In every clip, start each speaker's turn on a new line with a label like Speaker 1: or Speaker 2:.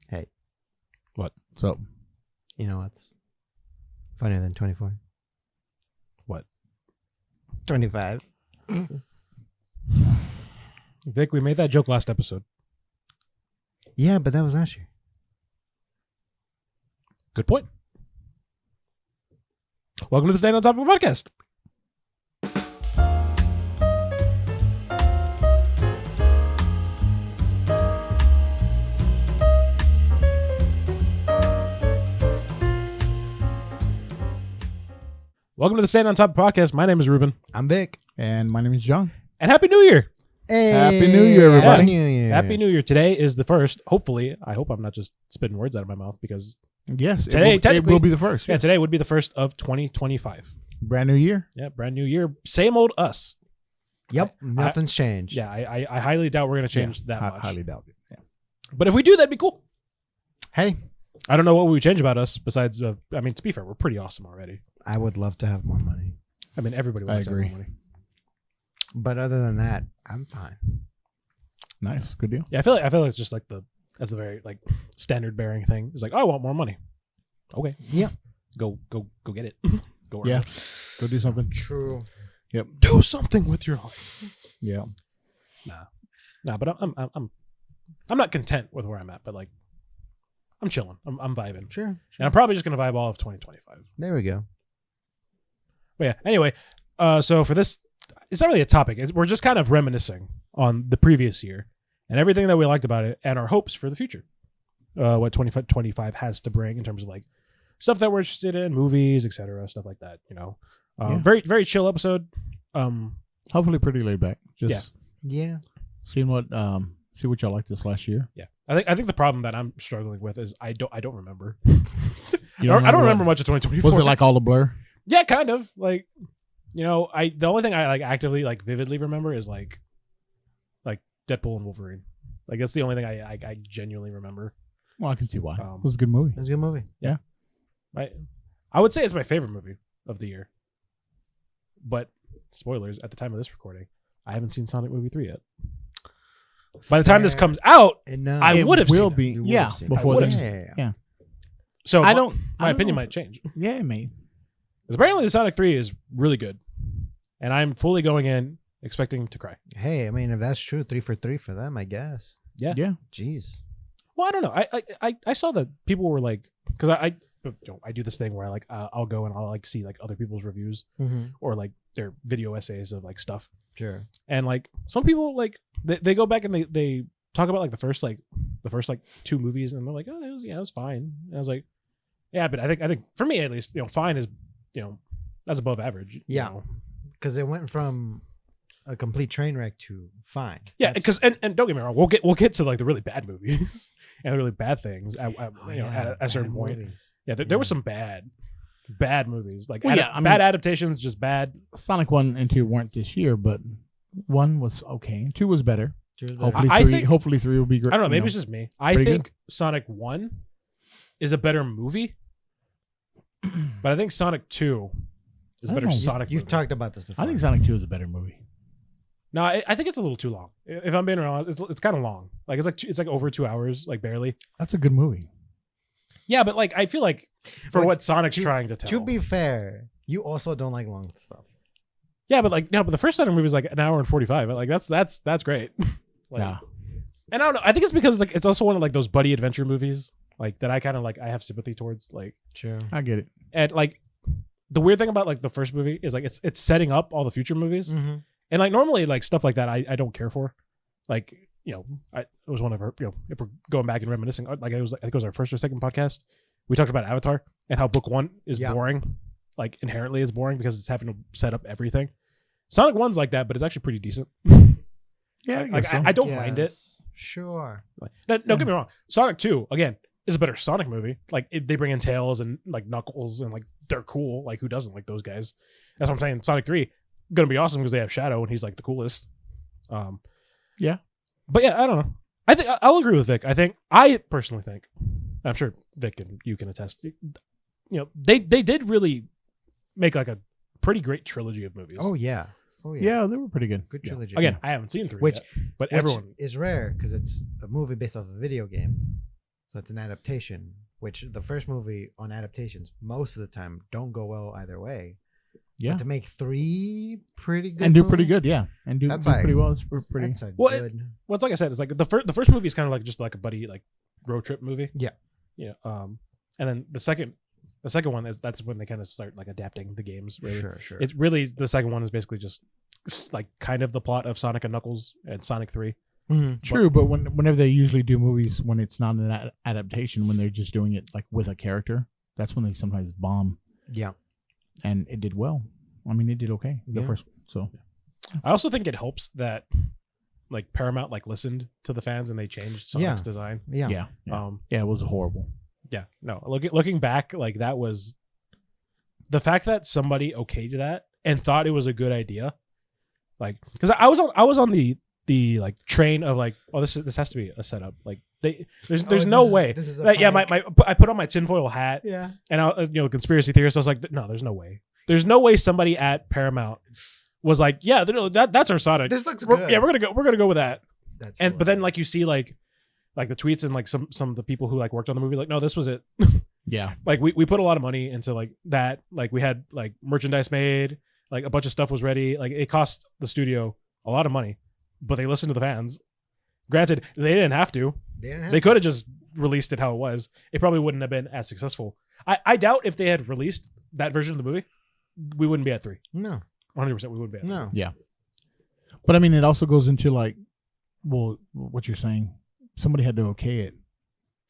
Speaker 1: Hey.
Speaker 2: What? So,
Speaker 1: you know what's funnier than 24?
Speaker 2: What?
Speaker 1: 25.
Speaker 2: Vic, we made that joke last episode.
Speaker 1: Yeah, but that was last year.
Speaker 2: Good point. Welcome to the Stand on Topic podcast. Welcome to the Stand on Topic podcast. My name is Ruben.
Speaker 1: I'm Vic.
Speaker 3: And my name is John.
Speaker 2: And Happy New Year.
Speaker 1: Hey,
Speaker 3: Happy New Year, everybody.
Speaker 1: Happy New Year.
Speaker 2: Happy New Year. Today is the first. Hopefully, I hope I'm not just spitting words out of my mouth because
Speaker 3: Yes,
Speaker 2: Today,
Speaker 3: it
Speaker 2: technically-
Speaker 3: will be the first.
Speaker 2: yeah,
Speaker 3: Yes.
Speaker 2: today would be the first of 2025.
Speaker 3: Brand new year.
Speaker 2: Yeah, brand new year. Same old us.
Speaker 1: Yep, nothing's changed.
Speaker 2: Yeah, I highly doubt we're going to change that much.
Speaker 3: Highly doubt it. Yeah.
Speaker 2: But if we do, that'd be cool.
Speaker 1: Hey,
Speaker 2: I don't know what we would change about us besides, I mean, to be fair, we're pretty awesome already.
Speaker 1: I would love to have more money.
Speaker 2: I mean, everybody
Speaker 3: I
Speaker 2: wants to have
Speaker 3: agree.
Speaker 2: more money.
Speaker 1: But other than that, I'm fine.
Speaker 3: Nice. Good deal.
Speaker 2: Yeah, I feel like it's just like that's a very like standard bearing thing. It's like, oh, I want more money. Okay.
Speaker 1: Yep.
Speaker 2: Go get it. Go
Speaker 3: Yeah.
Speaker 2: around.
Speaker 3: Go do something.
Speaker 1: True.
Speaker 3: Yep.
Speaker 2: Do something with your life.
Speaker 3: Yeah.
Speaker 2: Nah, but I'm not content with where I'm at, but like I'm chilling. I'm vibing.
Speaker 1: Sure.
Speaker 2: And I'm probably just gonna vibe all of 2025.
Speaker 1: There we go.
Speaker 2: But yeah, anyway, so for this, it's not really a topic. We're just kind of reminiscing on the previous year and everything that we liked about it and our hopes for the future. What 2025 has to bring in terms of like stuff that we're interested in, movies, etc., stuff like that. You know,
Speaker 3: Yeah.
Speaker 2: very very chill episode.
Speaker 3: Hopefully pretty laid back. Just
Speaker 1: Yeah.
Speaker 3: seeing what y'all liked this last year.
Speaker 2: Yeah, I think the problem that I'm struggling with is I don't remember.
Speaker 3: You
Speaker 2: I don't remember
Speaker 3: what-
Speaker 2: much of 2024.
Speaker 3: Was it like all the blur?
Speaker 2: Yeah, kind of like, you know, the only thing I like actively like vividly remember is like Deadpool and Wolverine. Like that's the only thing I genuinely remember.
Speaker 3: Well, I can see why.
Speaker 2: Um,
Speaker 3: It was a good movie.
Speaker 1: That's a good movie.
Speaker 2: I would say it's my favorite movie of the year. But spoilers, at the time of this recording, I haven't seen Sonic Movie 3 yet. By the time this
Speaker 1: Fair
Speaker 2: comes out,
Speaker 1: enough.
Speaker 2: I would have
Speaker 3: will
Speaker 2: seen it.
Speaker 3: be.
Speaker 1: You would
Speaker 3: Yeah.
Speaker 1: have seen it.
Speaker 3: Before
Speaker 2: I would
Speaker 3: this.
Speaker 2: have
Speaker 1: Yeah.
Speaker 2: so
Speaker 3: I don't.
Speaker 2: my
Speaker 3: I
Speaker 2: opinion
Speaker 3: don't know.
Speaker 2: might change.
Speaker 3: Yeah, it may.
Speaker 2: 'Cause apparently the Sonic 3 is really good. And I'm fully going in expecting to cry.
Speaker 1: Hey, I mean, if that's true, 3 for 3 for them, I guess.
Speaker 2: Yeah.
Speaker 3: Yeah.
Speaker 1: Jeez.
Speaker 2: Well, I don't know. I saw that people were like, because I do this thing where I like I'll go and I'll like see like other people's reviews
Speaker 1: Mm-hmm.
Speaker 2: or like their video essays of like stuff,
Speaker 1: Sure.
Speaker 2: and like some people like they go back and they talk about like the first 2 movies and they're like, oh, it was fine. And I was like, yeah, but I think for me at least, you know, fine is, you know, that's above average. you
Speaker 1: Yeah.
Speaker 2: know?
Speaker 1: Because it went from a complete train wreck to fine.
Speaker 2: Yeah,
Speaker 1: That's-
Speaker 2: because and don't get me wrong, we'll get to like the really bad movies and the really bad things at a certain
Speaker 1: bad
Speaker 2: point.
Speaker 1: movies.
Speaker 2: Yeah, there were some bad movies, like
Speaker 3: Well, yeah, I mean-
Speaker 2: bad adaptations, just bad.
Speaker 3: Sonic 1 and 2 weren't this year, but 1 was okay. 2 was better.
Speaker 1: Cheers, baby.
Speaker 3: Hopefully
Speaker 2: I
Speaker 3: 3.
Speaker 2: think-
Speaker 3: Hopefully 3 will be great.
Speaker 2: I don't know, maybe it's just me. I
Speaker 3: pretty
Speaker 2: think Sonic 1 is a better movie, but I think Sonic 2 is a
Speaker 3: I
Speaker 2: better
Speaker 3: don't know.
Speaker 2: Sonic
Speaker 1: You've
Speaker 2: movie.
Speaker 1: talked about this before.
Speaker 3: I think Sonic 2 is a better movie.
Speaker 2: No, I think it's a little too long. If I'm being honest, it's kind of long. Like it's like over 2 hours, like barely.
Speaker 3: That's a good movie.
Speaker 2: Yeah, but like I feel like for
Speaker 1: But
Speaker 2: what Sonic's
Speaker 1: to-
Speaker 2: trying to tell.
Speaker 1: To be fair, you also don't like long stuff.
Speaker 2: Yeah, but like no, but the first Sonic movie is like an hour and 45. Like that's great. Like,
Speaker 3: Yeah.
Speaker 2: And I don't know. I think it's because like it's also one of like those buddy adventure movies like that I kind of like I have sympathy towards, like,
Speaker 1: True.
Speaker 3: I get it.
Speaker 2: and like the weird thing about like the first movie is like it's setting up all the future movies,
Speaker 1: Mm-hmm.
Speaker 2: and like normally like stuff like that I don't care for. Like, you know, it was one of our, you know, if we're going back and reminiscing, like I think it was our first or second podcast, we talked about Avatar and how book 1 is
Speaker 1: Yeah.
Speaker 2: boring, like inherently it's boring because it's having to set up everything. Sonic 1's like that, but it's actually pretty decent.
Speaker 3: Yeah,
Speaker 2: Like I don't mind it.
Speaker 1: Sure.
Speaker 2: Like, don't get me wrong. Sonic 2 again is a better Sonic movie. Like they bring in Tails and like Knuckles and like they're cool. Like who doesn't like those guys? That's what I'm saying. Sonic 3 gonna be awesome because they have Shadow and he's like the coolest.
Speaker 3: Yeah.
Speaker 2: But yeah, I don't know. I think I'll agree with Vic. I personally think, I'm sure Vic and you can attest. You know, they did really make like a pretty great trilogy of movies.
Speaker 1: Oh yeah. Oh yeah.
Speaker 3: Yeah, they were pretty good.
Speaker 1: Good
Speaker 2: Yeah.
Speaker 1: trilogy.
Speaker 2: Again, I haven't seen 3
Speaker 1: Which-
Speaker 2: yet, but
Speaker 1: Which
Speaker 2: everyone.
Speaker 1: is rare because it's a movie based off a video game. So it's an adaptation, which the first movie on adaptations most of the time don't go well either way.
Speaker 3: Yeah.
Speaker 1: But to make 3 pretty good
Speaker 3: And do pretty
Speaker 1: movies,
Speaker 3: good, yeah. And do
Speaker 1: That's
Speaker 3: pretty
Speaker 1: like-
Speaker 3: well. It's pretty.
Speaker 1: That's a
Speaker 2: Well,
Speaker 1: good.
Speaker 2: Well, it's like I said, it's like the first movie is kind of like just like a buddy like road trip movie.
Speaker 1: Yeah.
Speaker 2: Yeah. And then the second one that's when they kind of start like adapting the games. Really.
Speaker 1: Sure.
Speaker 2: It's really the second one is basically just like kind of the plot of Sonic and Knuckles and Sonic 3.
Speaker 3: True, but whenever they usually do movies when it's not an adaptation, when they're just doing it like with a character, that's when they sometimes bomb.
Speaker 1: Yeah.
Speaker 3: And it did well. I mean, it did okay. The
Speaker 1: Yeah.
Speaker 3: first, so
Speaker 2: I also think it helps that like Paramount like listened to the fans and they changed Sonic's design.
Speaker 1: Yeah.
Speaker 3: yeah, it was horrible.
Speaker 2: Yeah. No, looking back, like that was the fact that somebody okayed that and thought it was a good idea. Like, because I was on the like train of like, oh, this has to be a setup. Like there's no way.
Speaker 1: This is a
Speaker 2: Like, yeah,
Speaker 1: prank.
Speaker 2: I put on my tinfoil hat
Speaker 1: Yeah.
Speaker 2: and I conspiracy theorist. I was like, no, there's no way. There's no way somebody at Paramount was like, yeah, that's our Sonic.
Speaker 1: This looks good.
Speaker 2: Yeah, we're gonna go with that.
Speaker 1: That's
Speaker 2: But then
Speaker 1: cool.
Speaker 2: like you see like the tweets and like some of the people who like worked on the movie like, no, this was it.
Speaker 3: Yeah,
Speaker 2: Like we put a lot of money into like that. Like we had like merchandise made, like a bunch of stuff was ready. Like it cost the studio a lot of money, but they listened to the fans. Granted, they didn't have to. They could have just released it how it was. It probably wouldn't have been as successful. I doubt if they had released that version of the movie, we wouldn't be at 3.
Speaker 1: No.
Speaker 2: 100% we wouldn't be at 3.
Speaker 1: No.
Speaker 3: but I mean, it also goes into like, well, what you're saying. Somebody had to okay it.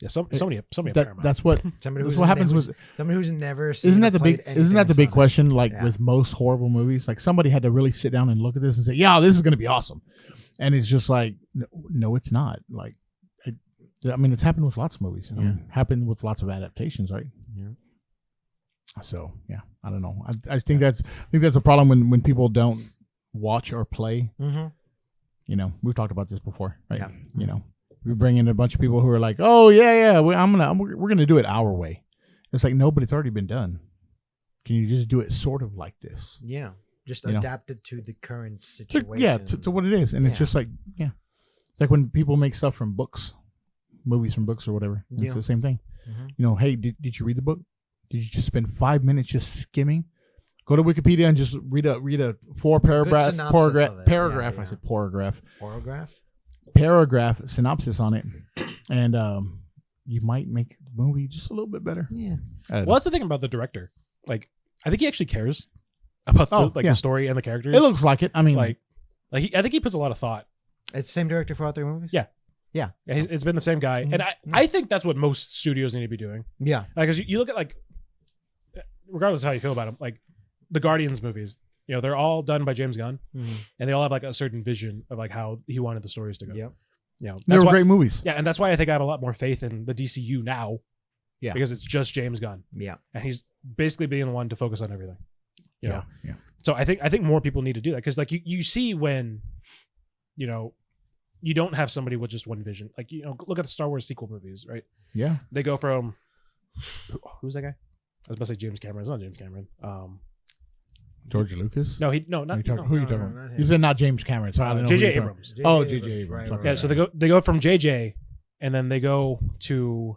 Speaker 2: Yeah, somebody at Paramount.
Speaker 3: That's what.
Speaker 1: Somebody
Speaker 3: That's
Speaker 1: who's
Speaker 3: what happens with.
Speaker 1: somebody who's never seen.
Speaker 3: Isn't
Speaker 1: or
Speaker 3: that the
Speaker 1: played
Speaker 3: big?
Speaker 1: anything
Speaker 3: Isn't that the big
Speaker 1: Sonic.
Speaker 3: question? Like
Speaker 1: Yeah.
Speaker 3: with most horrible movies, like somebody had to really sit down and look at this and say, "Yeah, this is going to be awesome," and it's just like, no, it's not. Like, I mean, it's happened with lots of movies. I mean, happened with lots of adaptations, right?
Speaker 1: Yeah.
Speaker 3: So yeah, I don't know. I think that's a problem when people don't watch or play.
Speaker 1: Mm-hmm.
Speaker 3: You know, we've talked about this before, right?
Speaker 1: Yeah.
Speaker 3: You know, we bring in a bunch of people who are like, "Oh yeah, we're gonna do it our way." It's like, no, but it's already been done. Can you just do it sort of like this?
Speaker 1: Yeah. Just
Speaker 3: You know?
Speaker 1: adapt it to the current
Speaker 3: To,
Speaker 1: situation.
Speaker 3: yeah, to what it is, and it's
Speaker 1: Yeah.
Speaker 3: just like, yeah, it's like when people make stuff from books, movies from books or whatever. It's
Speaker 1: Yeah.
Speaker 3: the same thing.
Speaker 1: Mhm.
Speaker 3: You know, hey, did you read the book? Did you just spend 5 minutes just skimming? Go to Wikipedia and just read a 4 paragraph
Speaker 1: synopsis of it.
Speaker 3: paragraph.
Speaker 1: Yeah,
Speaker 3: I
Speaker 1: yeah.
Speaker 3: said paragraph.
Speaker 1: Paragraph.
Speaker 3: Synopsis on it, and you might make the movie just a little bit better.
Speaker 1: Yeah.
Speaker 2: Well, that's the thing about the director. Like, I think he actually cares about the story and the characters.
Speaker 3: It looks like it. I mean,
Speaker 2: I think he puts a lot of thought.
Speaker 1: It's the same director for all 3 movies.
Speaker 2: Yeah. Yeah, it's been the same guy, and I think that's what most studios need to be doing.
Speaker 1: Yeah.
Speaker 2: Like, because you look at like, regardless of how you feel about them, like the Guardians movies, you know, they're all done by James Gunn,
Speaker 1: Mm-hmm.
Speaker 2: and they all have like a certain vision of like how he wanted the stories to go.
Speaker 1: Yep.
Speaker 2: You know,
Speaker 3: they
Speaker 2: that's
Speaker 3: were
Speaker 2: why,
Speaker 3: great movies.
Speaker 2: yeah, and that's why I think I have a lot more faith in the DCU now.
Speaker 3: Yeah.
Speaker 2: because it's just James Gunn,
Speaker 1: Yeah.
Speaker 2: and he's basically being the one to focus on everything. You know?
Speaker 3: Yeah.
Speaker 2: So I think more people need to do that, because like you see when, you know, you don't have somebody with just one vision. Like, you know, look at the Star Wars sequel movies, right?
Speaker 3: Yeah.
Speaker 2: They go from who's that guy? I was about to say James Cameron. It's not James Cameron.
Speaker 3: George Lucas.
Speaker 2: No,
Speaker 3: Who are you talking
Speaker 1: no,
Speaker 3: about?
Speaker 1: not
Speaker 3: You
Speaker 1: him.
Speaker 3: said not James Cameron. So I don't know.
Speaker 2: J.J.
Speaker 3: who you're talking-
Speaker 2: Abrams.
Speaker 3: Oh, J.J. Abrams. Okay.
Speaker 2: Yeah, so they go from JJ, and then they go to.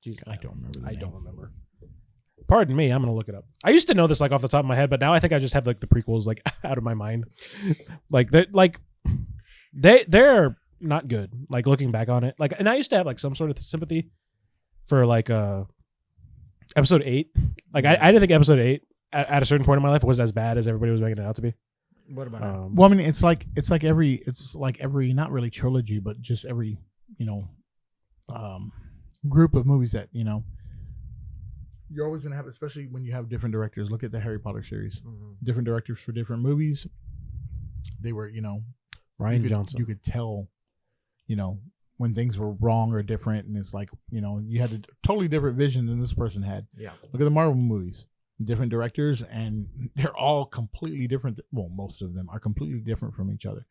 Speaker 2: Jeez,
Speaker 3: I don't remember. The
Speaker 2: I
Speaker 3: name.
Speaker 2: don't remember. Pardon me, I'm gonna look it up. I used to know this like off the top of my head, but now I think I just have like the prequels like out of my mind. They're not good. Like looking back on it, like, and I used to have like some sort of sympathy for like episode 8. Like I didn't think episode 8 at a certain point in my life was as bad as everybody was making it out to be.
Speaker 1: What about it?
Speaker 3: Well, I mean, it's like every not really trilogy, but just every group of movies that you're always gonna have, especially when you have different directors. Look at the Harry Potter series.
Speaker 1: Mhm.
Speaker 3: Different directors for different movies. They were,
Speaker 2: Ryan Johnson.
Speaker 3: You could tell, when things were wrong or different, and it's like, you had a totally different vision than this person had.
Speaker 1: Yeah.
Speaker 3: Look at the Marvel movies. Different directors, and they're all completely different. Well, most of them are completely different from each other.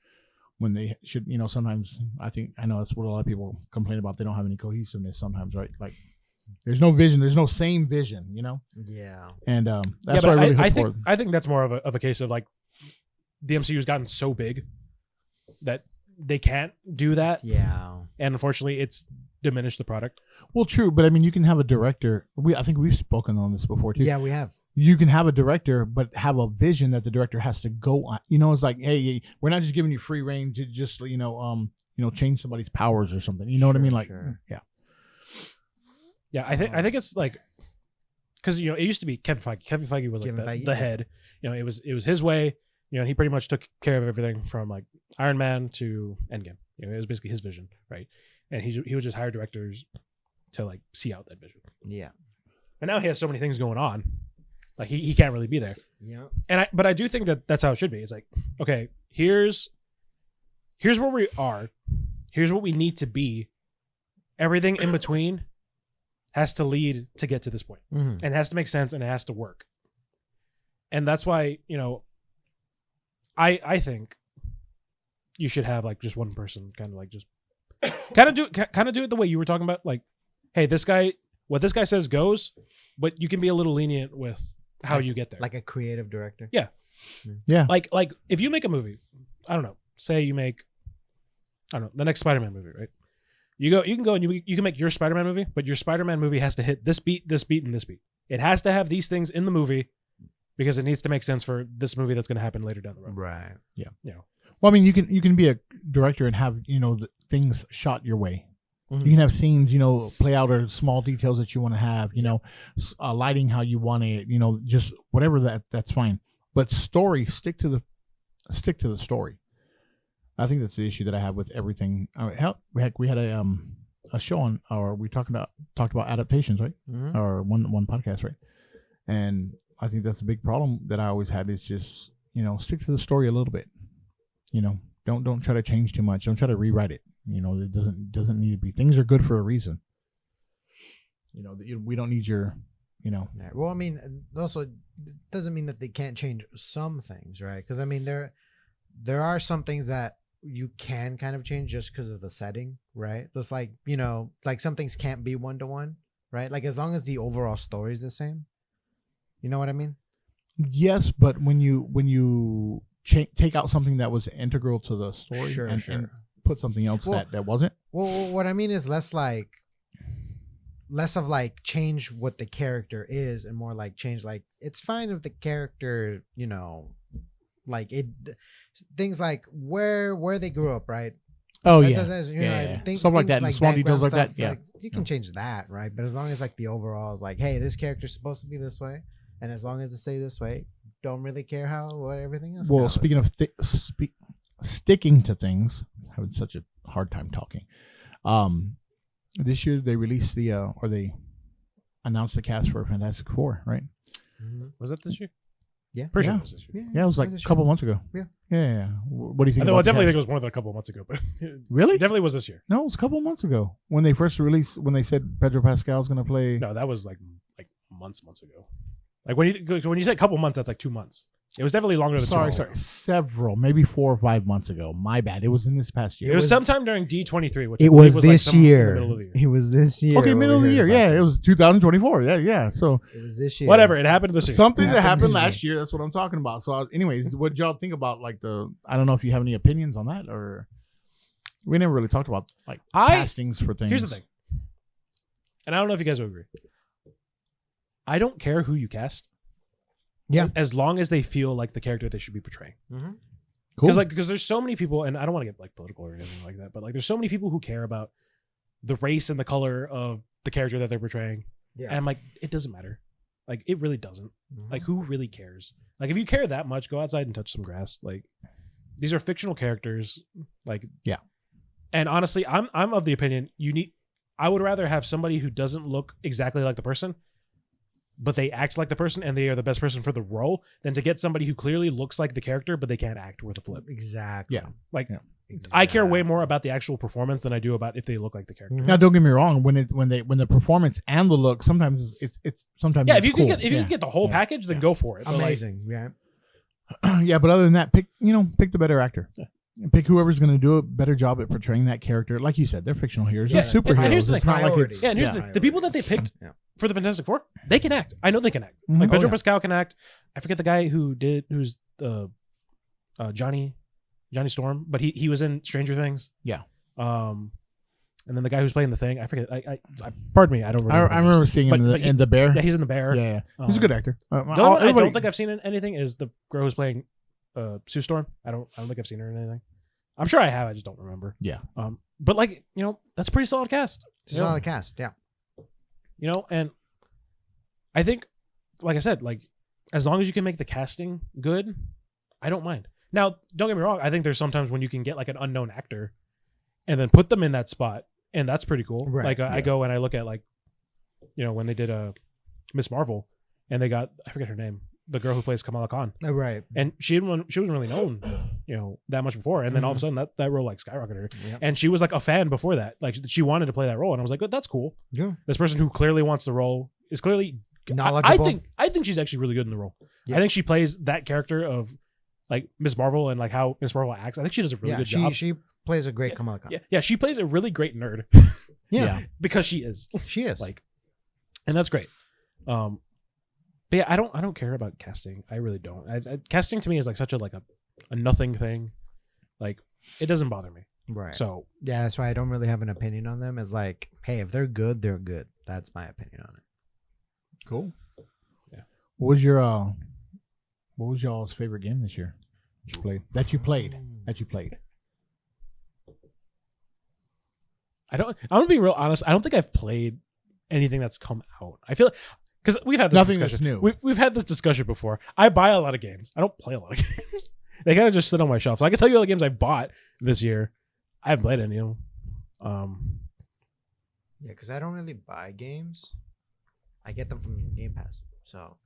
Speaker 3: When they should, sometimes I know that's what a lot of people complain about. They don't have any cohesiveness sometimes, right? Like, there's no vision. There's no same vision,
Speaker 1: Yeah.
Speaker 3: And
Speaker 2: Yeah,
Speaker 3: that's
Speaker 2: but
Speaker 3: why I really
Speaker 2: I
Speaker 3: hope
Speaker 2: think
Speaker 3: for.
Speaker 2: I think that's more of a case of like the MCU has gotten so big that they can't do that,
Speaker 1: Yeah.
Speaker 2: and unfortunately, it's diminish the product.
Speaker 3: Well, true, but I mean, you can have a director. I think we've spoken on this before too.
Speaker 1: Yeah, we have.
Speaker 3: You can have a director, but have a vision that the director has to go on. You know, it's like, hey, we're not just giving you free reign to just change somebody's powers or something. You know what I mean? Like, yeah.
Speaker 2: Yeah, I think it's like, because it used to be Kevin Feige. Kevin Feige was like the head. It was his way. And he pretty much took care of everything from like Iron Man to Endgame. It was basically his vision, right? And he would just hire directors to like see out that vision.
Speaker 1: Yeah.
Speaker 2: And now he has so many things going on, like he can't really be there.
Speaker 1: Yeah.
Speaker 2: But I do think that that's how it should be. It's like, okay, here's where we are. Here's what we need to be. Everything in between has to lead to get to this point.
Speaker 1: Mm-hmm.
Speaker 2: And it has to make sense and it has to work. And that's why, I think you should have like just one person kind of like just kind of do it the way you were talking about. Like, hey, what this guy says goes, but you can be a little lenient with how you get there.
Speaker 1: Like a creative director.
Speaker 2: Yeah.
Speaker 3: Yeah.
Speaker 2: Like if you make a movie, I don't know, say you make, I don't know, the next Spider-Man movie, right? You can go and you can make your Spider-Man movie, but your Spider-Man movie has to hit this beat, and this beat. It has to have these things in the movie because it needs to make sense for this movie that's going to happen later down the road.
Speaker 1: Right.
Speaker 3: Yeah. Well, I mean, you can be a director and have the things shot your way. Mm-hmm. You can have scenes, play out or small details that you want to have. Lighting how you want it. Just whatever that's fine. But story, stick to the story. I think that's the issue that I have with everything. Heck, we had a show on, or we talked about adaptations, right? Mm-hmm. Or one podcast, right? And I think that's a big problem that I always had is just stick to the story a little bit. Don't try to change too much. Don't try to rewrite it. It doesn't need to be. Things are good for a reason. We don't need your.
Speaker 1: Well, I mean, also it doesn't mean that they can't change some things, right? Because I mean, there are some things that you can kind of change just because of the setting, right? It's like like some things can't be 1-to-1, right? Like as long as the overall story is the same. You know what I mean?
Speaker 3: Yes, but when you take out something that was integral to the story and put something else that wasn't.
Speaker 1: Well, what I mean is less of like change what the character is and more like change like it's fine if the character, like it things like where they grew up, right?
Speaker 3: Oh,
Speaker 1: that,
Speaker 3: yeah. Stuff like that, and small details like that. Yeah,
Speaker 1: you can change that, right? But as long as like the overall is like, hey, this character's supposed to be this way, and as long as it stays this way, don't really care what everything else.
Speaker 3: Well, speaking of sticking to things, having such a hard time talking. This year they released they announced the cast for Fantastic Four, right?
Speaker 2: Mm-hmm. Was that this year?
Speaker 1: Yeah,
Speaker 2: pretty sure it was this year.
Speaker 3: Yeah, it was like a couple months ago.
Speaker 1: Yeah.
Speaker 3: What do you think?
Speaker 2: I definitely think it was more than a couple of months ago, but
Speaker 3: really,
Speaker 2: it definitely was this year.
Speaker 3: No, it was a couple of months ago when they first released. When they said Pedro Pascal's going to play.
Speaker 2: No, that was like months ago. Like when you say a couple months, that's like 2 months. It was definitely longer than 2 months.
Speaker 3: Sorry, several, maybe 4 or 5 months ago. My bad. It was in this past year.
Speaker 2: It was sometime during D23, which
Speaker 1: it was this year. It was this year.
Speaker 3: Okay, middle of the year. Yeah, it was 2024. Yeah. So
Speaker 1: it was this year.
Speaker 2: Whatever, it happened this year.
Speaker 3: Something that happened last year. That's what I'm talking about. So, anyways, what did y'all think about like I don't know if you have any opinions on that, or we never really talked about like castings for things.
Speaker 2: Here's the thing, and I don't know if you guys would agree. I don't care who you cast.
Speaker 1: Yeah,
Speaker 2: as long as they feel like the character they should be portraying.
Speaker 1: Mm-hmm.
Speaker 3: Cool.
Speaker 2: Because there's so many people, and I don't want to get like political or anything like that, but like there's so many people who care about the race and the color of the character that they're portraying.
Speaker 1: Yeah,
Speaker 2: and I'm like, it doesn't matter. Like it really doesn't.
Speaker 1: Mm-hmm.
Speaker 2: Like who really cares? Like if you care that much, go outside and touch some grass. Like these are fictional characters. Like
Speaker 3: yeah.
Speaker 2: And honestly, I'm of the opinion I would rather have somebody who doesn't look exactly like the person, but they act like the person and they are the best person for the role, than to get somebody who clearly looks like the character but they can't act worth a flip.
Speaker 1: Exactly.
Speaker 2: Yeah. Like
Speaker 1: exactly.
Speaker 2: I care way more about the actual performance than I do about if they look like the character.
Speaker 3: Now, don't get me wrong. When the performance and the look, sometimes it's sometimes
Speaker 2: if you
Speaker 3: cool.
Speaker 2: can get the whole package, then go for it. But
Speaker 1: amazing.
Speaker 3: Yeah, but other than that, pick the better actor. Yeah. Pick whoever's going to do a better job at portraying that character. Like you said, they're fictional heroes. They're superheroes.
Speaker 2: And here's the
Speaker 3: it's not like it's
Speaker 2: and here's the people that they picked for the Fantastic Four. They can act. I know they can act.
Speaker 3: Mm-hmm.
Speaker 2: Like Pedro Pascal can act. I forget the guy who's Johnny Storm, but he was in Stranger Things.
Speaker 3: Yeah.
Speaker 2: And then the guy who's playing the thing, I forget. Pardon me, I don't remember.
Speaker 3: I remember seeing him in the Bear.
Speaker 2: Yeah, he's in the Bear.
Speaker 3: Yeah. He's a good actor.
Speaker 2: The only one I don't think I've seen in anything is the girl who's playing Sue Storm. I don't think I've seen her in anything. I'm sure I have. I just don't remember.
Speaker 3: Yeah.
Speaker 2: But like, that's a pretty solid cast.
Speaker 1: Solid cast. Yeah.
Speaker 2: And I think, like I said, like as long as you can make the casting good, I don't mind. Now, don't get me wrong. I think there's sometimes when you can get like an unknown actor and then put them in that spot, and that's pretty cool.
Speaker 1: Right.
Speaker 2: Like I go and I look at like, when they did Miss Marvel, and they got, I forget her name, the girl who plays Kamala Khan.
Speaker 1: Right.
Speaker 2: And she wasn't really known, that much before. And then all of a sudden that role like skyrocketed her.
Speaker 1: Yep.
Speaker 2: And she was like a fan before that. Like she wanted to play that role. And I was like, that's cool.
Speaker 1: Yeah.
Speaker 2: This person who clearly wants the role is clearly
Speaker 1: knowledgeable.
Speaker 2: I think she's actually really good in the role.
Speaker 1: Yeah.
Speaker 2: I think she plays that character of like Miss Marvel and like how Miss Marvel acts. I think she does a really good job.
Speaker 1: She plays a great Kamala Khan.
Speaker 2: Yeah. She plays a really great nerd.
Speaker 1: Yeah.
Speaker 2: Because she is.
Speaker 1: She is.
Speaker 2: Like, and that's great. But yeah, I don't care about casting. I really don't. Casting to me is like such a nothing thing. Like it doesn't bother me.
Speaker 1: Right.
Speaker 2: So
Speaker 1: yeah, that's why I don't really have an opinion on them. It's like, hey, if they're good, they're good. That's my opinion on it.
Speaker 3: Cool.
Speaker 2: Yeah.
Speaker 3: What was y'all's favorite game this year that you played?
Speaker 2: I'm gonna be real honest. I don't think I've played anything that's come out. I feel because we've had this
Speaker 3: Nothing
Speaker 2: discussion.
Speaker 3: that's new.
Speaker 2: We've had this discussion before. I buy a lot of games. I don't play a lot of games. They kind of just sit on my shelf. So I can tell you all the games I bought this year. I haven't played any of them.
Speaker 1: Yeah, because I don't really buy games. I get them from Game Pass. So,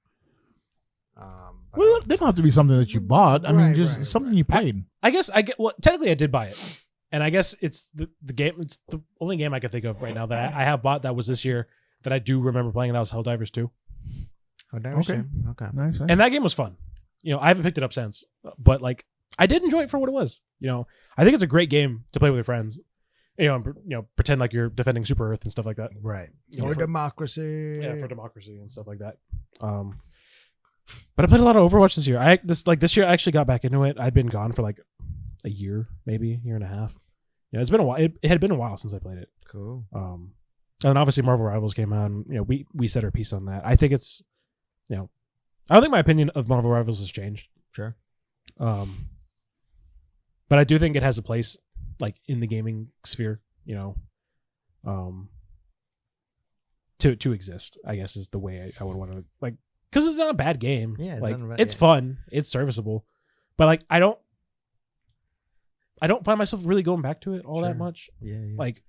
Speaker 3: Well, they don't have to be something that you bought. I mean, just something you played.
Speaker 2: I guess I get. Well, technically, I did buy it, and I guess it's the game. It's the only game I can think of right now that I have bought that was this year that I do remember playing. And that was Helldivers 2.
Speaker 1: Okay.
Speaker 3: Nice.
Speaker 2: And that game was fun. I haven't picked it up since, but like I did enjoy it for what it was. I think it's a great game to play with your friends. Pretend like you're defending Super Earth and stuff like that.
Speaker 1: Right.
Speaker 2: For
Speaker 1: democracy.
Speaker 2: Yeah, for democracy and stuff like that. But I played a lot of Overwatch this year. This year I actually got back into it. I'd been gone for like a year, maybe year and a half. Yeah, it's been a while. It had been a while since I played it.
Speaker 1: Cool.
Speaker 2: And then obviously Marvel Rivals came out. And, we said our piece on that. I think it's, I don't think my opinion of Marvel Rivals has changed.
Speaker 1: Sure.
Speaker 2: But I do think it has a place, like in the gaming sphere, to exist. I guess is the way I would want to like, because it's not a bad game.
Speaker 1: Yeah,
Speaker 2: it's fun, it's serviceable, but like I don't find myself really going back to it all that much.
Speaker 1: Yeah.
Speaker 2: Like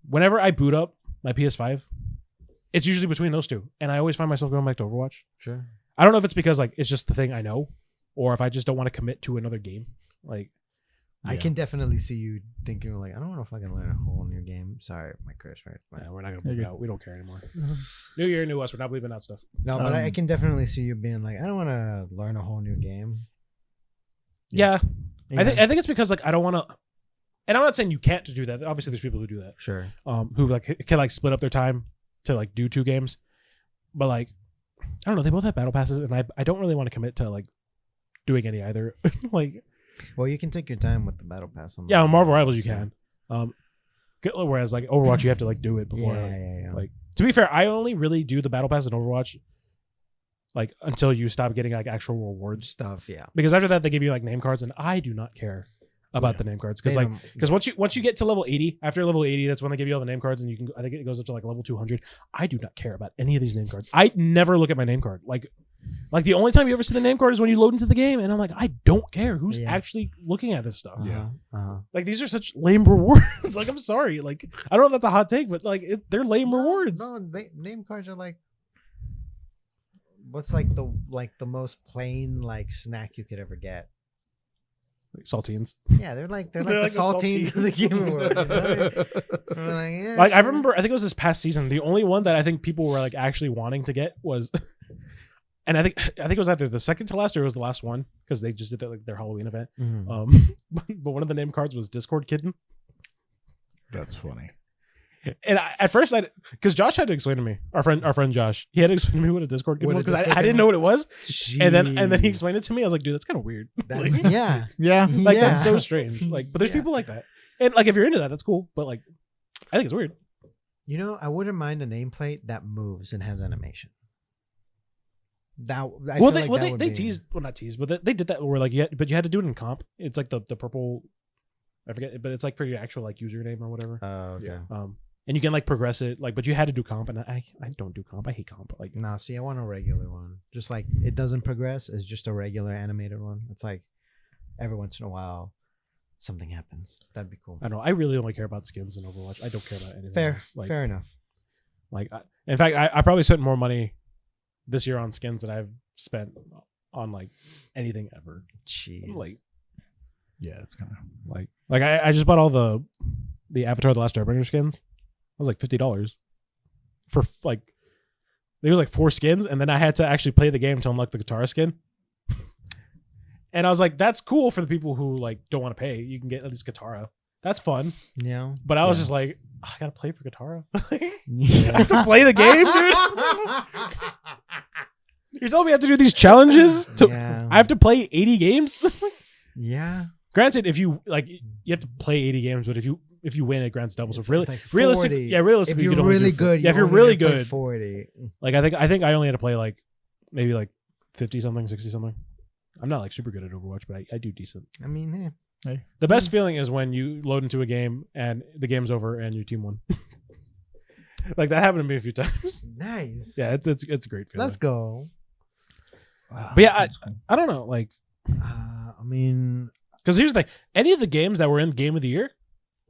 Speaker 2: whenever I boot up my PS5, it's usually between those two, and I always find myself going back to Overwatch.
Speaker 1: Sure.
Speaker 2: I don't know if it's because like it's just the thing I know, or if I just don't want to commit to another game. Like
Speaker 1: I can definitely see you thinking like, I don't know if I can learn a whole new game. Sorry, my curse, right?
Speaker 2: yeah, we're not gonna bleep it out. We don't care anymore. New year, new us. We're not believing that stuff.
Speaker 1: No, but I can definitely see you being like, I don't want to learn a whole new game.
Speaker 2: Yeah. I think it's because like I don't want to, and I'm not saying you can't do that. Obviously, there's people who do that.
Speaker 1: Sure.
Speaker 2: Who like can like split up their time to like do 2 games, but like I don't know. They both have battle passes, and I don't really want to commit to like doing any either. Like,
Speaker 1: well, you can take your time with the battle pass. On
Speaker 2: on Marvel Rivals you can. Whereas like Overwatch, you have to like do it before.
Speaker 1: Yeah.
Speaker 2: Like to be fair, I only really do the battle pass in Overwatch like until you stop getting like actual rewards
Speaker 1: stuff. Yeah.
Speaker 2: Because after that they give you like name cards, and I do not care about the name cards because once you get to level 80, after level 80, that's when they give you all the name cards, and you can. I think it goes up to like level 200. I do not care about any of these name cards. I never look at my name card. Like the only time you ever see the name card is when you load into the game, and I'm like, I don't care who's actually looking at this stuff. Like these are such lame rewards. Like I'm sorry. Like I don't know if that's a hot take, but like they're lame rewards.
Speaker 1: No, name cards are like. What's like the most plain like snack you could ever get?
Speaker 2: Like saltines.
Speaker 1: Yeah, they're like the saltines of the gaming world. You know?
Speaker 2: Like I remember, I think it was this past season. The only one that I think people were like actually wanting to get was, and I think it was either the second to last or it was the last one because they just did their Halloween event.
Speaker 1: Mm-hmm.
Speaker 2: But one of the name cards was Discord Kitten.
Speaker 3: That's funny.
Speaker 2: And at first, because Josh had to explain to me, our friend Josh, he had to explain to me what a Discord kitten was because I didn't know what it was.
Speaker 1: Jeez.
Speaker 2: And then he explained it to me. I was like, dude, that's kind of weird.
Speaker 1: That's,
Speaker 3: yeah.
Speaker 2: Like that's so strange. Like, but there's people like that, and like if you're into that, that's cool. But like, I think it's weird.
Speaker 1: You know, I wouldn't mind a nameplate that moves and has animation.
Speaker 2: They teased, well, not teased, but they did that where like but you had to do it in comp. It's like the purple, I forget, but it's like for your actual like username or whatever.
Speaker 1: Oh, okay.
Speaker 2: And you can like progress it, like, but you had to do comp, and I don't do comp. I hate comp. Like,
Speaker 1: No, see, I want a regular one. Just like it doesn't progress. It's just a regular animated one. It's like every once in a while something happens. That'd be cool.
Speaker 2: I don't know. I really only care about skins in Overwatch. I don't care about anything
Speaker 1: Fair,
Speaker 2: else. Like,
Speaker 1: fair enough.
Speaker 2: Like, in fact, I probably spent more money this year on skins than I've spent on like anything ever.
Speaker 1: Jeez.
Speaker 2: Like,
Speaker 3: Yeah, it's kind of
Speaker 2: like I just bought all the Avatar: The Last Airbender skins. It was like $50 for like, there was like 4 skins, and then I had to actually play the game to unlock the Katara skin. And I was like, that's cool for the people who like don't want to pay. You can get at least Katara. That's fun.
Speaker 1: Yeah.
Speaker 2: But I was just like, I gotta play for Katara. I have to play the game, dude. You're telling me I have to do these challenges? I have to play 80 games?
Speaker 1: Yeah.
Speaker 2: Granted, if you like, you have to play 80 games, but if you win, it grants double. So
Speaker 1: It's
Speaker 2: really,
Speaker 1: like
Speaker 2: realistically,
Speaker 1: 40.
Speaker 2: realistically,
Speaker 1: If
Speaker 2: you
Speaker 1: you're
Speaker 2: could only
Speaker 1: really
Speaker 2: do
Speaker 1: good,
Speaker 2: yeah, if you're
Speaker 1: only
Speaker 2: really
Speaker 1: gonna play
Speaker 2: good,
Speaker 1: 40.
Speaker 2: like I think I only had to play like maybe like 50 something, 60 something. I'm not like super good at Overwatch, but I do decent.
Speaker 1: I mean,
Speaker 3: hey.
Speaker 2: The best feeling is when you load into a game and the game's over and your team won. Like that happened to me a few times.
Speaker 1: nice.
Speaker 2: Yeah, it's a great feeling.
Speaker 1: Let's go.
Speaker 2: But yeah, I don't know, like,
Speaker 1: I mean,
Speaker 2: because here's the thing: any of the games that were in Game of the Year,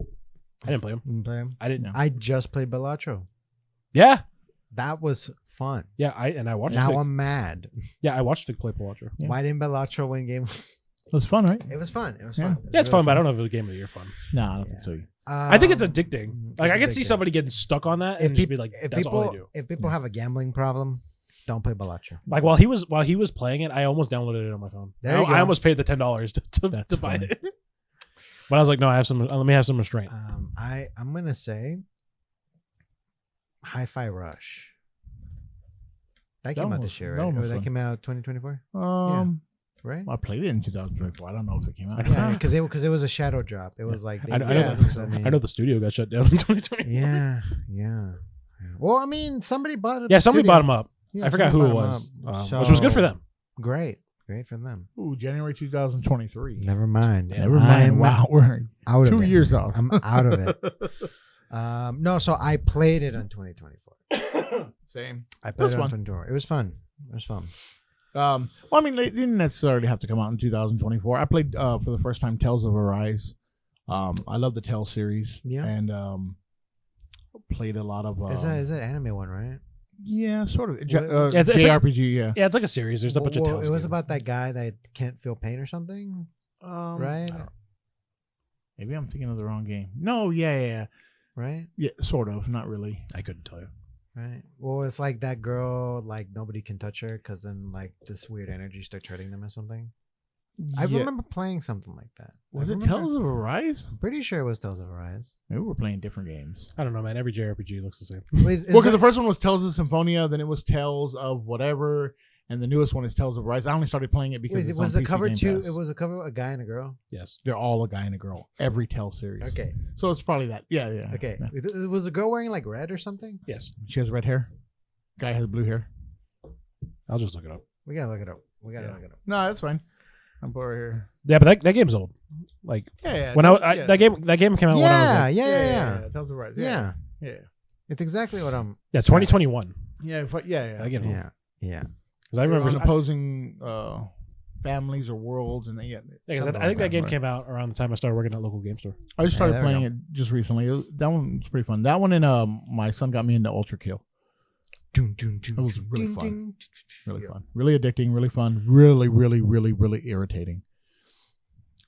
Speaker 2: I didn't play them.
Speaker 1: you can play 'em?
Speaker 2: I didn't.
Speaker 3: No.
Speaker 1: I just played Balatro.
Speaker 2: Yeah,
Speaker 1: That was fun.
Speaker 2: yeah. I watched.
Speaker 1: Now
Speaker 2: Vic.
Speaker 1: I'm mad.
Speaker 2: Yeah, I watched Vic play Pilatro.
Speaker 3: Yeah.
Speaker 1: Why didn't Balatro win game?
Speaker 3: It was fun, right?
Speaker 1: It was fun. It was
Speaker 3: Yeah.
Speaker 1: fun.
Speaker 2: Yeah, it's fun, but I don't know if it was Game of the Year fun.
Speaker 3: No, I don't
Speaker 1: Yeah.
Speaker 3: think so.
Speaker 2: I think it's addicting. Like I could see
Speaker 1: addicting.
Speaker 2: somebody getting stuck on that and just be like, "That's all they do."
Speaker 1: If people have a gambling problem, don't play Balatro.
Speaker 2: Like while he was playing it, I almost downloaded it on my phone.
Speaker 1: There you go.
Speaker 2: I almost paid the $10 to buy
Speaker 3: funny.
Speaker 2: it. But I was like, no, let me have some restraint.
Speaker 1: I'm gonna say Hi-Fi Rush. That came out this year, right? Or that came out 2024, right?
Speaker 3: I played it in 2024. I don't know if it came out.
Speaker 1: Yeah, because it was a shadow drop. It was like
Speaker 2: I know the studio got shut down in 2020.
Speaker 1: Yeah. Well, I mean, somebody bought it.
Speaker 2: Yeah, somebody bought them up. I forgot who it
Speaker 1: somebody
Speaker 2: was,
Speaker 1: bought 'em up.
Speaker 2: which was good for them.
Speaker 1: Great for them.
Speaker 3: Ooh, January 2023.
Speaker 1: Never mind.
Speaker 2: Yeah,
Speaker 3: Never mind. Wow, we're
Speaker 1: Out of
Speaker 3: 2
Speaker 1: it.
Speaker 3: years off.
Speaker 1: I'm out of it. No, so I played it on 2024.
Speaker 3: Same.
Speaker 1: I played it on
Speaker 3: fun.
Speaker 1: 2024. It was fun.
Speaker 3: Well, I mean, they didn't necessarily have to come out in 2024. I played for the first time Tales of Arise. I love the Tales series.
Speaker 1: Yeah.
Speaker 3: And played a lot of.
Speaker 1: Is that anime one, right?
Speaker 3: Yeah, sort of.
Speaker 2: Yeah, it's
Speaker 3: JRPG, yeah.
Speaker 2: Yeah, it's like a series. There's a bunch of
Speaker 1: Well,
Speaker 2: tales.
Speaker 1: it was
Speaker 2: here.
Speaker 1: about that guy that can't feel pain or something, right?
Speaker 3: Maybe I'm thinking of the wrong game. No, yeah.
Speaker 1: Right?
Speaker 3: Yeah, sort of. Not really.
Speaker 2: I couldn't tell you.
Speaker 1: Right. Well, it's like that girl, like nobody can touch her because then like this weird energy starts hurting them or something. I
Speaker 3: Yeah.
Speaker 1: remember playing something like that.
Speaker 3: Was
Speaker 1: I
Speaker 3: it
Speaker 1: remember-
Speaker 3: Tales of Arise?
Speaker 1: I'm pretty sure it was Tales of Arise.
Speaker 3: Maybe we're playing different games.
Speaker 2: I don't know, man. Every JRPG looks the same.
Speaker 1: Is
Speaker 3: Well, because
Speaker 1: that-
Speaker 3: the first one was Tales of Symphonia, then it was Tales of whatever, and the newest one is Tales of Arise. I only started playing it because
Speaker 1: wait,
Speaker 3: it's
Speaker 1: was
Speaker 3: on
Speaker 1: the
Speaker 3: PC
Speaker 1: cover
Speaker 3: Game
Speaker 1: two?
Speaker 3: Pass.
Speaker 1: It was a cover a guy and a girl.
Speaker 2: Yes.
Speaker 3: They're all a guy and a girl. Every Tales series.
Speaker 1: Okay.
Speaker 3: So it's probably that. Yeah.
Speaker 1: Okay.
Speaker 3: Yeah.
Speaker 1: Was the girl wearing like red or something?
Speaker 2: Yes.
Speaker 3: She has red hair. Guy has blue hair.
Speaker 2: I'll just look it up.
Speaker 1: We gotta look it up. Look it up.
Speaker 3: No, that's fine. I'm bored here.
Speaker 2: Yeah, but that game's old. Like
Speaker 3: Yeah.
Speaker 2: when that game came out when I was like,
Speaker 1: Yeah.
Speaker 3: Tales of Arise.
Speaker 1: Yeah.
Speaker 3: Yeah.
Speaker 1: It's exactly what I'm.
Speaker 2: 2021.
Speaker 3: Yeah.
Speaker 2: That game's old.
Speaker 1: Yeah.
Speaker 2: Because I remember
Speaker 3: on opposing families or worlds, and
Speaker 2: I
Speaker 1: something
Speaker 2: think that
Speaker 1: like
Speaker 2: game
Speaker 3: right.
Speaker 2: came out around the time I started working at a local game store.
Speaker 3: I just started
Speaker 1: there we
Speaker 3: playing it just recently. That one was pretty fun. That one and my son got me into Ultra Kill. It was really fun. Really fun. Really addicting. Really fun. Really, really, really, really irritating.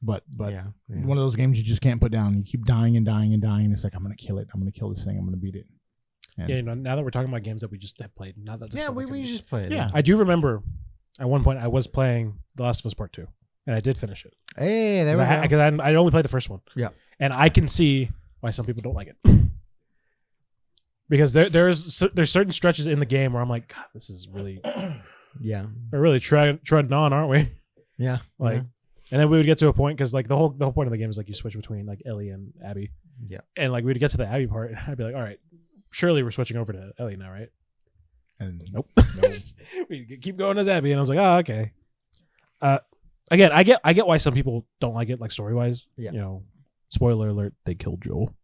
Speaker 3: But
Speaker 1: Yeah.
Speaker 3: one of those games you just can't put down. You keep dying and dying and dying. It's like, I'm gonna kill it. I'm gonna kill this thing. I'm gonna beat it. And
Speaker 2: Yeah, now that we're talking about games that we just have played, not that.
Speaker 1: Yeah, we just played.
Speaker 3: Yeah.
Speaker 2: I do remember at one point I was playing The Last of Us Part 2, and I did finish it.
Speaker 1: Hey, there we go.
Speaker 2: Because I only played the first one.
Speaker 1: Yeah.
Speaker 2: And I can see why some people don't like it. Because there's certain stretches in the game where I'm like, God, this is really
Speaker 1: Yeah.
Speaker 2: we're really treading on, aren't we?
Speaker 1: Yeah.
Speaker 2: Like, And then we would get to a point because like the whole point of the game is like you switch between like Ellie and Abby.
Speaker 1: Yeah.
Speaker 2: And like we'd get to the Abby part, and I'd be like, all right, surely we're switching over to Ellie now, right?
Speaker 3: And
Speaker 2: Nope. We keep going as Abby, and I was like, oh, okay. Again, I get why some people don't like it, like story wise.
Speaker 1: Yeah.
Speaker 2: You know, spoiler alert: they killed Joel.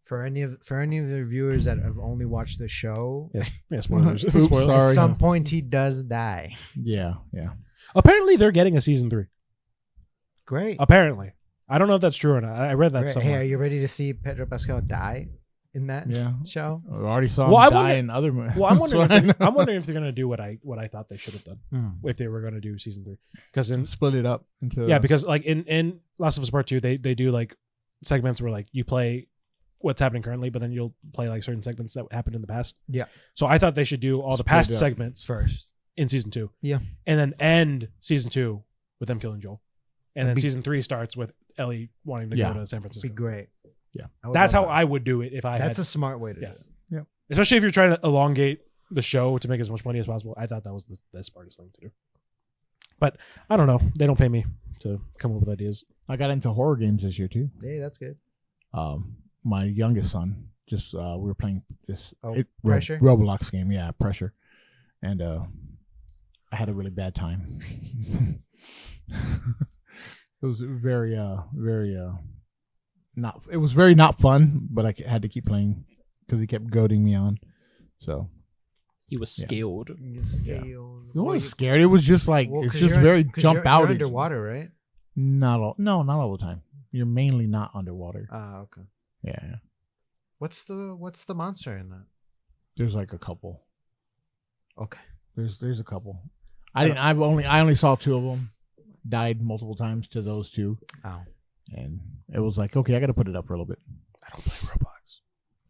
Speaker 1: For any of the viewers that have only watched the show,
Speaker 2: Yeah, spoilers.
Speaker 3: Oops,
Speaker 2: Spoilers.
Speaker 3: sorry.
Speaker 1: at some point he does die.
Speaker 3: yeah.
Speaker 2: Apparently, they're getting a season 3.
Speaker 1: Great.
Speaker 2: Apparently, I don't know if that's true or not. I read that
Speaker 1: Great.
Speaker 2: somewhere.
Speaker 1: Hey, are you ready to see Pedro Pascal die in that
Speaker 3: Yeah.
Speaker 1: show?
Speaker 3: I already saw
Speaker 2: Well,
Speaker 3: him
Speaker 2: I
Speaker 3: die
Speaker 2: wonder-
Speaker 3: in other movies.
Speaker 2: Well, I'm wondering if they're gonna do what I thought they should have done
Speaker 1: Hmm.
Speaker 2: if they were gonna do season 3. Because in
Speaker 3: split it up into
Speaker 2: because like in Last of Us Part 2, they do like segments where like you play what's happening currently, but then you'll play like certain segments that happened in the past.
Speaker 1: Yeah.
Speaker 2: So I thought they should do all the
Speaker 3: Split
Speaker 2: past
Speaker 3: it up
Speaker 2: segments
Speaker 1: First.
Speaker 2: in season 2.
Speaker 1: Yeah.
Speaker 2: And then end season 2 with them killing Joel. And then
Speaker 1: That'd be-
Speaker 2: season 3 starts with Ellie wanting to
Speaker 3: Yeah.
Speaker 2: go to San
Speaker 1: Be
Speaker 2: Francisco.
Speaker 1: great.
Speaker 3: Yeah.
Speaker 1: I would
Speaker 2: That's how
Speaker 1: love that.
Speaker 2: I would do it if I
Speaker 1: That's
Speaker 2: had.
Speaker 1: a smart way to
Speaker 2: Yeah.
Speaker 1: do it.
Speaker 2: Especially if you're trying to elongate the show to make as much money as possible. I thought that was the smartest thing to do. But I don't know. They don't pay me to come up with ideas.
Speaker 3: I got into horror games this year too.
Speaker 1: Hey, that's good.
Speaker 3: My youngest son just we were playing this
Speaker 1: Pressure?
Speaker 3: Roblox game. Yeah, Pressure, and I had a really bad time. It was very not. It was very not fun, but I had to keep playing because he kept goading me on. So
Speaker 2: He was
Speaker 3: Yeah.
Speaker 2: scared.
Speaker 3: it wasn't scared. It was just like it's just very jump out.
Speaker 1: You're
Speaker 3: at you.
Speaker 1: underwater, right?
Speaker 3: Not all the time. You're mainly not underwater.
Speaker 1: Ah, okay.
Speaker 3: Yeah.
Speaker 1: What's the monster in that?
Speaker 3: There's like a couple.
Speaker 1: Okay.
Speaker 3: There's a couple. I only saw 2 of them. Died multiple times to those 2,
Speaker 1: Oh.
Speaker 3: and it was like, okay, I got to put it up for a little bit.
Speaker 2: I don't play Roblox.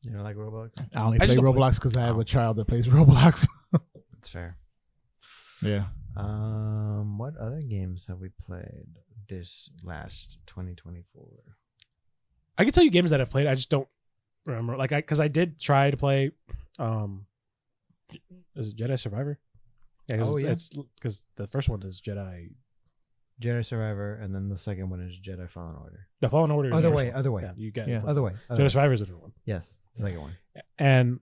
Speaker 1: You don't like Roblox?
Speaker 3: I only
Speaker 2: I just
Speaker 3: play
Speaker 2: don't play-
Speaker 3: Roblox because I have a child that plays Roblox.
Speaker 1: That's fair.
Speaker 3: Yeah.
Speaker 1: What other games have we played this last 2024?
Speaker 2: I can tell you games that I've played. I just don't remember. Like, because I did try to play. Is it Jedi Survivor? Yeah,
Speaker 1: Oh, yeah.
Speaker 2: it's because the first one is Jedi.
Speaker 1: Jedi Survivor, and then the second one is Jedi Fallen Order.
Speaker 2: The Fallen Order. Is the
Speaker 1: Other
Speaker 2: first
Speaker 1: way,
Speaker 2: one.
Speaker 1: other way.
Speaker 2: Yeah, you get
Speaker 3: Yeah.
Speaker 1: Other way.
Speaker 2: Jedi Survivor is a different one.
Speaker 1: Yes, the second one.
Speaker 2: And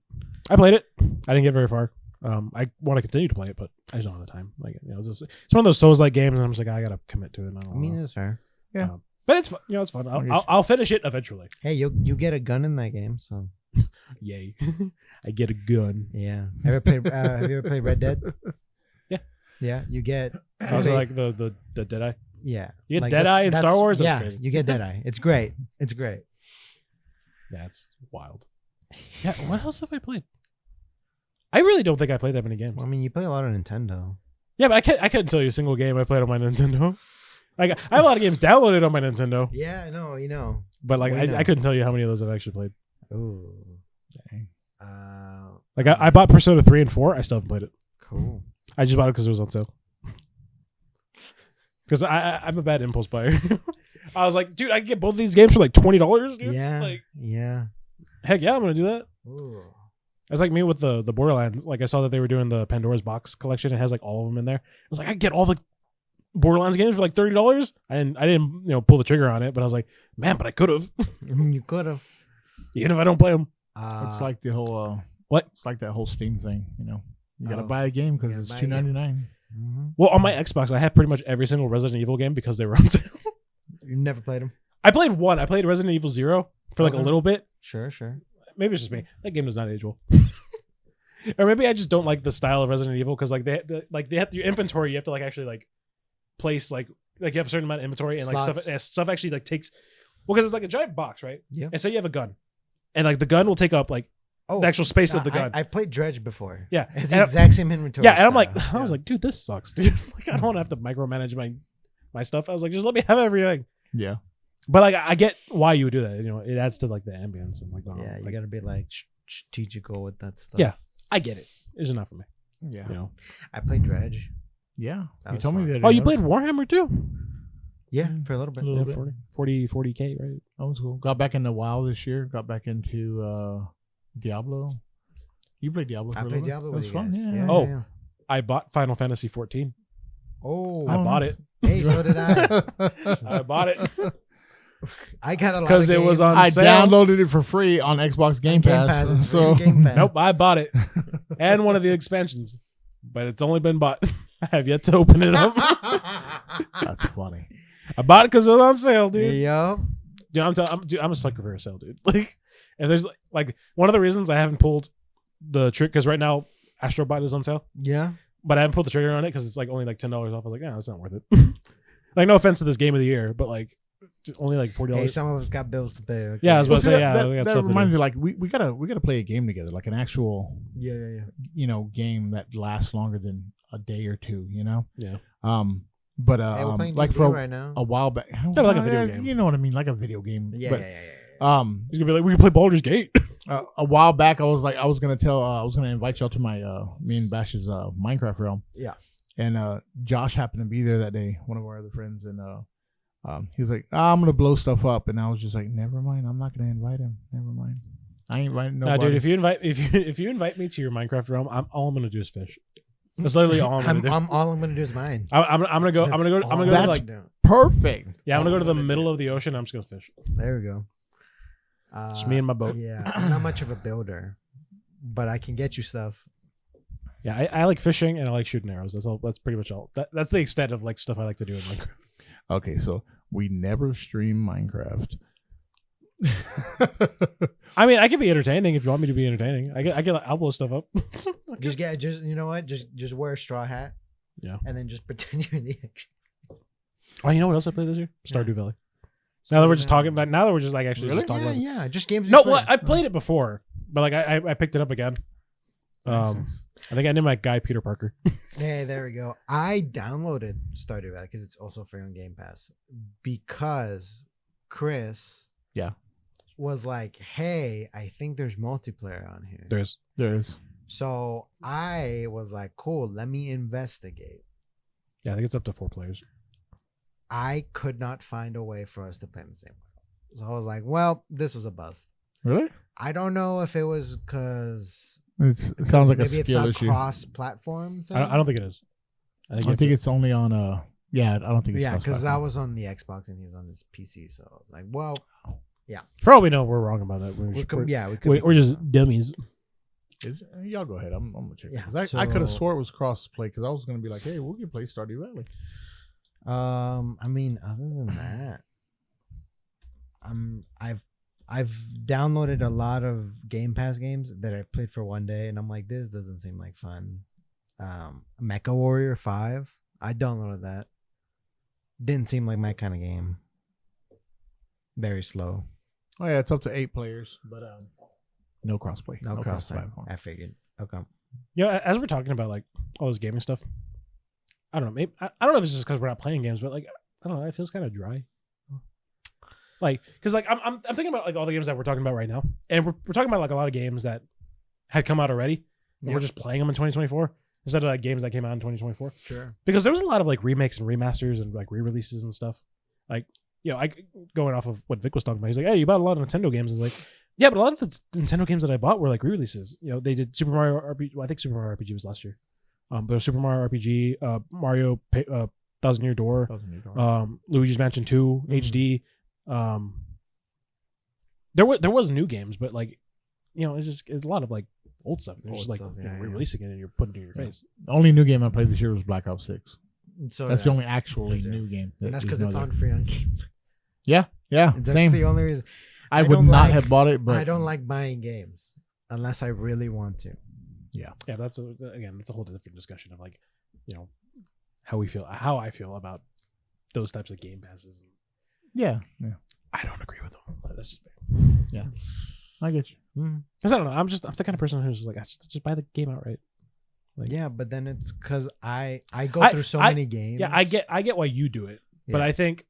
Speaker 2: I played it. I didn't get very far. I want to continue to play it, but I just don't have the time. Like, it's one of those Souls-like games, and I'm just like, I gotta commit to it. I
Speaker 1: I
Speaker 2: don't
Speaker 1: mean,
Speaker 2: know.
Speaker 1: it's fair.
Speaker 2: But it's fun. It's fun. I'll finish it eventually.
Speaker 1: Hey, you get a gun in that game, so
Speaker 2: Yay! I get a gun.
Speaker 1: yeah. Have you ever played Red Dead?
Speaker 2: Yeah.
Speaker 1: Yeah, you get.
Speaker 2: I was like the Deadeye.
Speaker 1: Yeah.
Speaker 2: You get
Speaker 1: Like,
Speaker 2: Deadeye in Star Wars? That's
Speaker 1: yeah,
Speaker 2: crazy.
Speaker 1: you get Deadeye. It's great. It's great.
Speaker 2: That's wild. Yeah. What else have I played? I really don't think I played that many games.
Speaker 1: Well, I mean, you play a lot of Nintendo.
Speaker 2: Yeah, but I couldn't tell you a single game I played on my Nintendo. Like, I have a lot of games downloaded on my Nintendo,
Speaker 1: Yeah, I know. You know.
Speaker 2: but like
Speaker 1: We know.
Speaker 2: I couldn't tell you how many of those I've actually played.
Speaker 1: Ooh.
Speaker 3: Dang.
Speaker 2: Like I bought Persona 3 and 4. I still haven't played it.
Speaker 1: Cool.
Speaker 2: I just bought it because it was on sale. Because I'm a bad impulse buyer. I was like, dude, I can get both of these games for like $20, dude.
Speaker 1: Yeah.
Speaker 2: Like,
Speaker 1: Yeah.
Speaker 2: heck yeah, I'm gonna do that.
Speaker 1: Ooh.
Speaker 2: That's like me with the Borderlands. Like I saw that they were doing the Pandora's Box collection. It has like all of them in there. I was like, I can get all the Borderlands games for like $30. I didn't pull the trigger on it, but I was like, man, but I could have,
Speaker 1: You could have.
Speaker 2: even if I don't play them.
Speaker 3: It's like the whole
Speaker 2: What?
Speaker 3: It's like that whole Steam thing. You got to
Speaker 1: Oh.
Speaker 3: buy a game
Speaker 1: You
Speaker 3: because
Speaker 1: gotta
Speaker 3: it's
Speaker 1: buy a game.
Speaker 3: $2.99.
Speaker 1: Mm-hmm.
Speaker 2: Well, on my Xbox, I have pretty much every single Resident Evil game because they were on sale.
Speaker 1: You never played them?
Speaker 2: I played one. I played Resident Evil 0 for like a
Speaker 1: Okay.
Speaker 2: little bit.
Speaker 1: Sure.
Speaker 2: Maybe it's just me. That game does not age well. Or maybe I just don't like the style of Resident Evil because like they have your inventory. You have to like actually like place like you have a certain amount of inventory and like
Speaker 1: Slots.
Speaker 2: stuff actually like takes. Well, because it's like a giant box, right?
Speaker 1: Yeah.
Speaker 2: And say you have a gun, and like the gun will take up like
Speaker 1: Oh,
Speaker 2: the actual space of the gun.
Speaker 1: I played Dredge before.
Speaker 2: Yeah.
Speaker 1: It's
Speaker 2: And
Speaker 1: the exact same inventory.
Speaker 2: yeah, and I'm like,
Speaker 1: style.
Speaker 2: I was like, dude, this sucks, dude. Like, I don't want to have to micromanage my stuff. I was like, just let me have everything.
Speaker 3: Yeah.
Speaker 2: But like, I get why you would do that. It adds to like the ambience and like,
Speaker 1: yeah, you
Speaker 2: like,
Speaker 1: gotta be like strategical with that stuff.
Speaker 2: Yeah. I get it. It's just not for me.
Speaker 3: Yeah.
Speaker 1: I played Dredge.
Speaker 3: Yeah.
Speaker 1: That
Speaker 3: You
Speaker 1: was
Speaker 3: told me
Speaker 1: fun.
Speaker 3: that.
Speaker 2: Oh, you played Warhammer too?
Speaker 1: Yeah, for a little bit.
Speaker 3: A little bit.
Speaker 2: 40K, right?
Speaker 3: That was cool. Got back into WoW this year. Got back into Diablo. You played Diablo for
Speaker 1: I
Speaker 3: a little
Speaker 1: played
Speaker 3: bit?
Speaker 1: Diablo
Speaker 3: That
Speaker 1: with
Speaker 3: was
Speaker 1: you
Speaker 3: fun.
Speaker 1: guys.
Speaker 3: Yeah.
Speaker 2: Oh. I bought Final Fantasy 14.
Speaker 1: Oh,
Speaker 2: I bought it.
Speaker 1: Hey, so did I.
Speaker 2: I bought it
Speaker 1: I got a lot
Speaker 2: because
Speaker 1: of
Speaker 2: it was
Speaker 1: games.
Speaker 2: on
Speaker 3: I
Speaker 2: sale.
Speaker 3: downloaded it for free on Xbox Game Pass.
Speaker 1: it's
Speaker 3: So
Speaker 1: free Game Pass.
Speaker 2: Nope, I bought it and one of the expansions, but it's only been bought. I have yet to open it up.
Speaker 3: that's funny.
Speaker 2: I bought it because it was on sale, dude.
Speaker 1: Yo.
Speaker 2: Dude, I'm a sucker for a sale, dude. Like, if there's like one of the reasons I haven't pulled the trick because right now Astro Bot is on sale,
Speaker 1: Yeah.
Speaker 2: but I haven't pulled the trigger on it because it's like only like $10 off. I was like, yeah, that's not worth it. Like, no offense to this game of the year, but like it's only like $40.
Speaker 1: Hey, some of us got bills to pay. Okay?
Speaker 2: Yeah, I was about to say, yeah,
Speaker 3: that,
Speaker 2: we got
Speaker 3: that
Speaker 2: stuff to
Speaker 3: reminds
Speaker 2: do.
Speaker 3: me, like we gotta play a game together, like an actual
Speaker 1: Yeah.
Speaker 3: game that lasts longer than a day or two.
Speaker 2: Yeah.
Speaker 3: But
Speaker 1: Hey, we're playing
Speaker 3: like
Speaker 1: DBD
Speaker 3: for
Speaker 1: right now.
Speaker 3: a while back,
Speaker 2: like a video game.
Speaker 3: You know what I mean, like a video game.
Speaker 1: Yeah,
Speaker 3: But,
Speaker 1: yeah.
Speaker 2: He's gonna be like, we can play Baldur's Gate.
Speaker 3: a while back, I was gonna invite y'all to my me and Bash's Minecraft realm.
Speaker 1: Yeah.
Speaker 3: And Josh happened to be there that day, one of our other friends, and he was like, I'm gonna blow stuff up, and I was just like, never mind, I'm not gonna invite him. Never mind, I ain't inviting
Speaker 2: Nah,
Speaker 3: nobody.
Speaker 2: dude, if you invite me to your Minecraft realm, all I'm gonna do is fish. That's literally all I'm gonna do.
Speaker 1: All I'm gonna do is mine.
Speaker 2: I'm gonna go to
Speaker 3: That's
Speaker 2: like
Speaker 3: perfect.
Speaker 2: I'm gonna go to the middle of the ocean. I'm just gonna fish.
Speaker 1: There we go.
Speaker 2: Just me and my boat.
Speaker 1: Yeah, I'm not much of a builder, but I can get you stuff.
Speaker 2: Yeah, I like fishing and I like shooting arrows. That's all. That's pretty much all. That's the extent of like stuff I like to do in Minecraft.
Speaker 3: Okay, so we never stream Minecraft.
Speaker 2: I mean, I can be entertaining if you want me to be entertaining. I'll blow stuff up.
Speaker 1: Just you know what? Just wear a straw hat.
Speaker 2: Yeah.
Speaker 1: And then just pretend you're in the action.
Speaker 2: Oh, you know what else I played this year? Stardew Valley. Now that we're just talking about, now that we're just like actually just talking about.
Speaker 1: Yeah, just games.
Speaker 2: No, well, I played it before, but like I picked it up again.
Speaker 3: Nice.
Speaker 2: I think I named my guy Peter Parker.
Speaker 1: Hey, there we go. I downloaded Stardew Valley because it's also free on Game Pass because Chris, was like, hey, I think there's multiplayer on here.
Speaker 2: There is.
Speaker 1: So I was like, cool, let me investigate.
Speaker 2: Yeah, I think it's up to 4 players.
Speaker 1: I could not find a way for us to play in the same way. So I was like, well, this was a bust.
Speaker 3: Really?
Speaker 1: I don't know if it was because
Speaker 3: It sounds like a
Speaker 1: maybe it's
Speaker 3: skill
Speaker 1: not
Speaker 3: issue.
Speaker 1: cross-platform thing.
Speaker 2: I don't think it is.
Speaker 3: I think it's only on yeah, I don't think it's
Speaker 1: Yeah, because I
Speaker 3: cross-platform.
Speaker 1: was on the Xbox and he was on his PC, so I was like, well,
Speaker 2: For all we know, we're wrong about that.
Speaker 1: we could be
Speaker 2: We're just dummies.
Speaker 3: Y'all go ahead. I'm gonna check.
Speaker 1: Yeah,
Speaker 3: 'Cause I could have
Speaker 1: so-
Speaker 3: swore it was cross play because I was gonna be like, hey, we can play Stardew Valley.
Speaker 1: I mean, other than that, I've downloaded a lot of Game Pass games that I played for one day, and I'm like, this doesn't seem like fun. Mecha Warrior 5, I downloaded that. Didn't seem like my kind of game. Very slow.
Speaker 3: Oh yeah, it's up to 8 players, but no crossplay.
Speaker 1: No crossplay.
Speaker 3: cross-platform.
Speaker 1: I figured. Okay.
Speaker 2: You know, as we're talking about like all this gaming stuff, I don't know. Maybe I don't know if it's just because we're not playing games, but like I don't know. It feels kind of dry. Like, because like I'm thinking about like all the games that we're talking about right now, and we're talking about like a lot of games that had come out already, and we're just playing them in 2024 instead of like games that came out in 2024.
Speaker 1: Sure.
Speaker 2: Because there was a lot of like remakes and remasters and like re-releases and stuff. Like, you know, going off of what Vic was talking about, he's like, hey, you bought a lot of Nintendo games. It's like, yeah, but a lot of the Nintendo games that I bought were like re-releases. You know, they did Super Mario RPG. Well, I think Super Mario RPG was last year. There was Super Mario RPG, Mario Thousand Year Door, Luigi's Mansion 2 HD. There was new games, but like, you know, it's a lot of like old stuff. It's just like re-releasing it and you're putting it in your face.
Speaker 3: The only new game I played this year was Black Ops 6.
Speaker 1: So
Speaker 3: That's the only actually
Speaker 1: That's it.
Speaker 3: new game.
Speaker 1: and that's
Speaker 3: is
Speaker 1: because it's
Speaker 3: no
Speaker 1: on
Speaker 3: other.
Speaker 1: free on Game.
Speaker 3: Yeah,
Speaker 1: That's
Speaker 3: same.
Speaker 1: the only reason.
Speaker 3: I
Speaker 1: I
Speaker 3: would
Speaker 1: don't
Speaker 3: not
Speaker 1: like-
Speaker 3: have bought it, but
Speaker 1: I don't like buying games unless I really want to.
Speaker 2: Yeah, that's a whole different discussion of like, you know, how I feel about those types of game passes.
Speaker 3: Yeah,
Speaker 2: I don't agree with them. But that's just me.
Speaker 3: yeah. I get you.
Speaker 2: Because I don't know. I'm the kind of person who's like, I just buy the game outright. Like,
Speaker 1: Yeah, but then it's because I go through so many games.
Speaker 2: yeah, I get why you do it, but
Speaker 1: Yeah.
Speaker 2: I think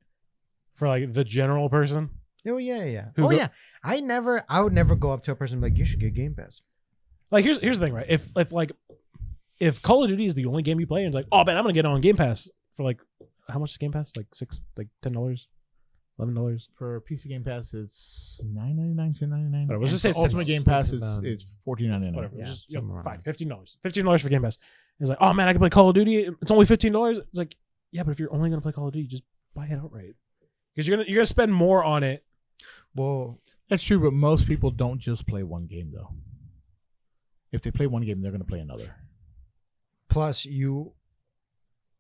Speaker 2: for like the general person,
Speaker 1: Oh yeah.
Speaker 2: Who
Speaker 1: Oh
Speaker 2: go-
Speaker 1: yeah. I would never go up to a person and be like, you should get Game Pass.
Speaker 2: like here's the thing, right? If Call of Duty is the only game you play, and it's like, oh man, I'm gonna get on Game Pass for like, how much is Game Pass? Like $10, $11.
Speaker 3: For PC Game Pass, it's $9.99, $10.99.
Speaker 2: Whatever, let's just say it's
Speaker 3: Ultimate
Speaker 2: $10.
Speaker 3: Game Pass is
Speaker 1: About-
Speaker 3: $14.99.
Speaker 2: Whatever.
Speaker 1: Yeah,
Speaker 2: Just,
Speaker 1: somewhere around
Speaker 2: fine. $15. $15 for Game Pass. It's like, oh man, I can play Call of Duty. It's only $15. It's like, Yeah, but if you're only gonna play Call of Duty, just buy it outright. Because you're gonna spend more on it.
Speaker 1: Well,
Speaker 3: That's true, but most people don't just play one game though. If they play one game, they're going to play another.
Speaker 1: plus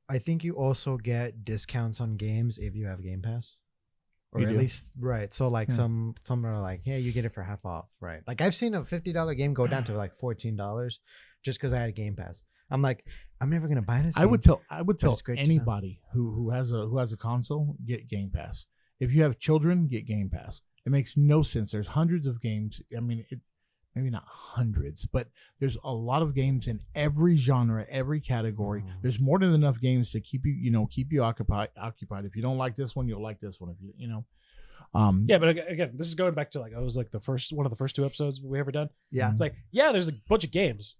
Speaker 1: I think you also get discounts on games if you have Game Pass. Or
Speaker 3: You
Speaker 1: at
Speaker 3: do?
Speaker 1: least right. So like
Speaker 3: Yeah.
Speaker 1: some are like, yeah, you get it for half off, right? Like I've seen a $50 game go down to like $14 just because I had a Game Pass. I'm like, I'm never gonna buy this.
Speaker 3: I would
Speaker 1: game.
Speaker 3: tell
Speaker 1: it's great to know.
Speaker 3: anybody who has a console, get Game Pass. If you have children, get Game Pass. It makes no sense. There's hundreds of games. I mean, maybe not hundreds, but there's a lot of games in every genre, every category. There's more than enough games to keep you occupied. If you don't like this one, you'll like this one. If you know.
Speaker 2: Yeah, but again, this is going back to like it was like one of the first 2 episodes we ever done.
Speaker 1: Yeah,
Speaker 2: It's like, yeah, there's a bunch of games,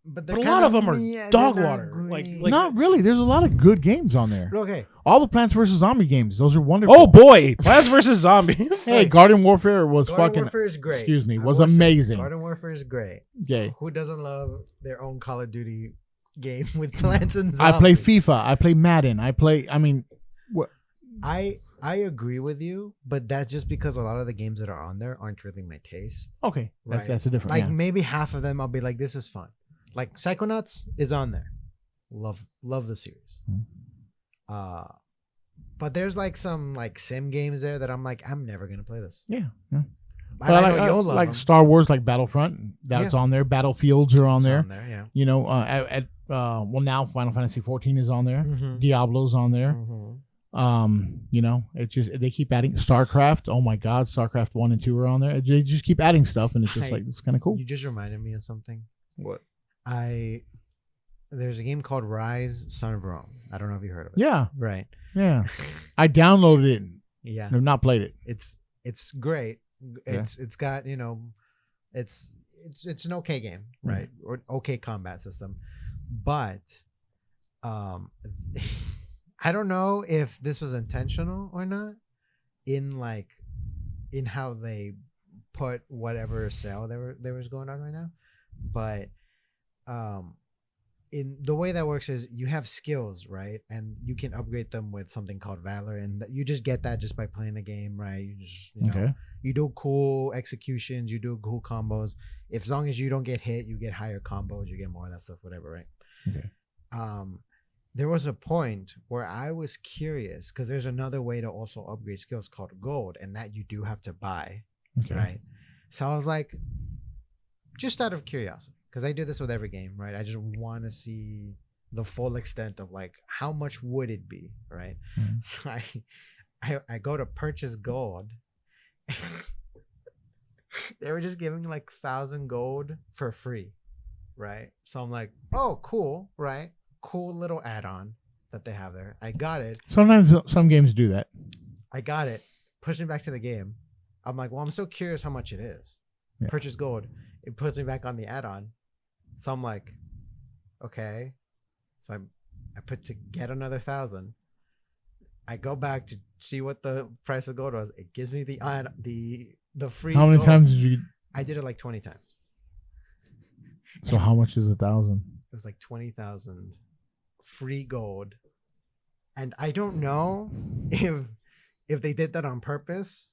Speaker 1: but
Speaker 2: but a lot of them are dog water. Like
Speaker 3: not really. There's a lot of good games on there.
Speaker 1: okay.
Speaker 3: All the Plants vs. Zombie games, those are wonderful.
Speaker 2: oh boy, Plants vs Zombies.
Speaker 3: Hey, Garden Warfare was
Speaker 1: Garden
Speaker 3: fucking.
Speaker 1: Warfare is great.
Speaker 3: Excuse me,
Speaker 1: I
Speaker 3: was
Speaker 1: will say
Speaker 3: amazing.
Speaker 1: Garden Warfare is great.
Speaker 3: Okay.
Speaker 1: Who doesn't love their own Call of Duty game with plants and zombies?
Speaker 3: I play FIFA. I play Madden. I mean, what?
Speaker 1: I agree with you, but that's just because a lot of the games that are on there aren't really my taste.
Speaker 3: Okay,
Speaker 1: Right.
Speaker 3: that's a different.
Speaker 1: Like
Speaker 3: yeah.
Speaker 1: maybe half of them I'll be like, this is fun. Like Psychonauts is on there. Love the series. But there's like some like sim games there that I'm like, I'm never gonna play this.
Speaker 3: Yeah.
Speaker 1: I
Speaker 3: But
Speaker 1: know you'll love
Speaker 3: like
Speaker 1: them.
Speaker 3: Star Wars, like Battlefront. That's on there. Battlefields are on
Speaker 1: It's
Speaker 3: there.
Speaker 1: on there, yeah.
Speaker 3: You know, well now Final Fantasy 14 is on there.
Speaker 1: Mhm.
Speaker 3: Diablo's on there.
Speaker 1: Mhm.
Speaker 3: You know, it's just they keep adding StarCraft. Oh my God, StarCraft 1 and 2 are on there. They just keep adding stuff, and it's just
Speaker 1: Hey,
Speaker 3: like it's kind of cool.
Speaker 1: You just reminded me of something.
Speaker 3: What?
Speaker 1: There's a game called Rise Son of Rome. I don't know if you heard of it.
Speaker 3: Yeah,
Speaker 1: Right.
Speaker 3: yeah. I downloaded it.
Speaker 1: Yeah.
Speaker 3: I've not played it.
Speaker 1: It's great. It's got, it's an okay game, right? Or okay combat system. But I don't know if this was intentional or not in how they put whatever sale there was going on right now. But in the way that works is you have skills, right? And you can upgrade them with something called Valor, and you just get that just by playing the game, right? You just
Speaker 3: Okay.
Speaker 1: you do cool executions, you do cool combos. If as long as you don't get hit, you get higher combos, you get more of that stuff, whatever, right?
Speaker 3: Okay.
Speaker 1: There was a point where I was curious because there's another way to also upgrade skills called gold, and that you do have to buy,
Speaker 3: Okay.
Speaker 1: right? So I was like, just out of curiosity, because I do this with every game, right? I just want to see the full extent of like how much would it be, right?
Speaker 3: Mhm.
Speaker 1: So I go to purchase gold. They were just giving like 1,000 gold for free, right? So I'm like, oh, cool, right? Cool little add-on that they have there. I got it.
Speaker 3: Sometimes some games do that.
Speaker 1: I got it. Pushed me back to the game. I'm like, well, I'm so curious how much it is.
Speaker 3: Yeah.
Speaker 1: Purchase gold. It puts me back on the add-on. So I'm like, okay. So I put to get another 1,000. I go back to see what the price of gold was. It gives me the free.
Speaker 3: How many
Speaker 1: gold.
Speaker 3: times did you?
Speaker 1: I did it like 20 times.
Speaker 3: So how much is 1,000?
Speaker 1: It was like 20,000 free gold. And I don't know if they did that on purpose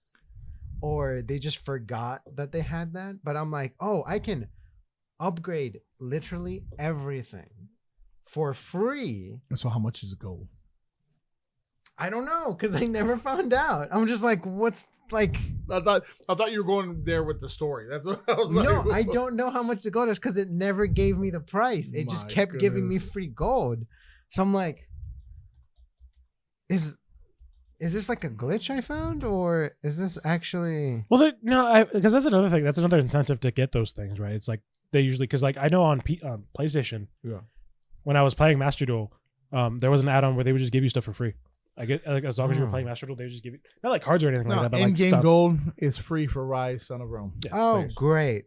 Speaker 1: or they just forgot that they had that. But I'm like, oh, I can upgrade literally everything for free.
Speaker 3: So how much is the gold?
Speaker 1: I don't know because I never found out. I'm just like, what's like?
Speaker 3: I thought you were going there with the story. That's what I was
Speaker 1: No, I don't know how much the gold is because it never gave me the price. It just
Speaker 3: My
Speaker 1: kept giving me
Speaker 3: goodness.
Speaker 1: free gold. So I'm like, is this like a glitch I found, or is this actually?
Speaker 2: Well, no, because that's another thing. That's another incentive to get those things, right? It's like they usually, because like I know on PlayStation,
Speaker 1: Yeah.
Speaker 2: when I was playing Master Duel, there was an add-on where they would just give you stuff for free. I get like as long as you were
Speaker 1: Oh.
Speaker 2: playing Master Duel, they would just give you not like cards or anything like
Speaker 3: No,
Speaker 2: that, but like
Speaker 3: in-game
Speaker 2: stuff.
Speaker 3: gold is free for Rise, Son of Rome.
Speaker 2: Yeah,
Speaker 1: Oh,
Speaker 3: players.
Speaker 1: great!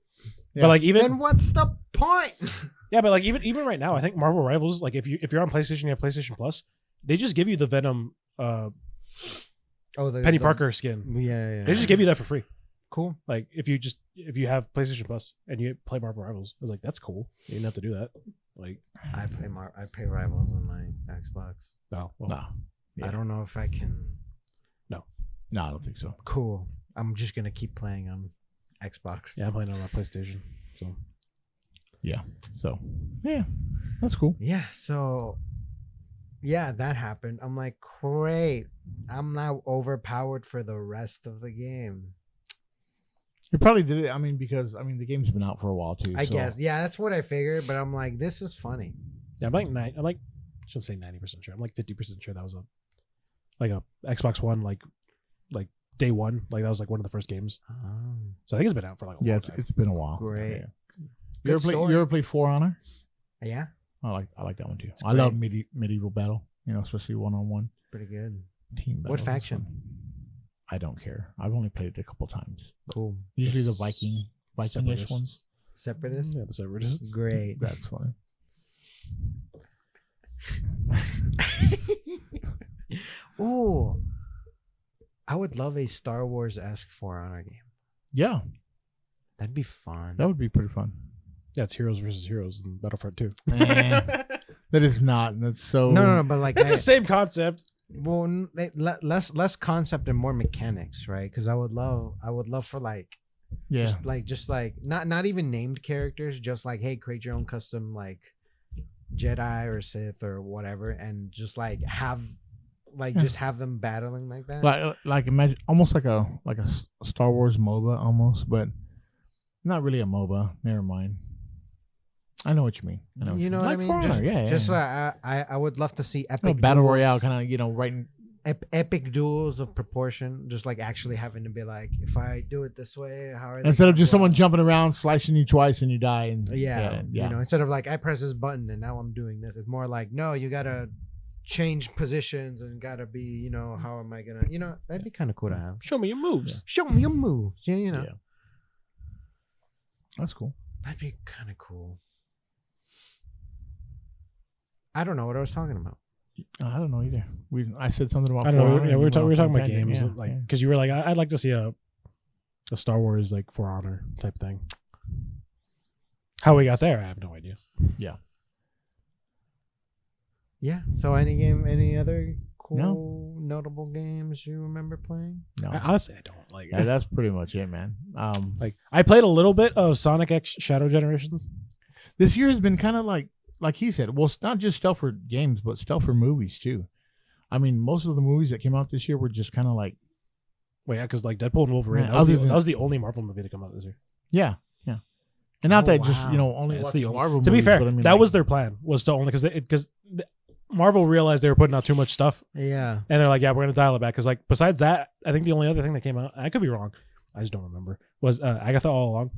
Speaker 3: Yeah.
Speaker 2: But like even
Speaker 1: Then what's the point?
Speaker 2: yeah, but like even right now, I think Marvel Rivals, like if you're on PlayStation, you have PlayStation Plus, they just give you the Venom
Speaker 1: Oh, the
Speaker 2: Penny Parker skin.
Speaker 1: Yeah.
Speaker 2: They just give you that for free.
Speaker 1: cool.
Speaker 2: Like if you have PlayStation Plus and you play Marvel Rivals, I was like, that's cool. You didn't have to do that. Like,
Speaker 1: I play Rivals on my Xbox.
Speaker 2: no, well,
Speaker 3: Nah. Yeah.
Speaker 1: I don't know if I can.
Speaker 3: No, I don't think so.
Speaker 1: Cool. I'm just gonna keep playing on Xbox.
Speaker 2: yeah, I'm playing on my PlayStation. So
Speaker 3: Yeah. So, yeah, that's cool.
Speaker 1: Yeah. So, yeah, that happened. I'm like, great. I'm now overpowered for the rest of the game.
Speaker 3: You probably did it. I mean, because the game's been out for a while too.
Speaker 1: I
Speaker 3: so-
Speaker 1: guess. Yeah, that's what I figured. But I'm like, this is funny.
Speaker 2: yeah, I'm like I shouldn't say 90% sure. I'm like 50% sure that was a Xbox One like day one. Like that was like one of the first games.
Speaker 1: Oh,
Speaker 2: So I think it's been out for like a
Speaker 3: Yeah,
Speaker 2: long
Speaker 3: it's,
Speaker 2: time.
Speaker 3: it's been a while.
Speaker 1: great.
Speaker 3: Yeah.
Speaker 1: Good
Speaker 3: You
Speaker 1: story.
Speaker 3: ever played For Honor?
Speaker 1: Yeah,
Speaker 3: I like that one too.
Speaker 1: It's
Speaker 3: I love
Speaker 1: great.
Speaker 3: medieval battle. Especially one-on-one
Speaker 1: pretty good.
Speaker 3: team battle.
Speaker 1: What faction?
Speaker 3: I don't care. I've only played it a couple times.
Speaker 1: Cool.
Speaker 3: Usually the
Speaker 2: S-
Speaker 3: Viking-ish
Speaker 2: Separatists.
Speaker 3: ones.
Speaker 1: Separatists.
Speaker 2: Yeah, the separatists.
Speaker 1: Great.
Speaker 3: That's funny.
Speaker 1: Ooh, I would love a Star Wars-esque For Honor game.
Speaker 3: Yeah,
Speaker 1: That'd be fun.
Speaker 3: that would be pretty fun.
Speaker 2: Yeah, it's heroes versus heroes in Battlefront 2.
Speaker 3: That is not. That's so.
Speaker 1: No, but like
Speaker 2: It's the same concept.
Speaker 1: well, less concept and more mechanics, right? Because I would love for like
Speaker 3: Yeah.
Speaker 1: just like not even named characters, just like, hey, create your own custom like Jedi or Sith or whatever, and just like have just have them battling like that.
Speaker 3: Like imagine almost like a Star Wars MOBA almost, but not really a MOBA. Never mind. I know what you mean.
Speaker 1: You know what I
Speaker 3: Like
Speaker 1: mean?
Speaker 3: For Honor,
Speaker 1: Just,
Speaker 3: yeah.
Speaker 1: just I would love to see epic
Speaker 3: battle
Speaker 1: duels,
Speaker 3: royale kind of right.
Speaker 1: epic duels of proportion, just like actually having to be like, if I do it this way, how are they
Speaker 3: Instead of
Speaker 1: gonna
Speaker 3: just someone
Speaker 1: block?
Speaker 3: jumping around, slashing you twice, and you die. And
Speaker 1: Yeah, you know, instead of like I press this button and now I'm doing this, it's more like, no, you gotta change positions and gotta be, you know, how am I gonna, you know, that'd be kind of cool to have.
Speaker 2: Show me your moves.
Speaker 1: Show me your moves, yeah, you know,
Speaker 3: Yeah. That's cool.
Speaker 1: that'd be kind of cool. I don't know what I was talking about.
Speaker 3: I don't know either. I said something about.
Speaker 2: I don't
Speaker 3: For
Speaker 2: know.
Speaker 3: Honor
Speaker 2: Yeah,
Speaker 3: and
Speaker 2: we were talking
Speaker 3: went off
Speaker 2: about
Speaker 3: on a tangent,
Speaker 2: games,
Speaker 3: yeah,
Speaker 2: like
Speaker 3: yeah.
Speaker 2: because you were like, I'd like to see a Star Wars like For Honor type thing. How we got there, I have no idea.
Speaker 1: Yeah. So any other cool notable games you remember playing?
Speaker 3: No,
Speaker 2: Honestly, I don't like.
Speaker 3: yeah, that's pretty much it, man.
Speaker 2: Like I played a little bit of Sonic X Shadow Generations.
Speaker 3: This year has been kind of like he said. Well, it's not just stuff for games, but stuff for movies too. I mean, most of the movies that came out this year were just kind of like,
Speaker 2: Well, yeah, because like Deadpool and Wolverine,
Speaker 3: Man,
Speaker 2: that was the only Marvel movie to come out this year.
Speaker 3: yeah, and not
Speaker 1: Oh,
Speaker 3: that just
Speaker 1: wow.
Speaker 3: only
Speaker 2: It's
Speaker 3: watch
Speaker 2: the only-
Speaker 3: Marvel.
Speaker 2: To be
Speaker 3: movies,
Speaker 2: fair,
Speaker 3: but I mean,
Speaker 2: that
Speaker 3: like,
Speaker 2: was their plan, was to only because Marvel realized they were putting out too much stuff,
Speaker 1: Yeah.
Speaker 2: and they're like, yeah, we're gonna dial it back. Because like besides that, I think the only other thing that came out, I could be wrong, I just don't remember, was Agatha All Along,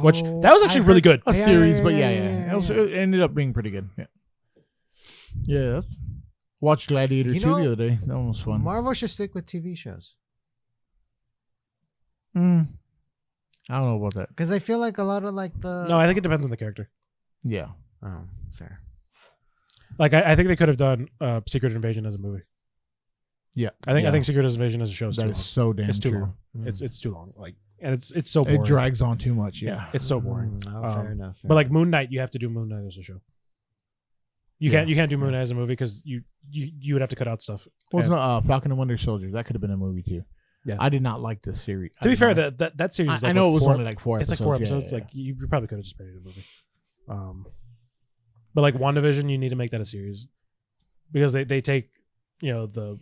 Speaker 2: which
Speaker 1: Oh,
Speaker 2: that was actually really good.
Speaker 3: a
Speaker 1: Yeah,
Speaker 3: series,
Speaker 1: yeah,
Speaker 3: but
Speaker 1: yeah,
Speaker 3: yeah.
Speaker 1: yeah,
Speaker 3: It, was,
Speaker 1: yeah.
Speaker 3: it ended up being pretty good. Yeah. Watched Gladiator
Speaker 1: You
Speaker 3: 2
Speaker 1: know,
Speaker 3: the other day. That one was fun.
Speaker 1: Marvel should stick with TV shows
Speaker 3: I don't know about that.
Speaker 1: because I feel like a lot of like the
Speaker 2: No, I think it depends on the character.
Speaker 3: Yeah.
Speaker 1: oh fair.
Speaker 2: Like I think they could have done Secret Invasion as a movie.
Speaker 3: Yeah.
Speaker 2: I
Speaker 3: Yeah.
Speaker 2: think Secret Invasion as a show is too
Speaker 3: That
Speaker 2: long.
Speaker 3: is so damn
Speaker 2: It's too
Speaker 3: true.
Speaker 2: long.
Speaker 1: Mm.
Speaker 2: It's too long. Like, and it's so boring.
Speaker 3: It drags on too much. Yeah.
Speaker 2: It's so boring.
Speaker 1: Fair enough.
Speaker 2: But like Moon Knight, you have to do Moon Knight as a show. You
Speaker 3: Yeah.
Speaker 2: can't do Moon Knight as a movie because you would have to cut out stuff.
Speaker 3: Well, it's
Speaker 2: And
Speaker 3: not Falcon and Winter Soldier. That could have been a movie too.
Speaker 2: Yeah.
Speaker 3: I did not like the series.
Speaker 2: to be fair, that series is like
Speaker 3: I know
Speaker 2: what,
Speaker 3: it was
Speaker 2: four-
Speaker 3: only like 4
Speaker 2: it's
Speaker 3: episodes.
Speaker 2: like 4
Speaker 3: yeah,
Speaker 2: episodes.
Speaker 3: yeah,
Speaker 2: Like you probably could have just made it a movie. But like WandaVision, you need to make that a series because they take, you know, the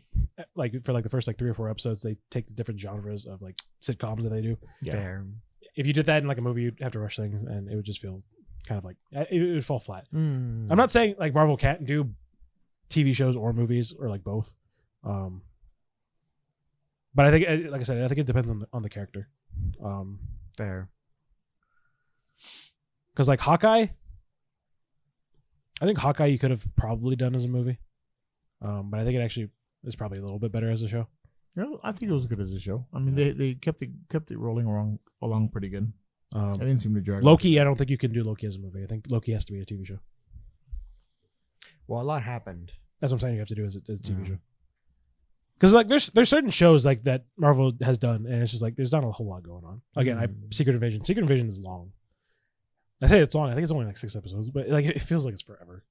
Speaker 2: like for like the first like 3 or 4 episodes, they take the different genres of like sitcoms that they do.
Speaker 3: yeah.
Speaker 1: fair.
Speaker 2: If you did that in like a movie, you'd have to rush things, and it would just feel kind of like it would fall flat.
Speaker 1: Mm.
Speaker 2: I'm not saying like Marvel can't do TV shows or movies or like both, but I think, like I said, I think it depends on the character.
Speaker 1: fair.
Speaker 2: Because like Hawkeye, I think Hawkeye you could have probably done as a movie, but I think it actually is probably a little bit better as a show.
Speaker 3: No, I think it was good as a show. I mean, they kept it rolling along pretty good. I didn't seem to drag.
Speaker 2: Loki, I don't think you can do Loki as a movie. I think Loki has to be a TV show.
Speaker 1: Well, a lot happened.
Speaker 2: That's what I'm saying. You have to do as a TV
Speaker 1: Yeah.
Speaker 2: show. Because like there's certain shows like that Marvel has done, and it's just like there's not a whole lot going on. Again,
Speaker 1: Mm.
Speaker 2: Secret Invasion is long. I say it's long. I think it's only like 6 episodes, but like it feels like it's forever.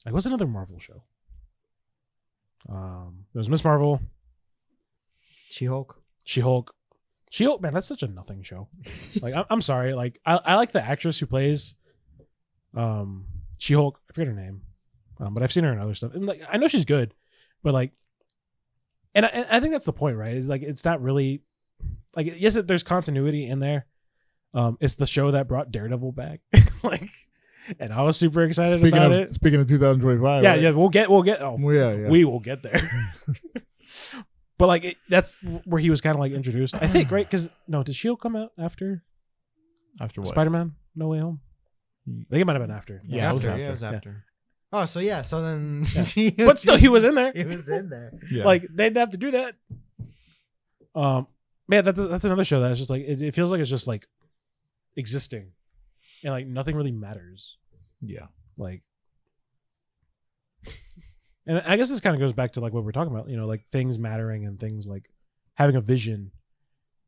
Speaker 2: Like, what's another Marvel show? There's Miss Marvel,
Speaker 1: She-Hulk.
Speaker 2: She-Hulk. She-Hulk, man, that's such a nothing show. Like, I'm sorry. Like, I like the actress who plays She-Hulk. I forget her name, but I've seen her in other stuff, and like I know she's good, but like, and I think that's the point, right? Is like it's not really like yes, there's continuity in there. It's the show that brought Daredevil back, like, and I was super excited about it.
Speaker 3: Speaking of 2025,
Speaker 2: yeah,
Speaker 3: right?
Speaker 2: yeah, we'll get. Oh,
Speaker 3: yeah.
Speaker 2: we will get there. But like that's where he was kind of like introduced, I think, right? Because did Shield come out after
Speaker 3: what?
Speaker 2: Spider-Man No Way Home? I think it might have been after.
Speaker 3: Yeah,
Speaker 1: After.
Speaker 3: it was
Speaker 1: It was after. Oh, so yeah. So then,
Speaker 2: But still, he was in there.
Speaker 1: He was in there.
Speaker 3: Yeah.
Speaker 2: Like they didn't have to do that. Man, that's another show that's just like it feels like it's just like existing, and like nothing really matters.
Speaker 3: Yeah.
Speaker 2: Like, and I guess this kind of goes back to like what we're talking about, like things mattering and things like having a vision,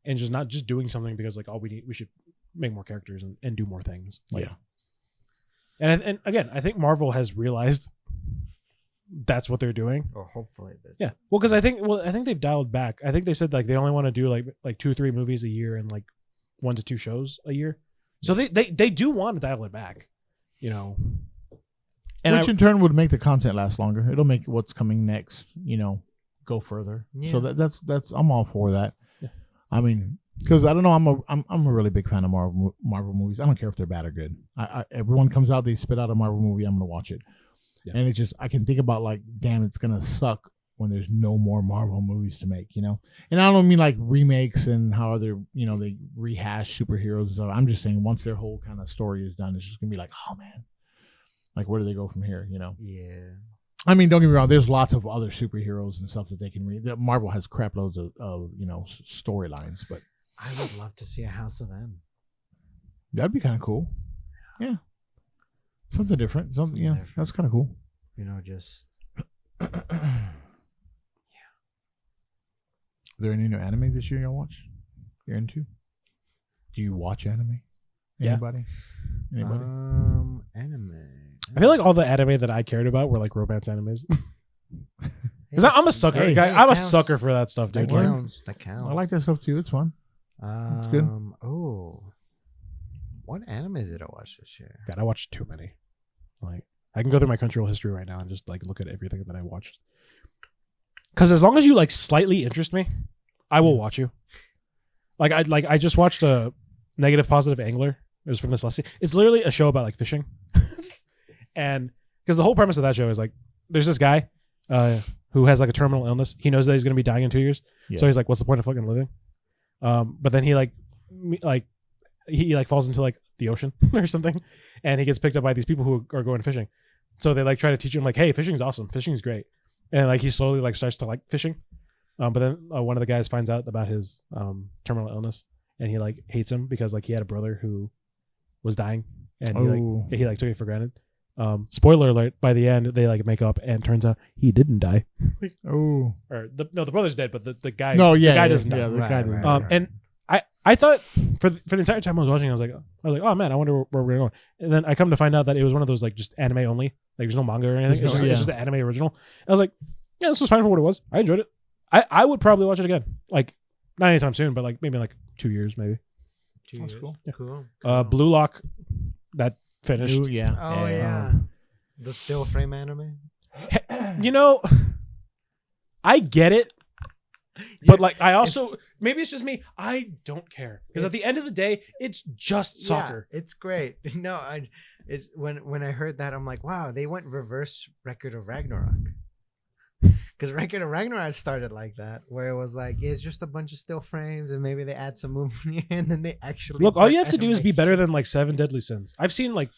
Speaker 2: and just not just doing something because like we should make more characters and do more things. Like,
Speaker 3: yeah.
Speaker 2: And again, I think Marvel has realized that's what they're doing.
Speaker 1: Or hopefully this.
Speaker 2: Yeah. Well, because I think they've dialed back. I think they said like they only want to do like 2-3 movies a year and like 1 to 2 shows a year. So they do want to dial it back, And
Speaker 3: which in turn would make the content last longer. It'll make what's coming next, go further.
Speaker 1: Yeah.
Speaker 3: So that's I'm all for that.
Speaker 2: Yeah.
Speaker 3: I mean, because I don't know, I'm a really big fan of Marvel movies. I don't care if they're bad or good. Everyone comes out, they spit out a Marvel movie, I'm gonna watch it.
Speaker 2: Yeah.
Speaker 3: And it's just I can think about like, damn, it's gonna suck when there's no more Marvel movies to make, And I don't mean like remakes and how other they rehash superheroes and stuff. I'm just saying once their whole kind of story is done, it's just gonna be like, oh man, like where do they go from here?
Speaker 1: Yeah.
Speaker 3: I mean, don't get me wrong. There's lots of other superheroes and stuff that they can read. That Marvel has crap loads of storylines, but
Speaker 1: I would love to see a House of M.
Speaker 3: that'd be kind of cool. Yeah, something different. Something
Speaker 1: different.
Speaker 3: That's kind of cool.
Speaker 1: Just.
Speaker 3: Is there any new anime this year y'all watch? You're into? Do you watch anime?
Speaker 2: Yeah.
Speaker 3: Anybody?
Speaker 1: Anime.
Speaker 2: I feel like all the anime that I cared about were like romance animes. Because I'm a sucker.
Speaker 3: Hey,
Speaker 2: I'm a
Speaker 1: counts.
Speaker 2: sucker for that stuff, dude.
Speaker 1: That counts. That counts.
Speaker 3: I like that stuff too. It's fun.
Speaker 1: It's
Speaker 3: good.
Speaker 1: Oh, what animes did I watch this year?
Speaker 2: God, I watched too many. Like, I can go through my Crunchyroll history right now and just like look at everything that I watched. Because as long as you like slightly interest me, I will watch you. I just watched a Negative Positive Angler. It was from this last season. It's literally a show about like fishing, and because the whole premise of that show is like there's this guy who has like a terminal illness. He knows that he's going to be dying in 2 years, so he's like, "What's the point of fucking living?" But then he falls into like the ocean or something, and he gets picked up by these people who are going fishing. So they like try to teach him like, "Hey, fishing's awesome. Fishing's great," and like he slowly like starts to like fishing. But then one of the guys finds out about his terminal illness, and he like hates him because like he had a brother who was dying, and he like took it for granted. Spoiler alert: by the end, they like make up, and turns out he didn't die.
Speaker 3: Oh,
Speaker 2: Or the brother's dead, but the guy,
Speaker 3: no, yeah,
Speaker 2: the guy doesn't die.
Speaker 3: Yeah, the guy doesn't die.
Speaker 1: Right.
Speaker 2: And I thought for the entire time I was watching, I was like, oh man, I wonder where we're going. And then I come to find out that it was one of those like just anime only, like there's no manga or anything. It's just an anime original. And I was like, yeah, this was fine for what it was. I enjoyed it. I would probably watch it again, like not anytime soon, but like maybe in like 2 years, maybe.
Speaker 1: 2
Speaker 3: That's
Speaker 1: years.
Speaker 3: cool.
Speaker 2: Yeah.
Speaker 1: Cool.
Speaker 2: Blue Lock, that finished.
Speaker 3: Ooh, yeah.
Speaker 1: Oh yeah. The still frame anime.
Speaker 2: I get it, but like I also maybe it's just me. I don't care because at the end of the day, it's just soccer.
Speaker 1: Yeah, it's great. No, it's when I heard that, I'm like, wow, they went reverse Record of Ragnarok. Because Record of Ragnarok started like that, where it was like it's just a bunch of still frames, and maybe they add some movement here, and then they actually
Speaker 2: Look, all you have to do is be better than like 7 Deadly Sins. I've seen like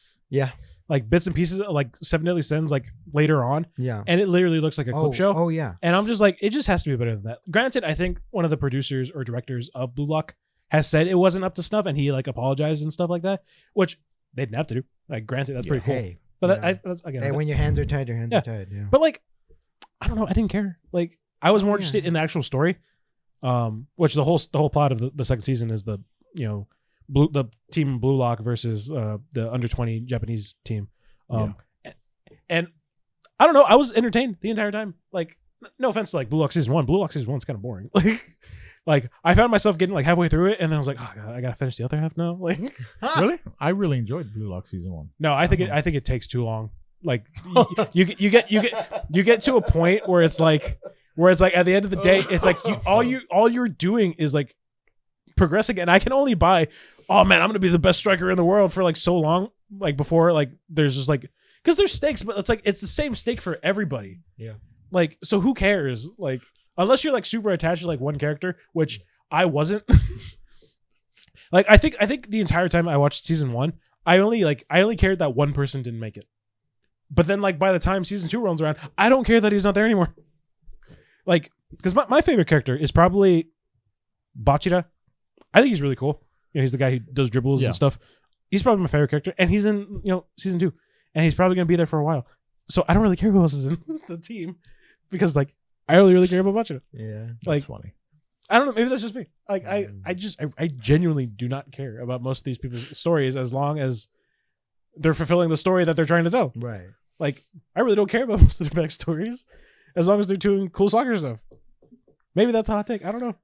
Speaker 2: bits and pieces of like 7 Deadly Sins like later on, and it literally looks like a clip show.
Speaker 1: Oh yeah,
Speaker 2: and I'm just like, it just has to be better than that. Granted, I think one of the producers or directors of Blue Lock has said it wasn't up to snuff, and he like apologized and stuff like that, which they didn't have to do. Like, granted, that's pretty cool.
Speaker 1: Hey,
Speaker 2: but that's again.
Speaker 1: Hey, when your hands are tied, your hands are tied. Yeah.
Speaker 2: But like, I don't know. I didn't care. Like, I was more interested in the actual story, which the whole plot of the second season is the the team Blue Lock versus the under 20 Japanese team. And I don't know, I was entertained the entire time. Like, no offense to like Blue Lock season 1. Blue Lock season 1's kind of boring. Like I found myself getting like halfway through it, and then I was like, oh god, I gotta finish the other half now. Like,
Speaker 3: Really? I really enjoyed Blue Lock season 1.
Speaker 2: no, I think it takes too long. Like you get to a point where it's like at the end of the day, it's like all you're doing is like progressing, and I can only buy, oh man, I'm gonna be the best striker in the world for like so long, like before like there's just like, because there's stakes, but it's like it's the same stake for everybody.
Speaker 1: Yeah.
Speaker 2: Like, so who cares? Like, unless you're like super attached to like one character, which I wasn't. Like, I think the entire time I watched season 1, I only cared that one person didn't make it. But then like by the time season 2 rolls around, I don't care that he's not there anymore. Like, because my favorite character is probably Bachira. I think he's really cool. You know, he's the guy who does dribbles and stuff. He's probably my favorite character, and he's in season 2, and he's probably gonna be there for a while. So I don't really care who else is in the team, because like I only really care about Bachira.
Speaker 1: Yeah,
Speaker 2: like
Speaker 3: That's funny.
Speaker 2: I don't know, maybe that's just me. Like I genuinely do not care about most of these people's stories as long as they're fulfilling the story that they're trying to tell.
Speaker 1: right.
Speaker 2: Like, I really don't care about most of their backstories as long as they're doing cool soccer stuff. Maybe that's a hot take. I don't know.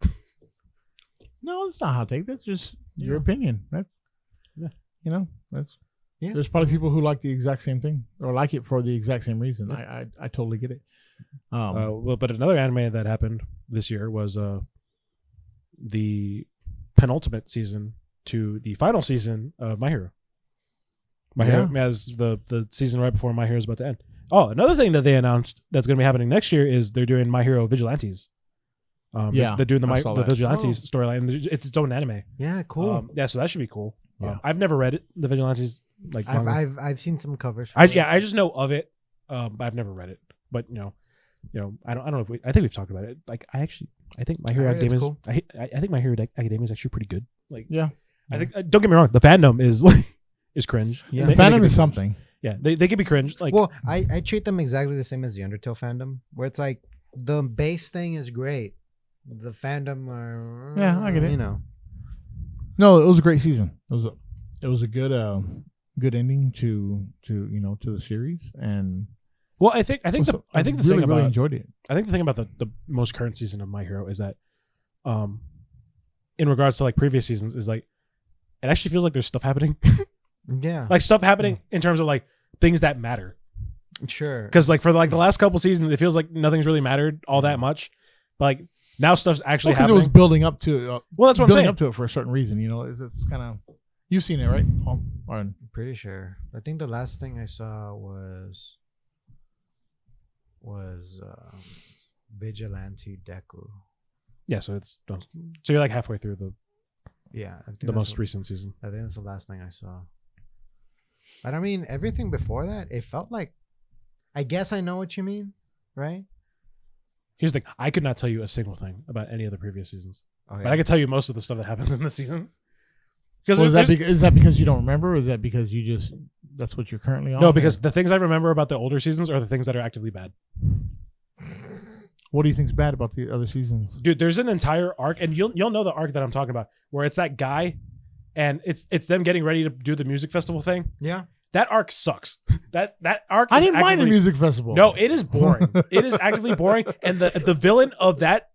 Speaker 3: No, it's not a hot take. That's just your opinion. That's, that's.
Speaker 1: Yeah.
Speaker 3: There's probably people who like the exact same thing or like it for the exact same reason. I totally get it.
Speaker 2: Well, but another anime that happened this year was the penultimate season to the final season of My Hero. My Hero, as the season right before My Hero is about to end. Oh, another thing that they announced that's going to be happening next year is they're doing My Hero Vigilantes. They're doing the Vigilantes storyline. It's its own anime.
Speaker 1: Yeah, cool.
Speaker 2: So that should be cool.
Speaker 3: Yeah.
Speaker 2: I've never read it, the Vigilantes. Like,
Speaker 1: I've seen some covers.
Speaker 2: I just know of it. But I've never read it. But I don't know if I think we've talked about it. Like, I think My Hero Academia is cool. I think My Hero Academia is actually pretty good. Like, I think don't get me wrong, the fandom is cringe.
Speaker 1: Yeah,
Speaker 3: the fandom is something.
Speaker 2: Yeah, they can be cringe. Like,
Speaker 1: well, I treat them exactly the same as the Undertale fandom, where it's like the base thing is great, the fandom are
Speaker 3: I get it. No, it was a great season. It was a good ending to the series, and
Speaker 2: well, I think the thing about
Speaker 3: enjoyed it.
Speaker 2: I think the thing about the most current season of My Hero is that, in regards to like previous seasons, is like it actually feels like there's stuff happening.
Speaker 1: Yeah,
Speaker 2: like stuff happening in terms of like things that matter.
Speaker 1: Sure.
Speaker 2: Because like for like the last couple seasons, it feels like nothing's really mattered all that much. But like now stuff's actually happening.
Speaker 3: It was building up to.
Speaker 2: Well, that's what I'm saying.
Speaker 3: Building up to it for a certain reason. It's kind of. You've seen it, right?
Speaker 1: I'm pretty sure. I think the last thing I saw was Vigilante Deku.
Speaker 2: Yeah, so you're like halfway through
Speaker 1: I think
Speaker 2: the most recent season.
Speaker 1: I think that's the last thing I saw. But I mean, everything before that, it felt like, I guess I know what you mean, right?
Speaker 2: Here's the thing: I could not tell you a single thing about any of the previous seasons,
Speaker 1: Okay.
Speaker 2: but I could tell you most of the stuff that happens in the season. Because
Speaker 3: is that because you don't remember, or is that because that's what you're currently on?
Speaker 2: No, because the things I remember about the older seasons are the things that are actively bad.
Speaker 3: What do you think's bad about the other seasons?
Speaker 2: Dude, there's an entire arc, and you'll know the arc that I'm talking about, where it's that guy, and it's them getting ready to do the music festival thing.
Speaker 1: Yeah.
Speaker 2: That arc sucks. That arc.
Speaker 3: I didn't mind the music festival.
Speaker 2: No, it is boring. It is actively boring, and the villain of that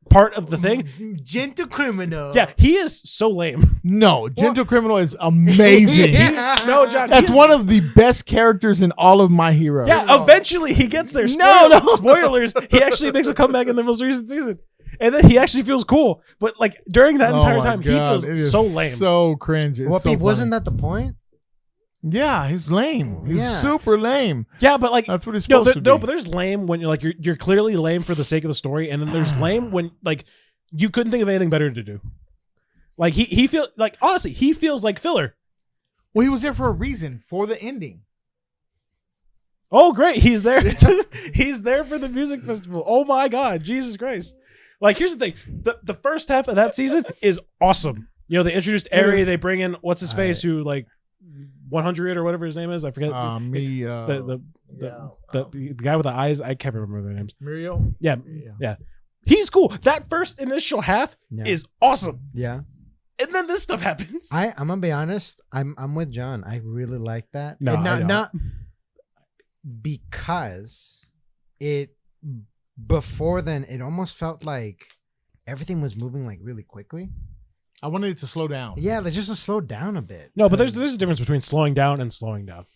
Speaker 2: part of the thing,
Speaker 1: Gentle Criminal.
Speaker 2: Yeah, he is so lame.
Speaker 3: No, Gentle Criminal is amazing.
Speaker 2: No, John,
Speaker 3: that's one of the best characters in all of My Hero.
Speaker 2: Yeah, eventually he gets there.
Speaker 3: No.
Speaker 2: Spoilers. He actually makes a comeback in the most recent season. And then he actually feels cool. But like during that entire time, he feels so lame.
Speaker 3: So cringe.
Speaker 1: Wasn't that the point?
Speaker 3: Yeah, he's lame. He's super lame.
Speaker 2: Yeah, but like
Speaker 3: that's what he's supposed to be.
Speaker 2: No, but there's lame when you're clearly lame for the sake of the story, and then there's lame when like you couldn't think of anything better to do. Like he feels like, honestly, he feels like filler.
Speaker 3: Well, he was there for a reason, for the ending.
Speaker 2: Oh, great. He's there. He's there for the music festival. Oh my God. Jesus Christ. Like, here's the thing. The first half of that season is awesome. They introduced Eri, they bring in what's his face, who like 100 or whatever his name is. I forget. The guy with the eyes. I can't remember their names.
Speaker 3: Muriel.
Speaker 2: Yeah. He's cool. That first initial half is awesome.
Speaker 1: Yeah.
Speaker 2: And then this stuff happens.
Speaker 1: I'm gonna be honest. I'm with John. I really like that.
Speaker 2: No,
Speaker 1: And
Speaker 2: I don't.
Speaker 1: not because it before then it almost felt like everything was moving like really quickly.
Speaker 3: I wanted it to slow down.
Speaker 1: Yeah, like just to slow down a bit.
Speaker 2: No, but there's a difference between slowing down and slowing down.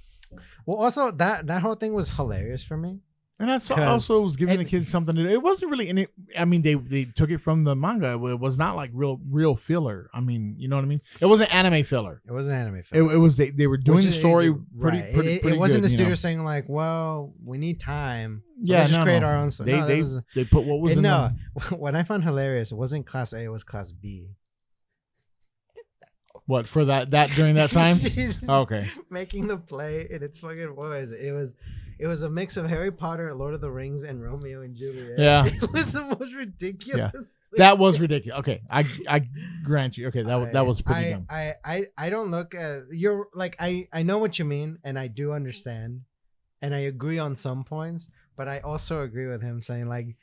Speaker 1: Well, also that whole thing was hilarious for me.
Speaker 3: And that's
Speaker 1: 'Cause-
Speaker 3: also was giving the
Speaker 1: and-
Speaker 3: kids something to do. It wasn't really in it. I mean, they took it from the manga. It was not like real filler. I mean, you know what I mean? It wasn't anime filler.
Speaker 1: It was an anime
Speaker 3: It
Speaker 1: film.
Speaker 3: was they were doing
Speaker 1: Which
Speaker 3: the
Speaker 1: is-
Speaker 3: story
Speaker 1: right.
Speaker 3: pretty
Speaker 1: It wasn't
Speaker 3: good,
Speaker 1: the
Speaker 3: you
Speaker 1: studio
Speaker 3: know?
Speaker 1: saying like, "Well, we need time. So
Speaker 3: Yeah,
Speaker 1: let's just
Speaker 3: no,
Speaker 1: create
Speaker 3: no.
Speaker 1: our own stuff." No, that
Speaker 3: They
Speaker 1: was-
Speaker 3: they put what was
Speaker 1: and
Speaker 3: in
Speaker 1: no,
Speaker 3: the,
Speaker 1: what I found hilarious, it wasn't class A, it was class B.
Speaker 3: what for that during that time. Okay.
Speaker 1: Making the play in its fucking voice. It was a mix of Harry Potter, Lord of the Rings, and Romeo and Juliet.
Speaker 3: Yeah.
Speaker 1: It was the most ridiculous. thing.
Speaker 3: That was ridiculous. Okay, I grant you. Okay, that was pretty dumb.
Speaker 1: I don't look at you're like I know what you mean, and I do understand, and I agree on some points, but I also agree with him saying like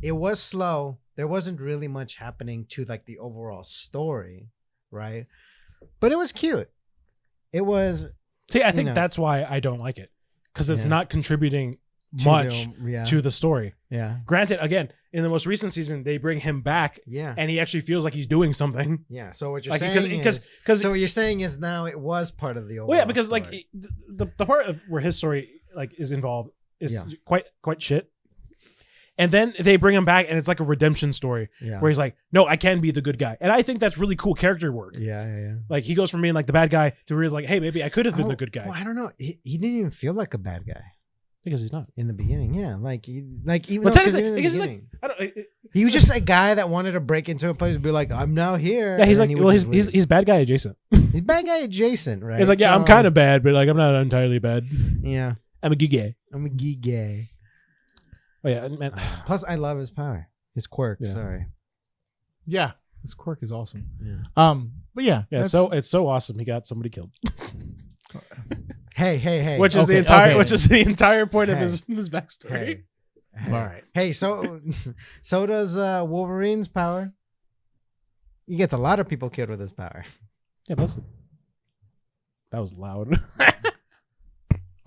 Speaker 1: it was slow. There wasn't really much happening to like the overall story, right? But it was cute. It was
Speaker 2: See, I think
Speaker 1: know.
Speaker 2: that's why I don't like it, because it's
Speaker 1: Yeah.
Speaker 2: not contributing
Speaker 1: to
Speaker 2: much
Speaker 1: yeah.
Speaker 2: to the story.
Speaker 1: yeah.
Speaker 2: Granted, again, in the most recent season, they bring him back,
Speaker 1: Yeah.
Speaker 2: and he actually feels like he's doing something.
Speaker 1: Yeah. So what you're
Speaker 2: Like
Speaker 1: saying is
Speaker 2: because
Speaker 1: so what you're saying is now it was part of the overall
Speaker 2: well, yeah, because like
Speaker 1: story.
Speaker 2: the part of where his story like is involved is
Speaker 1: Yeah.
Speaker 2: quite shit. And then they bring him back, and it's like a redemption story
Speaker 1: yeah.
Speaker 2: where he's like, "No, I can be the good guy," and I think that's really cool character work.
Speaker 1: yeah.
Speaker 2: Like he goes from being like the bad guy to where he's like, "Hey, maybe I could have been the good guy,"
Speaker 1: Well, I don't know. He didn't even feel like a bad guy
Speaker 2: because he's not.
Speaker 1: in the beginning. Yeah, like even
Speaker 2: Well,
Speaker 1: though, 'cause
Speaker 2: technically,
Speaker 1: even in the
Speaker 2: because he's like,
Speaker 1: beginning,
Speaker 2: I don't.
Speaker 1: he was just a guy that wanted to break into a place and be like, "I'm now here."
Speaker 2: Yeah, he's
Speaker 1: and
Speaker 2: like,
Speaker 1: then he would
Speaker 2: well,
Speaker 1: just leave.
Speaker 2: he's bad guy adjacent.
Speaker 1: He's bad guy adjacent, right?
Speaker 2: He's like, yeah, I'm
Speaker 1: So,
Speaker 2: kind of bad, but like I'm not entirely bad.
Speaker 1: yeah.
Speaker 2: I'm a gay.
Speaker 1: I'm a geek gay.
Speaker 2: Oh yeah, man.
Speaker 1: Plus, I love his power, his quirk.
Speaker 2: Yeah.
Speaker 1: Sorry.
Speaker 3: Yeah, this quirk is awesome.
Speaker 1: Yeah.
Speaker 3: But yeah,
Speaker 2: Yeah,
Speaker 3: that's-
Speaker 2: it's so awesome. He got somebody killed,
Speaker 1: Hey.
Speaker 2: which is the
Speaker 3: Okay,
Speaker 2: entire
Speaker 3: okay.
Speaker 2: which is the entire point of
Speaker 1: Hey.
Speaker 2: his backstory.
Speaker 1: Hey. Hey.
Speaker 3: all right.
Speaker 1: Hey, so does Wolverine's power. He gets a lot of people killed with his power.
Speaker 2: Yeah, that was loud.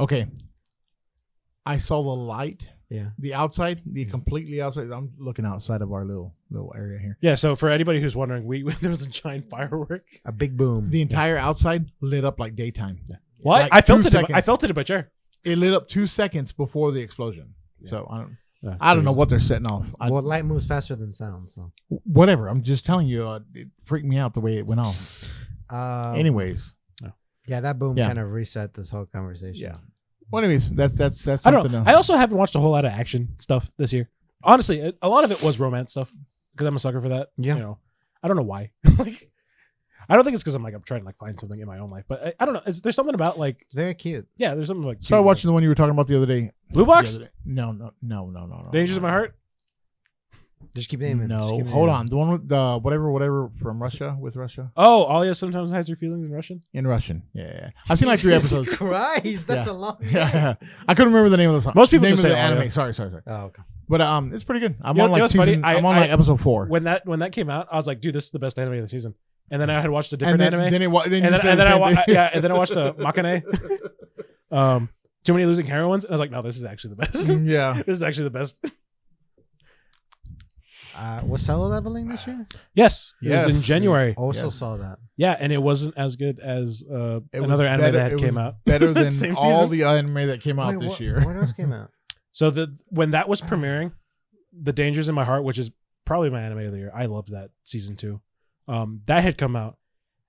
Speaker 3: Okay. I saw the light,
Speaker 1: Yeah.
Speaker 3: the outside, the completely outside. I'm looking outside of our little area here.
Speaker 2: Yeah, so for anybody who's wondering, there was a giant firework.
Speaker 1: A big boom.
Speaker 3: The entire outside lit up like daytime.
Speaker 2: What?
Speaker 3: Like
Speaker 2: I felt
Speaker 3: 2
Speaker 2: it. I
Speaker 3: seconds.
Speaker 2: felt it in my chair.
Speaker 3: It lit up 2 seconds before the explosion.
Speaker 2: Yeah.
Speaker 3: So I
Speaker 2: Yeah,
Speaker 3: don't know
Speaker 2: crazy.
Speaker 3: what they're setting off.
Speaker 1: Well, light moves faster than sound, so.
Speaker 3: Whatever. I'm just telling you, it freaked me out the way it went off. Anyways,
Speaker 1: Yeah, that boom
Speaker 3: Yeah.
Speaker 1: kind of reset this whole conversation.
Speaker 3: yeah. Well, anyways, that's
Speaker 2: I
Speaker 3: something
Speaker 2: don't know.
Speaker 3: else.
Speaker 2: I also haven't watched a whole lot of action stuff this year. Honestly, a lot of it was romance stuff because I'm a sucker for that.
Speaker 1: Yeah.
Speaker 2: You know, I don't know why. Like, I don't think it's because I'm trying to like find something in my own life, but I don't know. There's something about like,
Speaker 1: It's very cute.
Speaker 2: yeah, there's something like.
Speaker 3: Started watching the one you were talking about the other day.
Speaker 2: Blue Box?
Speaker 3: The other day. No.
Speaker 2: Dangers in My Heart.
Speaker 1: Just keep naming.
Speaker 3: No,
Speaker 1: Just keep
Speaker 3: hold
Speaker 1: naming.
Speaker 3: on. The one with the whatever from Russia with Russia
Speaker 2: Oh, Alia sometimes hides her feelings in Russian.
Speaker 3: in Russian. Yeah. I've seen like 3
Speaker 1: Jesus
Speaker 3: episodes.
Speaker 1: Christ, that's
Speaker 3: Yeah.
Speaker 1: a long.
Speaker 3: Yeah. I couldn't remember the name of the song.
Speaker 2: Most people
Speaker 3: name
Speaker 2: just
Speaker 3: of
Speaker 2: say
Speaker 3: the
Speaker 2: Alia.
Speaker 3: anime. Sorry.
Speaker 1: Oh, okay.
Speaker 3: But it's pretty good. I'm
Speaker 2: You know-
Speaker 3: on
Speaker 2: you know
Speaker 3: like
Speaker 2: what's funny?
Speaker 3: season. I'm on like episode 4.
Speaker 2: When that came out, I was like, dude, this is the best anime of the season. And then I had watched a different
Speaker 3: and then,
Speaker 2: anime.
Speaker 3: then you
Speaker 2: and then
Speaker 3: said the
Speaker 2: I
Speaker 3: same thing.
Speaker 2: and then I watched a Makane. Too Many Losing Heroines, and I was like, no, this is actually the best.
Speaker 3: Yeah.
Speaker 2: This is actually the best.
Speaker 1: Was solo leveling this year?
Speaker 2: Yes, it was in
Speaker 3: Yes.
Speaker 2: January.
Speaker 1: Also
Speaker 3: Yes.
Speaker 1: saw that.
Speaker 2: Yeah, and it wasn't as good as
Speaker 3: It was
Speaker 2: another anime
Speaker 3: better-
Speaker 2: that
Speaker 3: it
Speaker 2: came
Speaker 3: was
Speaker 2: out.
Speaker 3: Better than
Speaker 2: Same
Speaker 3: all
Speaker 2: season?
Speaker 3: the anime that came out
Speaker 1: Wait,
Speaker 3: this
Speaker 1: what,
Speaker 3: year.
Speaker 1: What else came out?
Speaker 2: So when that was premiering, The Dangers in My Heart, which is probably my anime of the year, I loved that season 2. That had come out,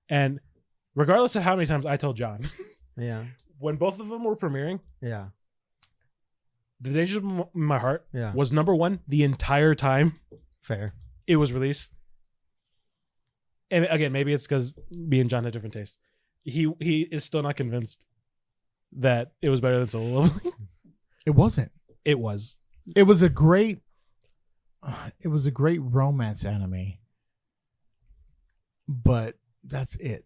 Speaker 2: and regardless of how many times I told John,
Speaker 1: Yeah.
Speaker 2: when both of them were premiering,
Speaker 1: Yeah.
Speaker 2: The Dangers in My Heart
Speaker 1: Yeah.
Speaker 2: was number 1 the entire time
Speaker 1: Fair.
Speaker 2: it was released. And again, maybe it's because me and John had different tastes. He is still not convinced that it was better than Solo Leveling.
Speaker 3: It wasn't.
Speaker 2: It was.
Speaker 3: It was a great romance anime. But that's it.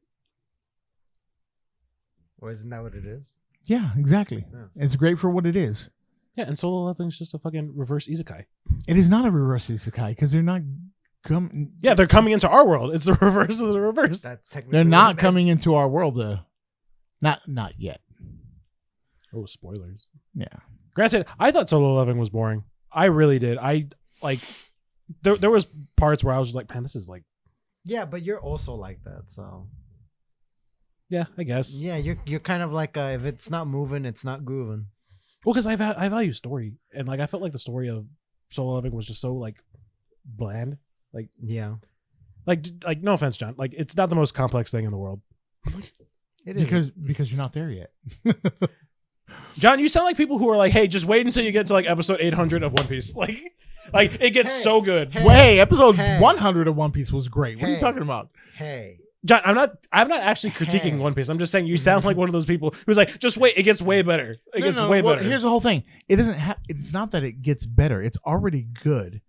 Speaker 1: Well, isn't that what it is?
Speaker 3: Yeah, exactly.
Speaker 1: Yeah.
Speaker 3: It's great for what it is.
Speaker 2: Yeah, and Solo Leveling is just a fucking reverse isekai.
Speaker 3: It is not a reverse isekai because they're not
Speaker 2: Yeah, they're coming into our world. It's the reverse of the reverse.
Speaker 1: That's technically
Speaker 3: They're not coming into our world. Not yet.
Speaker 2: Oh, spoilers.
Speaker 3: Yeah.
Speaker 2: Granted, I thought solo leveling was boring. I really did. There was parts where I was just like, man, this is like.
Speaker 1: Yeah, but you're also like that, so.
Speaker 2: Yeah, I guess.
Speaker 1: Yeah, you're kind of like if it's not moving, it's not grooving.
Speaker 2: Well, because I value story, and like I felt like the story of solo leveling was just so like bland. Like
Speaker 1: Yeah,
Speaker 2: like no offense, John. Like it's not the most complex thing in the world.
Speaker 1: it is
Speaker 3: because you're not there yet.
Speaker 2: John, you sound like people who are like, hey, just wait until you get to like episode 800 of One Piece. Like it gets so good.
Speaker 3: Hey, episode 100 of One Piece was great. What are you talking about?
Speaker 1: Hey,
Speaker 2: John, I'm not actually critiquing One Piece. I'm just saying you sound like one of those people who's like, just wait, it gets way better. It gets way better.
Speaker 3: Here's the whole thing. It doesn't it's not that it gets better. It's already good.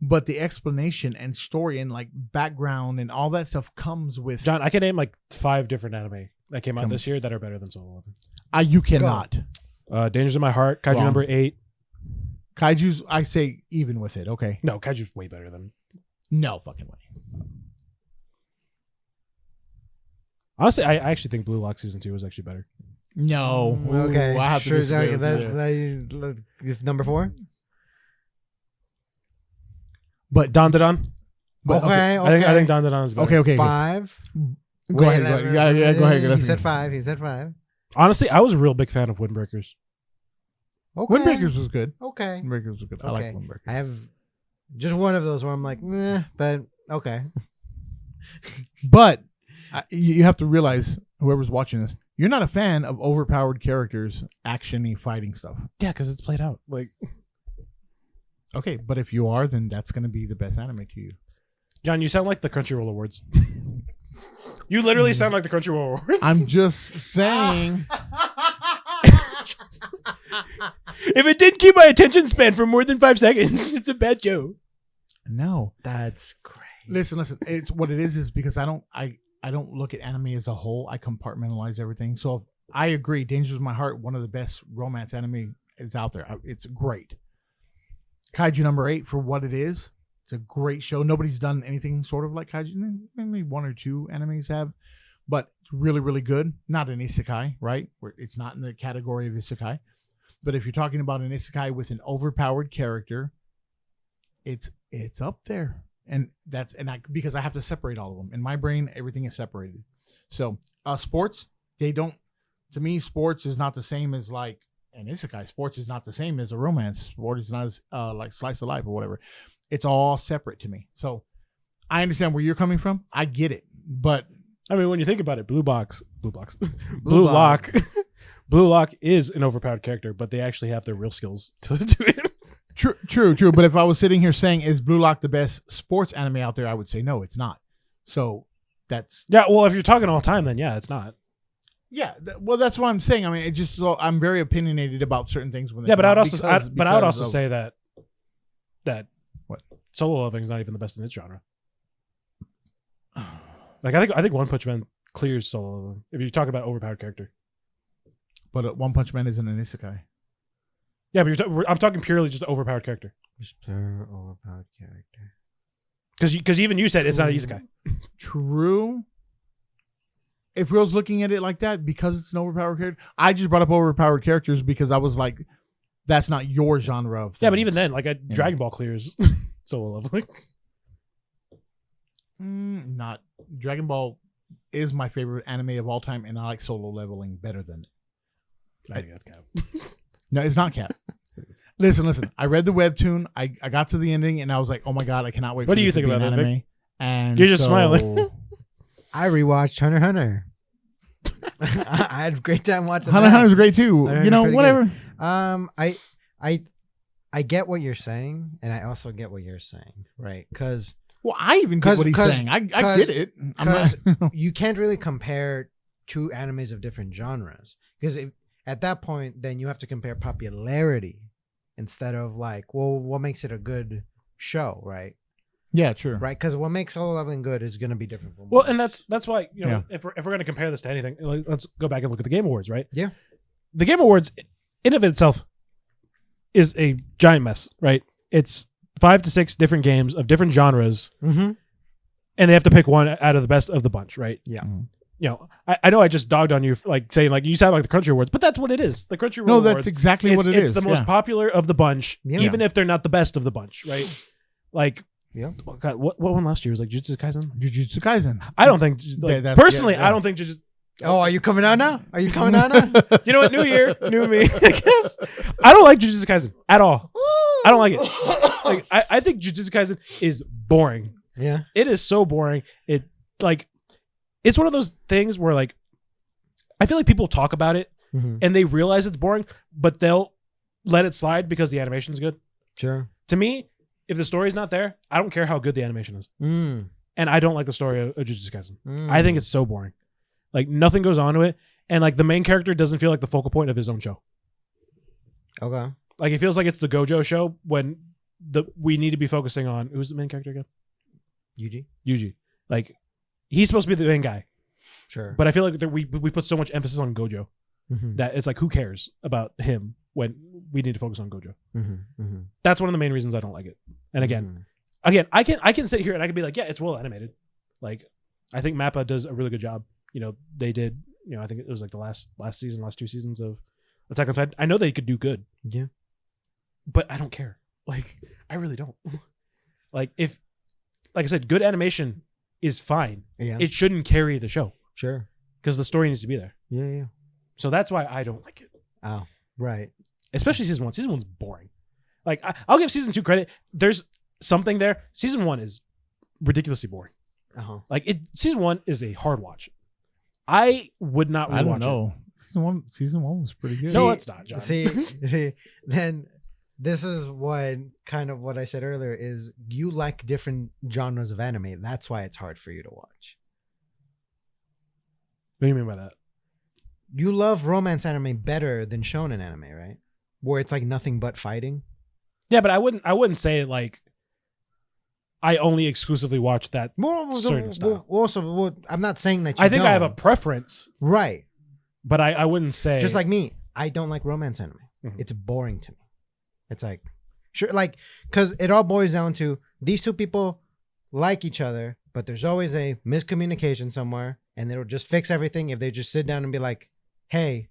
Speaker 3: But the explanation and story and like background and all that stuff comes with
Speaker 2: John, I can name like 5 different anime that came out this year that are better than Solo Leveling.
Speaker 3: You cannot.
Speaker 2: Dangers in My Heart, Kaiju
Speaker 3: Wrong.
Speaker 2: number 8.
Speaker 3: Kaiju's, I say even with it. Okay.
Speaker 2: No, Kaiju's way better than.
Speaker 3: No fucking way.
Speaker 2: Honestly, I actually think Blue Lock season 2 was actually better.
Speaker 3: No.
Speaker 1: Okay,
Speaker 3: Ooh, I have to
Speaker 1: sure.
Speaker 3: disagree with
Speaker 1: That's number 4.
Speaker 3: But
Speaker 2: Don.
Speaker 1: Okay.
Speaker 2: I think Don is better.
Speaker 3: Okay.
Speaker 1: 5.
Speaker 3: Go ahead. Yeah, go ahead.
Speaker 1: He said 5.
Speaker 2: Honestly, I was a real big fan of Windbreakers.
Speaker 1: Okay.
Speaker 3: Windbreakers was good.
Speaker 1: Okay.
Speaker 3: Windbreakers was good. I like Windbreakers.
Speaker 1: I have just one of those where I'm like, meh, but okay.
Speaker 3: But you have to realize, whoever's watching this, you're not a fan of overpowered characters, action-y fighting stuff.
Speaker 2: Yeah, because it's played out. Like,
Speaker 3: okay, but if you are, then that's going to be the best anime to you.
Speaker 2: John, you sound like the Crunchyroll Awards. You literally sound like the Crunchyroll Awards.
Speaker 3: I'm just saying.
Speaker 2: If it didn't keep my attention span for more than 5 seconds, it's a bad show.
Speaker 3: No,
Speaker 1: That's great.
Speaker 3: listen. It's what it is because I don't look at anime as a whole. I compartmentalize everything. So I agree. Dangers in My Heart, one of the best romance anime is out there. It's great. Kaiju number 8 for what it is. It's a great show. Nobody's done anything sort of like Kaiju. Maybe 1 or 2 animes have, but it's really, really good. Not an isekai, right? Where it's not in the category of isekai. But if you're talking about an isekai with an overpowered character, it's up there. And because I have to separate all of them. In my brain, everything is separated. So sports, to me, sports is not the same as like an isekai. Sports is not the same as a romance. Sport is not as like slice of life or whatever. It's all separate to me. So I understand where you're coming from. I get it. But
Speaker 2: I mean, when you think about it, Blue Lock Blue Lock is an overpowered character, but they actually have their real skills to do it.
Speaker 3: True. But if I was sitting here saying, is Blue Lock the best sports anime out there? I would say no, it's not. So that's
Speaker 2: well, if you're talking all time, then yeah, it's not.
Speaker 3: Yeah, well, that's what I'm saying. I mean, it just I'm very opinionated about certain things when.
Speaker 2: But I would also say that
Speaker 3: what
Speaker 2: solo leveling is not even the best in its genre. Like I think One Punch Man clears solo leveling if you talk about overpowered character.
Speaker 3: But One Punch Man isn't an isekai.
Speaker 2: Yeah, but I'm talking purely just an overpowered character.
Speaker 1: Just pure overpowered character.
Speaker 2: Because even you said it's not an isekai.
Speaker 3: True. If we was looking at it like that, because it's an overpowered character, I just brought up overpowered characters because I was like, that's not your genre of things.
Speaker 2: Yeah, but even then, like Dragon Ball clears solo leveling.
Speaker 3: Not Dragon Ball is my favorite anime of all time, and I like solo leveling better than it.
Speaker 2: I think that's cap.
Speaker 3: No, it's not cap. Listen. I read the webtoon. I got to the ending, and I was like, "Oh my god, I cannot wait."
Speaker 2: What
Speaker 3: for
Speaker 2: do you
Speaker 3: this to
Speaker 2: think
Speaker 3: be
Speaker 2: about
Speaker 3: an
Speaker 2: that,
Speaker 3: anime?
Speaker 2: Vic?
Speaker 3: And
Speaker 2: You're just smiling.
Speaker 1: I rewatched Hunter x Hunter. I had a great time watching
Speaker 3: Hunter x Hunter is great too.
Speaker 1: Hunter
Speaker 3: You know,
Speaker 1: pretty
Speaker 3: whatever.
Speaker 1: good. I get what you're saying, and I also get what you're saying, right? Because
Speaker 3: Well, I even get what he's saying. I get it.
Speaker 1: Because you can't really compare 2 animes of different genres. Because at that point, then you have to compare popularity instead of like, well, what makes it a good show, right?
Speaker 3: Yeah, true.
Speaker 1: Right? Because what makes solo leveling good is going to be different from
Speaker 2: Well,
Speaker 1: ones.
Speaker 2: and that's why if we're going to compare this to anything, like, let's go back and look at the Game Awards, right?
Speaker 1: Yeah.
Speaker 2: The Game Awards, in of itself, is a giant mess, right? It's 5 to 6 different games of different genres,
Speaker 1: Mm-hmm.
Speaker 2: and they have to pick one out of the best of the bunch, right?
Speaker 1: Yeah.
Speaker 2: You know, I know I just dogged on you, like saying like you sound like the Crunchy Awards, but that's what it is. The Crunchy
Speaker 3: No,
Speaker 2: Awards.
Speaker 3: that's exactly what it is.
Speaker 2: It's the most popular of the bunch,
Speaker 1: Yeah.
Speaker 2: even if they're not the best of the bunch, right? Like,
Speaker 1: Yeah.
Speaker 2: oh God, what one last year was like Jujutsu Kaisen?
Speaker 3: Jujutsu Kaisen.
Speaker 2: I don't think like,
Speaker 3: That's-
Speaker 2: personally,
Speaker 3: yeah.
Speaker 2: I don't think Jujutsu.
Speaker 1: Oh, are you coming out now? Are you coming out now?
Speaker 2: You know what? New year, new me. I guess I don't like Jujutsu Kaisen at all. I don't like it. Like I think Jujutsu Kaisen is boring.
Speaker 1: Yeah.
Speaker 2: It is so boring. It like it's one of those things where like I feel like people talk about it
Speaker 1: Mm-hmm.
Speaker 2: and they realize it's boring, but they'll let it slide because the animation's good.
Speaker 1: Sure.
Speaker 2: To me, if the story's not there, I don't care how good the animation is.
Speaker 1: Mm.
Speaker 2: And I don't like the story of Jujutsu Kaisen.
Speaker 1: Mm.
Speaker 2: I think it's so boring. Like nothing goes on to it, and like the main character doesn't feel like the focal point of his own show.
Speaker 1: Okay.
Speaker 2: Like it feels like it's the Gojo show when we need to be focusing on who's the main character again?
Speaker 1: Yuji.
Speaker 2: Yuji. Like he's supposed to be the main guy,
Speaker 1: Sure.
Speaker 2: but I feel like we put so much emphasis on Gojo
Speaker 1: Mm-hmm.
Speaker 2: that it's like who cares about him when we need to focus on Gojo.
Speaker 1: Mm-hmm. Mm-hmm.
Speaker 2: That's one of the main reasons I don't like it. And again, I can sit here and I can be like, yeah, it's well animated. Like I think Mappa does a really good job. You know, they did. You know, I think it was like the last season, last 2 seasons of Attack on Titan. I know they could do good.
Speaker 1: Yeah.
Speaker 2: But I don't care. Like I really don't. Like if, like I said, good animation is fine.
Speaker 1: Yeah.
Speaker 2: It shouldn't carry the show
Speaker 1: Sure.
Speaker 2: because the story needs to be there.
Speaker 1: Yeah. Yeah.
Speaker 2: So that's why I don't like it.
Speaker 1: Oh. Right.
Speaker 2: Especially season 1. Season 1's boring. Like I'll give season 2 credit. There's something there. Season 1 is ridiculously boring.
Speaker 1: Uh-huh.
Speaker 2: Like season 1 is a hard watch. I would not rewatch
Speaker 3: I don't know. Season one was pretty good.
Speaker 2: it. No, it's not, John.
Speaker 1: See, then this is what I said earlier is you like different genres of anime. That's why it's hard for you to watch.
Speaker 2: What do you mean by that?
Speaker 1: You love romance anime better than shonen anime, right? Where it's like nothing but fighting.
Speaker 2: Yeah, but I wouldn't say like I only exclusively watch that. Certain style.
Speaker 1: Also, I'm not saying that you
Speaker 2: I think I have a
Speaker 1: don't.
Speaker 2: preference,
Speaker 1: Right.
Speaker 2: but I wouldn't say
Speaker 1: Just like me, I don't like romance anime.
Speaker 2: Mhm.
Speaker 1: It's boring to me. It's like, sure, like, because it all boils down to these two people like each other, but there's always a miscommunication somewhere, and it'll just fix everything if they just sit down and be like, hey,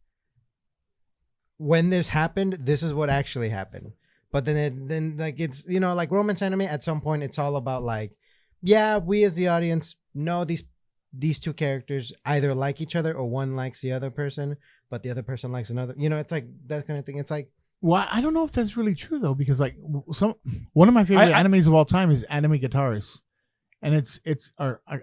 Speaker 1: when this happened, this is what actually happened. But then like it's, you know, like romance anime at some point it's all about like, yeah, we as the audience know these two characters either like each other or one likes the other person, but the other person likes another. You know, it's like that kind of thing. It's like,
Speaker 3: well, I don't know if that's really true though, because like one of my favorite animes of all time is Anime Guitars, and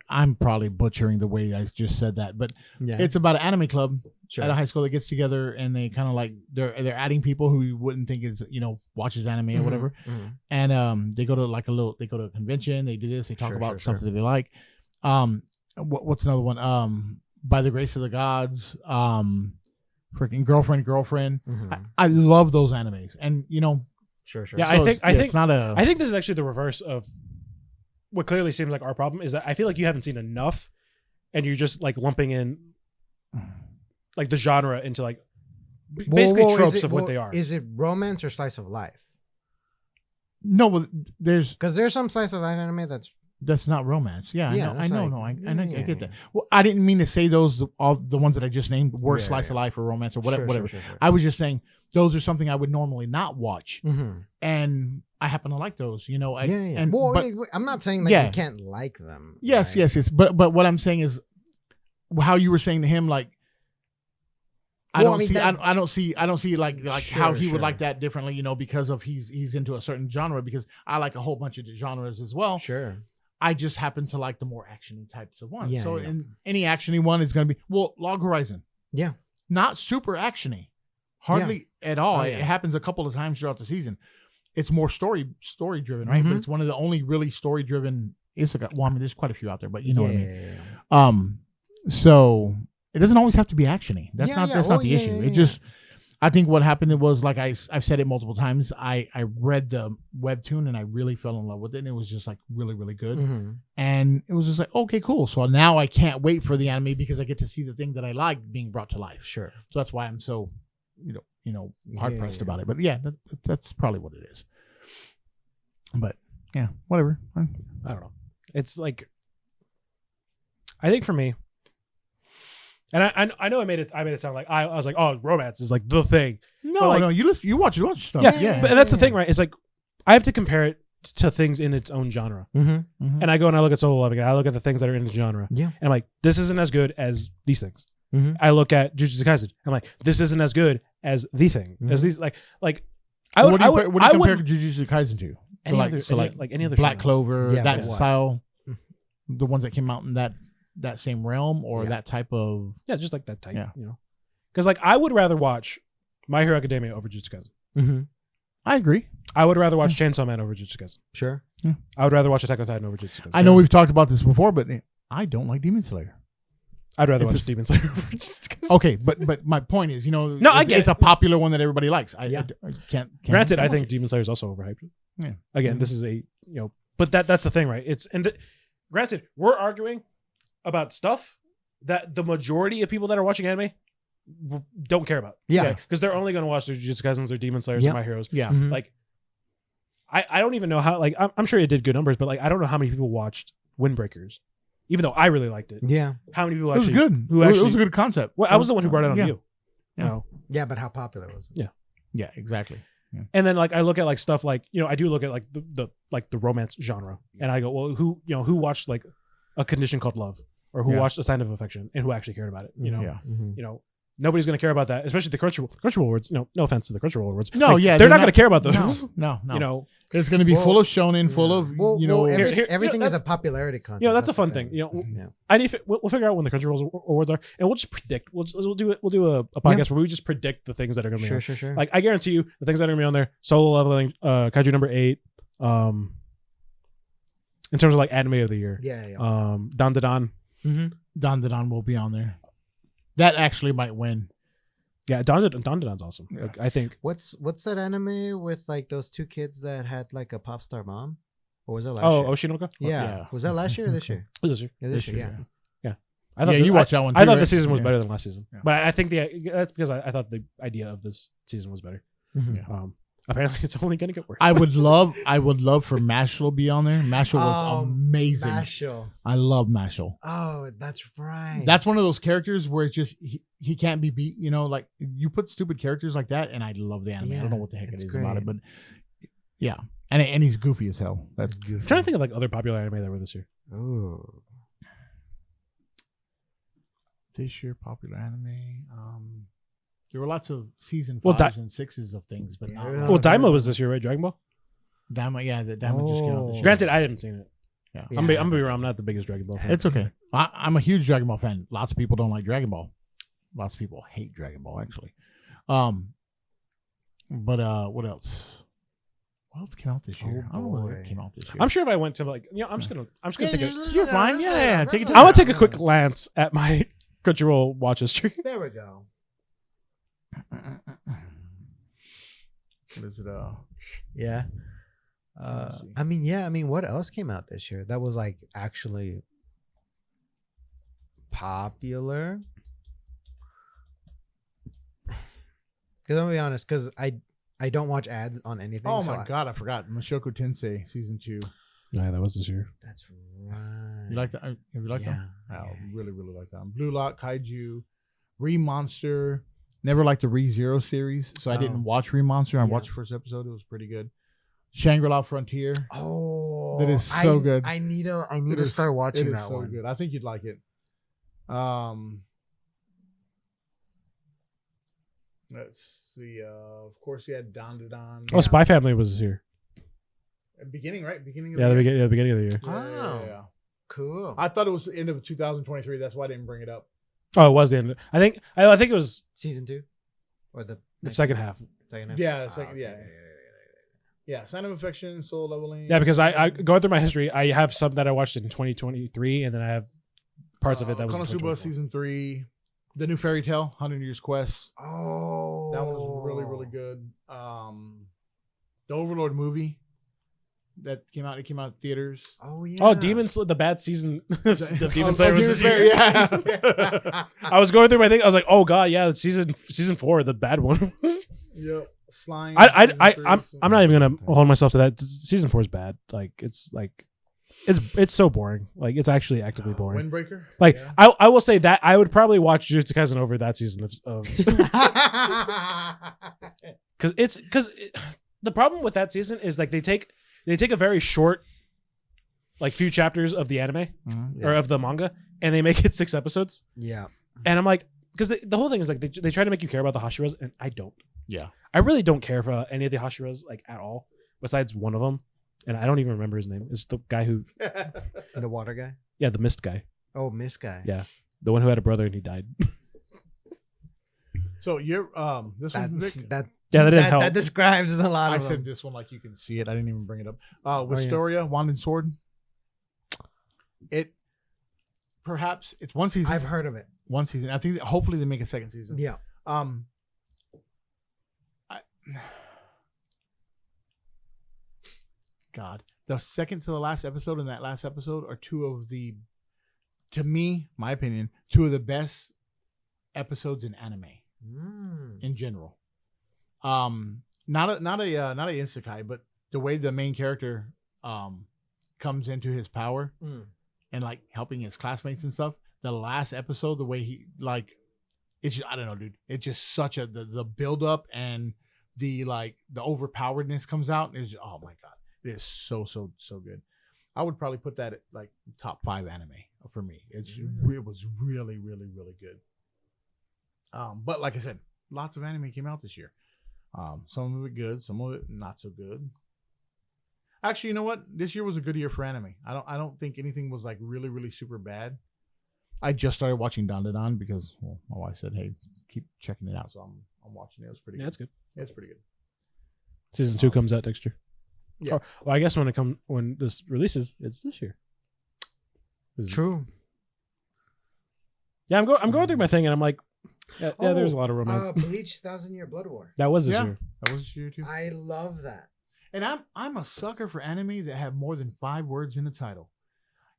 Speaker 3: I'm probably butchering the way I just said that, but
Speaker 1: yeah,
Speaker 3: it's about an anime club
Speaker 1: sure.
Speaker 3: at a high school that gets together, and they kind of like they're adding people who you wouldn't think is, you know, watches anime or whatever,
Speaker 1: Mhm.
Speaker 3: and they go to a convention, they do this, they talk
Speaker 1: Sure,
Speaker 3: about
Speaker 1: sure,
Speaker 3: something
Speaker 1: sure.
Speaker 3: that they like. What's another one? By the Grace of the Gods, freaking girlfriend.
Speaker 1: Mhm.
Speaker 3: I love those animes, and you know,
Speaker 1: Sure.
Speaker 2: Yeah, I think
Speaker 3: it's not a.
Speaker 2: I think this is actually the reverse of what clearly seems like our problem is that I feel like you haven't seen enough, and you're just like lumping in like the genre into like basically
Speaker 1: Whoa,
Speaker 2: tropes of what they are.
Speaker 1: Is it romance or slice of life?
Speaker 3: No, but
Speaker 1: Because there's some slice of life anime
Speaker 3: that's not romance. Yeah,
Speaker 1: Yeah,
Speaker 3: I
Speaker 1: that's
Speaker 3: know.
Speaker 1: like-
Speaker 3: No, I
Speaker 1: yeah,
Speaker 3: get that.
Speaker 1: yeah.
Speaker 3: Well, I didn't mean to say those all the ones that I just named were
Speaker 1: Yeah,
Speaker 3: slice
Speaker 1: yeah.
Speaker 3: of life or romance or whatever.
Speaker 1: Sure.
Speaker 3: I was just saying those are something I would normally not watch,
Speaker 1: Mm-hmm.
Speaker 3: and I happen to like those. You know,
Speaker 1: Yeah.
Speaker 3: And,
Speaker 1: Well,
Speaker 3: but,
Speaker 1: wait, I'm not saying that
Speaker 3: Yeah.
Speaker 1: you can't like them.
Speaker 3: yes.
Speaker 1: right?
Speaker 3: But what I'm saying is how you were saying to him, like. I
Speaker 1: Well,
Speaker 3: don't
Speaker 1: I mean,
Speaker 3: see.
Speaker 1: that-
Speaker 3: I don't see like how he
Speaker 1: Sure.
Speaker 3: would like that differently. You know, because of he's into a certain genre. Because I like a whole bunch of genres as well.
Speaker 1: Sure.
Speaker 3: I just happen to like the more actiony types of ones.
Speaker 1: Yeah,
Speaker 3: So
Speaker 1: yeah.
Speaker 3: in any actiony one is going to be Log Horizon.
Speaker 1: Yeah.
Speaker 3: Not super actiony, hardly at all.
Speaker 1: Oh, yeah.
Speaker 3: It happens a couple of times throughout the season. It's more story driven, right? But
Speaker 1: Mhm.
Speaker 3: it's one of the only really story driven. Well, I mean, there's quite a few out there, but you know what I mean.
Speaker 1: Yeah.
Speaker 3: So it doesn't always have to be actiony. That's
Speaker 1: Yeah,
Speaker 3: not
Speaker 1: yeah.
Speaker 3: that's
Speaker 1: Oh,
Speaker 3: not the
Speaker 1: yeah,
Speaker 3: issue.
Speaker 1: yeah,
Speaker 3: It
Speaker 1: yeah.
Speaker 3: just. I think what happened was like I've said it multiple times. I read the webtoon and I really fell in love with it, and it was just like really, really good.
Speaker 1: Mm-hmm.
Speaker 3: And it was just like, okay, cool. So now I can't wait for the anime because I get to see the thing that I like being brought to life.
Speaker 1: Sure.
Speaker 3: So that's why I'm so, hard pressed
Speaker 1: Yeah.
Speaker 3: about it. But yeah, that's probably what it is. But Yeah, whatever.
Speaker 2: I don't know. It's like, I think for me, and I know I made it sound like I was like, oh, romance is like the thing.
Speaker 3: No,
Speaker 2: like,
Speaker 3: no, you watch stuff.
Speaker 2: Yeah,
Speaker 3: Yeah.
Speaker 2: but that's the thing, right? It's like I have to compare it to things in its own genre,
Speaker 1: Mm-hmm.
Speaker 2: and I go and I look at Solo Leveling, and I look at the things that are in the genre,
Speaker 1: Yeah.
Speaker 2: and I'm like, this isn't as good as these things.
Speaker 1: Mm-hmm.
Speaker 2: I look at Jujutsu Kaisen, I'm like, this isn't as good as the thing, as these like. I would.
Speaker 3: What do you compare
Speaker 2: would,
Speaker 3: Jujutsu Kaisen to?
Speaker 2: any other
Speaker 3: Black
Speaker 2: genre.
Speaker 3: Clover,
Speaker 1: Yeah,
Speaker 3: that
Speaker 1: but what?
Speaker 3: style, the ones that came out in that same realm, or
Speaker 1: Yeah.
Speaker 3: that type of.
Speaker 2: Yeah, just like that type.
Speaker 3: Yeah.
Speaker 2: You know, because like I would rather watch My Hero Academia over Jujutsu Kaisen.
Speaker 1: Mm-hmm.
Speaker 3: I agree.
Speaker 2: I would rather watch Chainsaw Man over Jujutsu Kaisen.
Speaker 1: Sure.
Speaker 2: I would rather watch Attack on Titan over Jujutsu Kaisen.
Speaker 3: I know we've talked about this before, but I don't like Demon Slayer.
Speaker 2: I'd rather
Speaker 3: It's
Speaker 2: watch
Speaker 3: just-
Speaker 2: Demon Slayer over Jujutsu Kaisen.
Speaker 3: Okay, but my point is,
Speaker 2: No, I get
Speaker 3: it's
Speaker 2: it.
Speaker 3: a popular one that everybody likes. I can't.
Speaker 2: Granted, I
Speaker 3: watch
Speaker 2: think
Speaker 3: it.
Speaker 2: Demon Slayer is also overhyped.
Speaker 3: Yeah.
Speaker 2: Again, this is but that's the thing, right? Granted, we're arguing about stuff that the majority of people that are watching anime don't care about.
Speaker 1: Yeah.
Speaker 2: because they're only going to watch their Jujutsu Kaisens or Demon Slayers
Speaker 1: Yeah.
Speaker 2: or My Heroes.
Speaker 3: Yeah.
Speaker 1: Mhm.
Speaker 2: Like, I don't even know how. Like, I'm sure it did good numbers, but like, I don't know how many people watched Windbreakers, even though I really liked it.
Speaker 1: Yeah.
Speaker 2: How many people
Speaker 3: It was
Speaker 2: actually?
Speaker 3: good.
Speaker 2: Who
Speaker 3: It
Speaker 2: actually?
Speaker 3: was a good concept.
Speaker 2: Well, I was the one who brought it on
Speaker 3: Yeah.
Speaker 2: you.
Speaker 3: Yeah.
Speaker 2: You know?
Speaker 1: Yeah, but how popular was it?
Speaker 3: Yeah, exactly.
Speaker 2: And then like I look at like stuff like I do look at like the romance genre, and I go, well, who watched like A Condition Called Love, or who
Speaker 3: Yeah.
Speaker 2: watched A Sign of Affection, and who actually cared about it? You know,
Speaker 3: Yeah.
Speaker 1: Mm-hmm.
Speaker 2: Nobody's gonna care about that, especially the Crunchyroll awards. No offense to the Crunchyroll awards.
Speaker 3: No,
Speaker 2: Like,
Speaker 3: yeah,
Speaker 2: they're not gonna care about those.
Speaker 3: No.
Speaker 2: You know,
Speaker 3: It's going to be
Speaker 1: Well,
Speaker 3: full of shonen, full of
Speaker 1: everything is a
Speaker 2: that's-
Speaker 1: popularity contest.
Speaker 2: that's a
Speaker 1: the
Speaker 2: fun thing.
Speaker 1: thing.
Speaker 2: Yeah. We'll figure out when the Crunchyroll awards are, and we'll just predict. We'll do it. We'll do a podcast where we just predict the things that are gonna be.
Speaker 1: Sure.
Speaker 2: Like I guarantee you, the things that are gonna be on there: Solo Leveling, Kaiju number 8. In terms of like anime of the year,
Speaker 1: Yeah.
Speaker 2: Dan Da Dan.
Speaker 1: Mm-hmm.
Speaker 3: Don will be on there. That actually might win.
Speaker 2: Yeah, Dan Da Dan's awesome.
Speaker 3: Yeah.
Speaker 2: Like, I think.
Speaker 1: What's that anime with like those two kids that had like a pop star mom? Or was that last year?
Speaker 2: Oshinoka.
Speaker 1: Yeah.
Speaker 3: yeah.
Speaker 1: Was that last year or this year?
Speaker 2: Was this year?
Speaker 1: Yeah, this year. Yeah.
Speaker 2: I thought
Speaker 3: You watched that one too,
Speaker 2: I thought
Speaker 3: right?
Speaker 2: the season was
Speaker 3: Yeah.
Speaker 2: better than last season,
Speaker 3: Yeah.
Speaker 2: but I think that's because I thought the idea of this season was better.
Speaker 1: Mhm.
Speaker 2: Apparently, it's only gonna get worse.
Speaker 3: I would love for Mashal to be on there. Mashal was
Speaker 1: Oh,
Speaker 3: amazing.
Speaker 1: Mashal.
Speaker 3: I love Mashal.
Speaker 1: Oh, that's right.
Speaker 3: That's one of those characters where it's just he can't be beat. Like you put stupid characters like that, and I love the anime. I don't know what the heck it
Speaker 1: it's
Speaker 3: is about it,
Speaker 1: great.
Speaker 3: but yeah, and he's goofy as hell. That's
Speaker 1: goofy.
Speaker 2: I'm trying to think of like other popular anime that were this year.
Speaker 1: Ooh.
Speaker 3: this year popular anime. There were lots of season
Speaker 2: Well,
Speaker 3: 5s and 6s of things, but
Speaker 1: Yeah.
Speaker 3: not
Speaker 1: Oh,
Speaker 2: Well,
Speaker 3: like
Speaker 2: Daima was this year, right? Dragon Ball.
Speaker 3: Daima. Yeah, the Daima just came out this year.
Speaker 2: Granted, I haven't seen it.
Speaker 3: Yeah.
Speaker 2: I'm gonna be real. I'm not the biggest Dragon Ball fan.
Speaker 3: It's okay. I'm a huge Dragon Ball fan. Lots of people don't like Dragon Ball. Lots of people hate Dragon Ball, actually. But what else? What else came out this year?
Speaker 1: Oh,
Speaker 3: I don't know what
Speaker 1: boy.
Speaker 3: came out this year.
Speaker 2: I'm sure if I went to like, I'm just gonna take a.
Speaker 3: You're fine. Yeah. Take it.
Speaker 2: I want to take a quick glance at my Crunchyroll watch history.
Speaker 1: There we go.
Speaker 3: What is it?
Speaker 1: Yeah.
Speaker 3: Let's see.
Speaker 1: I mean, what else came out this year that was like actually popular? Because I'm gonna be honest, because I don't watch ads on anything.
Speaker 3: Oh
Speaker 1: so
Speaker 3: my god, I forgot. Mashoko Tensei season 2.
Speaker 2: Yeah, that was this year.
Speaker 1: That's right.
Speaker 3: You like that? Have you liked that?
Speaker 1: Yeah.
Speaker 3: Oh, really, really like that. Blue Lock, Kaiju, Re-Monster. Never liked the Re-Zero series, so I didn't watch Re-Monster. I watched the first episode. It was pretty good. Shangri-La Frontier.
Speaker 1: Oh,
Speaker 3: That is so good.
Speaker 1: I need to
Speaker 3: It is-
Speaker 1: start
Speaker 3: It
Speaker 1: watching
Speaker 3: is
Speaker 1: that
Speaker 3: so
Speaker 1: one.
Speaker 3: good. I think you'd like it. Let's see. Of course, you had Don Da Don.
Speaker 2: Oh, Spy Family was this year.
Speaker 3: Beginning, right? Beginning of
Speaker 2: Yeah,
Speaker 3: the year.
Speaker 2: the beginning of the year.
Speaker 3: Yeah.
Speaker 1: Cool.
Speaker 3: I thought it was the end of 2023. That's why I didn't bring it up.
Speaker 2: Oh, it was the end. I think it was
Speaker 1: Season 2 or the
Speaker 2: the second half.
Speaker 1: second half?
Speaker 3: Yeah,
Speaker 1: Ah,
Speaker 3: second.
Speaker 1: okay.
Speaker 3: Yeah. Yeah, Sign of Affection, Soul Leveling.
Speaker 2: Yeah, because I going through my history, I have some that I watched in 2023, and then I have parts of it that was in
Speaker 3: Konosuba
Speaker 2: 2024.
Speaker 3: season 3, the new fairy tale, 100 Years Quest.
Speaker 1: Oh,
Speaker 3: That one was really, really good. The Overlord movie that came out. It came out in theaters.
Speaker 1: Oh yeah.
Speaker 2: Oh, the bad season of Demon
Speaker 3: Oh,
Speaker 2: Slayer was
Speaker 3: Demon
Speaker 2: this
Speaker 3: Slayer,
Speaker 2: year.
Speaker 3: yeah.
Speaker 2: I was going through my thing. I was like, oh god, yeah, season 4, the bad one.
Speaker 3: Yep. slime.
Speaker 2: I'm not even gonna hold myself to that. Season 4 is bad. Like it's so boring. Like it's actually actively boring.
Speaker 3: Windbreaker.
Speaker 2: Like
Speaker 3: Yeah.
Speaker 2: I will say that I would probably watch Jujutsu Kaisen over that season of because the problem with that season is like they take a very short, like few chapters of the anime or of the manga, and they make it 6 episodes.
Speaker 1: Yeah.
Speaker 2: And I'm like, because the whole thing is like they try to make you care about the Hashiras, and I don't.
Speaker 3: Yeah.
Speaker 2: I really don't care for any of the Hashiras like at all, besides one of them, and I don't even remember his name. It's the guy who,
Speaker 1: The water guy.
Speaker 2: yeah, the mist guy.
Speaker 1: Oh, Miss guy.
Speaker 2: Yeah, the one who had a brother and he died.
Speaker 3: So you're this one, Vic?
Speaker 1: That
Speaker 2: Yeah, that didn't help.
Speaker 1: that describes a lot
Speaker 3: I
Speaker 1: of
Speaker 3: said
Speaker 1: them.
Speaker 3: this one like you can see it. I didn't even bring it up.
Speaker 1: yeah.
Speaker 3: Wisteria, Wand and Sword. It perhaps it's one season.
Speaker 1: I've heard of it.
Speaker 3: One season. I think that hopefully they make a second season.
Speaker 1: Yeah.
Speaker 3: God, the second to the last episode and that last episode are two of the, to me, my opinion, two of the best episodes in anime in general. Not a isekai, but the way the main character comes into his power and like helping his classmates and stuff. The last episode, the way he like, it's just, I don't know, dude. It's just such a the build up and the like the overpoweredness comes out. It's just, oh my god, it is so good. I would probably put that at like top 5 anime for me. It was really good. But like I said, lots of anime came out this year. Some of it good, some of it not so good. Actually, you know what? This year was a good year for anime. I don't think anything was like really super bad. I just started watching Dandadan because my wife said, "Hey, keep checking it out." So I'm watching it. It was pretty.
Speaker 2: Yeah,
Speaker 3: good.
Speaker 2: that's good.
Speaker 3: Yeah, it's pretty good.
Speaker 2: Season 2 comes out next year.
Speaker 3: Yeah.
Speaker 2: Or, well, I guess when this releases, it's this year.
Speaker 1: True.
Speaker 2: Yeah, I'm going through my thing, and I'm like, yeah, there's a lot of romance.
Speaker 1: Bleach 1,000-Year Blood War.
Speaker 2: That was this
Speaker 3: Yeah.
Speaker 2: year.
Speaker 3: That was this year too.
Speaker 1: I love that.
Speaker 3: And I'm a sucker for anime that have more than 5 words in the title.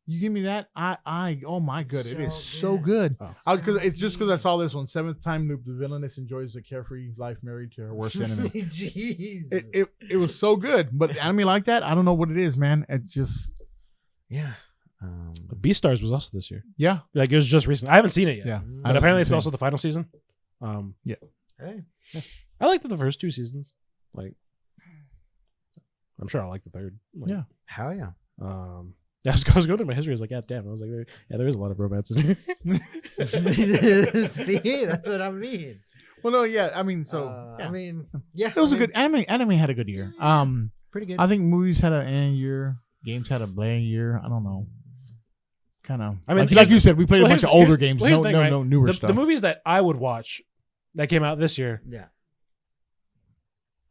Speaker 3: You give me that, I oh my god, it is so good. It's just because I saw this one. 7th time loop. The villainess enjoys a carefree life married to her worst enemy.
Speaker 1: Jeez.
Speaker 3: It was so good, but anime like that, I don't know what it is, man. It just
Speaker 1: Yeah.
Speaker 2: Beastars was also this year.
Speaker 3: yeah.
Speaker 2: Like it was just recent. I haven't seen it yet.
Speaker 3: Yeah.
Speaker 2: But apparently it's also the final season.
Speaker 1: Hey.
Speaker 2: I liked the first 2 seasons. Like, I'm sure I like the third. Like,
Speaker 3: Yeah.
Speaker 1: Hell yeah.
Speaker 2: Yeah, I was going through my history. I was like, yeah, damn. I was like, yeah, there is a lot of romance in here.
Speaker 1: See, that's what I mean.
Speaker 3: Well, no, yeah. I mean, so yeah.
Speaker 1: I mean, yeah.
Speaker 3: It was a good anime. Anime had a good year.
Speaker 1: Pretty good.
Speaker 3: I think movies had an year. Games had a bland year. I don't know. Kind of.
Speaker 2: I mean,
Speaker 3: like you said, we played a bunch of older games.
Speaker 2: Here's the thing, right?
Speaker 3: No newer stuff.
Speaker 2: The movies that I would watch that came out this year,
Speaker 1: Yeah.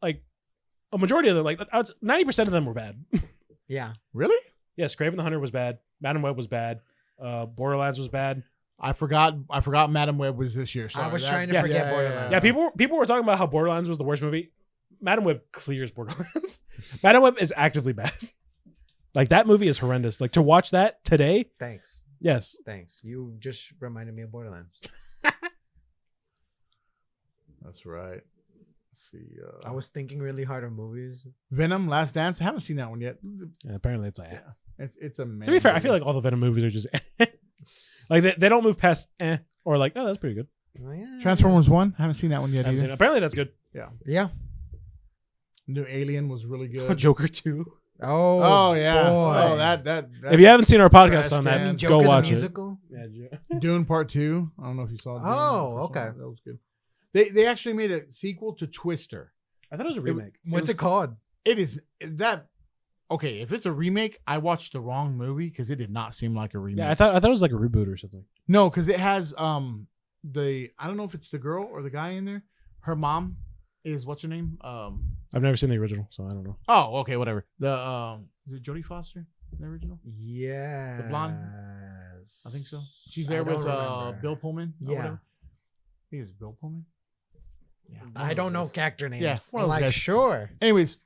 Speaker 2: like a majority of them, like 90% of them were bad.
Speaker 1: Yeah.
Speaker 3: Really?
Speaker 2: Yes, Kraven the Hunter was bad. Madam Web was bad. Borderlands was bad.
Speaker 3: I forgot Madam Web was this year. Sorry.
Speaker 1: I was trying to forget Borderlands.
Speaker 2: Yeah, people were talking about how Borderlands was the worst movie. Madam Web clears Borderlands. Madam Web is actively bad. Like that movie is horrendous. Like to watch that today.
Speaker 1: Thanks.
Speaker 2: Yes.
Speaker 1: Thanks. You just reminded me of Borderlands.
Speaker 3: That's right. Let's see.
Speaker 1: I was thinking really hard of movies.
Speaker 3: Venom: Last Dance. I haven't seen that one yet.
Speaker 2: Yeah, apparently it's like.
Speaker 3: It's a man.
Speaker 2: To be fair, I feel like all the Venom movies are just like they don't move past or like, oh, that's pretty good.
Speaker 1: Oh, yeah.
Speaker 3: Transformers 1. I haven't seen that one yet
Speaker 2: Haven't seen
Speaker 3: either.
Speaker 2: it. Apparently that's good.
Speaker 1: Yeah.
Speaker 3: New Alien was really good.
Speaker 2: Joker 2.
Speaker 1: Oh
Speaker 3: yeah.
Speaker 1: boy.
Speaker 3: Oh that
Speaker 2: If you haven't seen our podcast
Speaker 3: Trash
Speaker 2: on
Speaker 3: can.
Speaker 2: that,
Speaker 3: I mean,
Speaker 1: Joker
Speaker 2: go
Speaker 1: the
Speaker 2: watch it.
Speaker 1: musical?
Speaker 2: Yeah,
Speaker 3: Dune Part 2. I don't know if you saw Dune.
Speaker 1: Oh, okay.
Speaker 3: That was good. They actually made a sequel to Twister.
Speaker 2: I thought it was a remake.
Speaker 1: What's it called?
Speaker 3: It is that. Okay, if it's a remake, I watched the wrong movie because it did not seem like a remake.
Speaker 2: Yeah, I thought it was like a reboot or something.
Speaker 3: No, because it has I don't know if it's the girl or the guy in there. Her mom is what's her name?
Speaker 2: I've never seen the original, so I don't know.
Speaker 3: Oh, okay, whatever. The is it Jodie Foster in the original?
Speaker 1: Yeah.
Speaker 3: The blonde? I think so. She's there with Bill Pullman.
Speaker 1: Yeah.
Speaker 3: Whatever. I think it's Bill Pullman. Yeah.
Speaker 1: I don't know character names.
Speaker 3: Yeah, one of
Speaker 1: I'm
Speaker 3: those
Speaker 1: like,
Speaker 3: guys.
Speaker 1: sure.
Speaker 3: Anyways,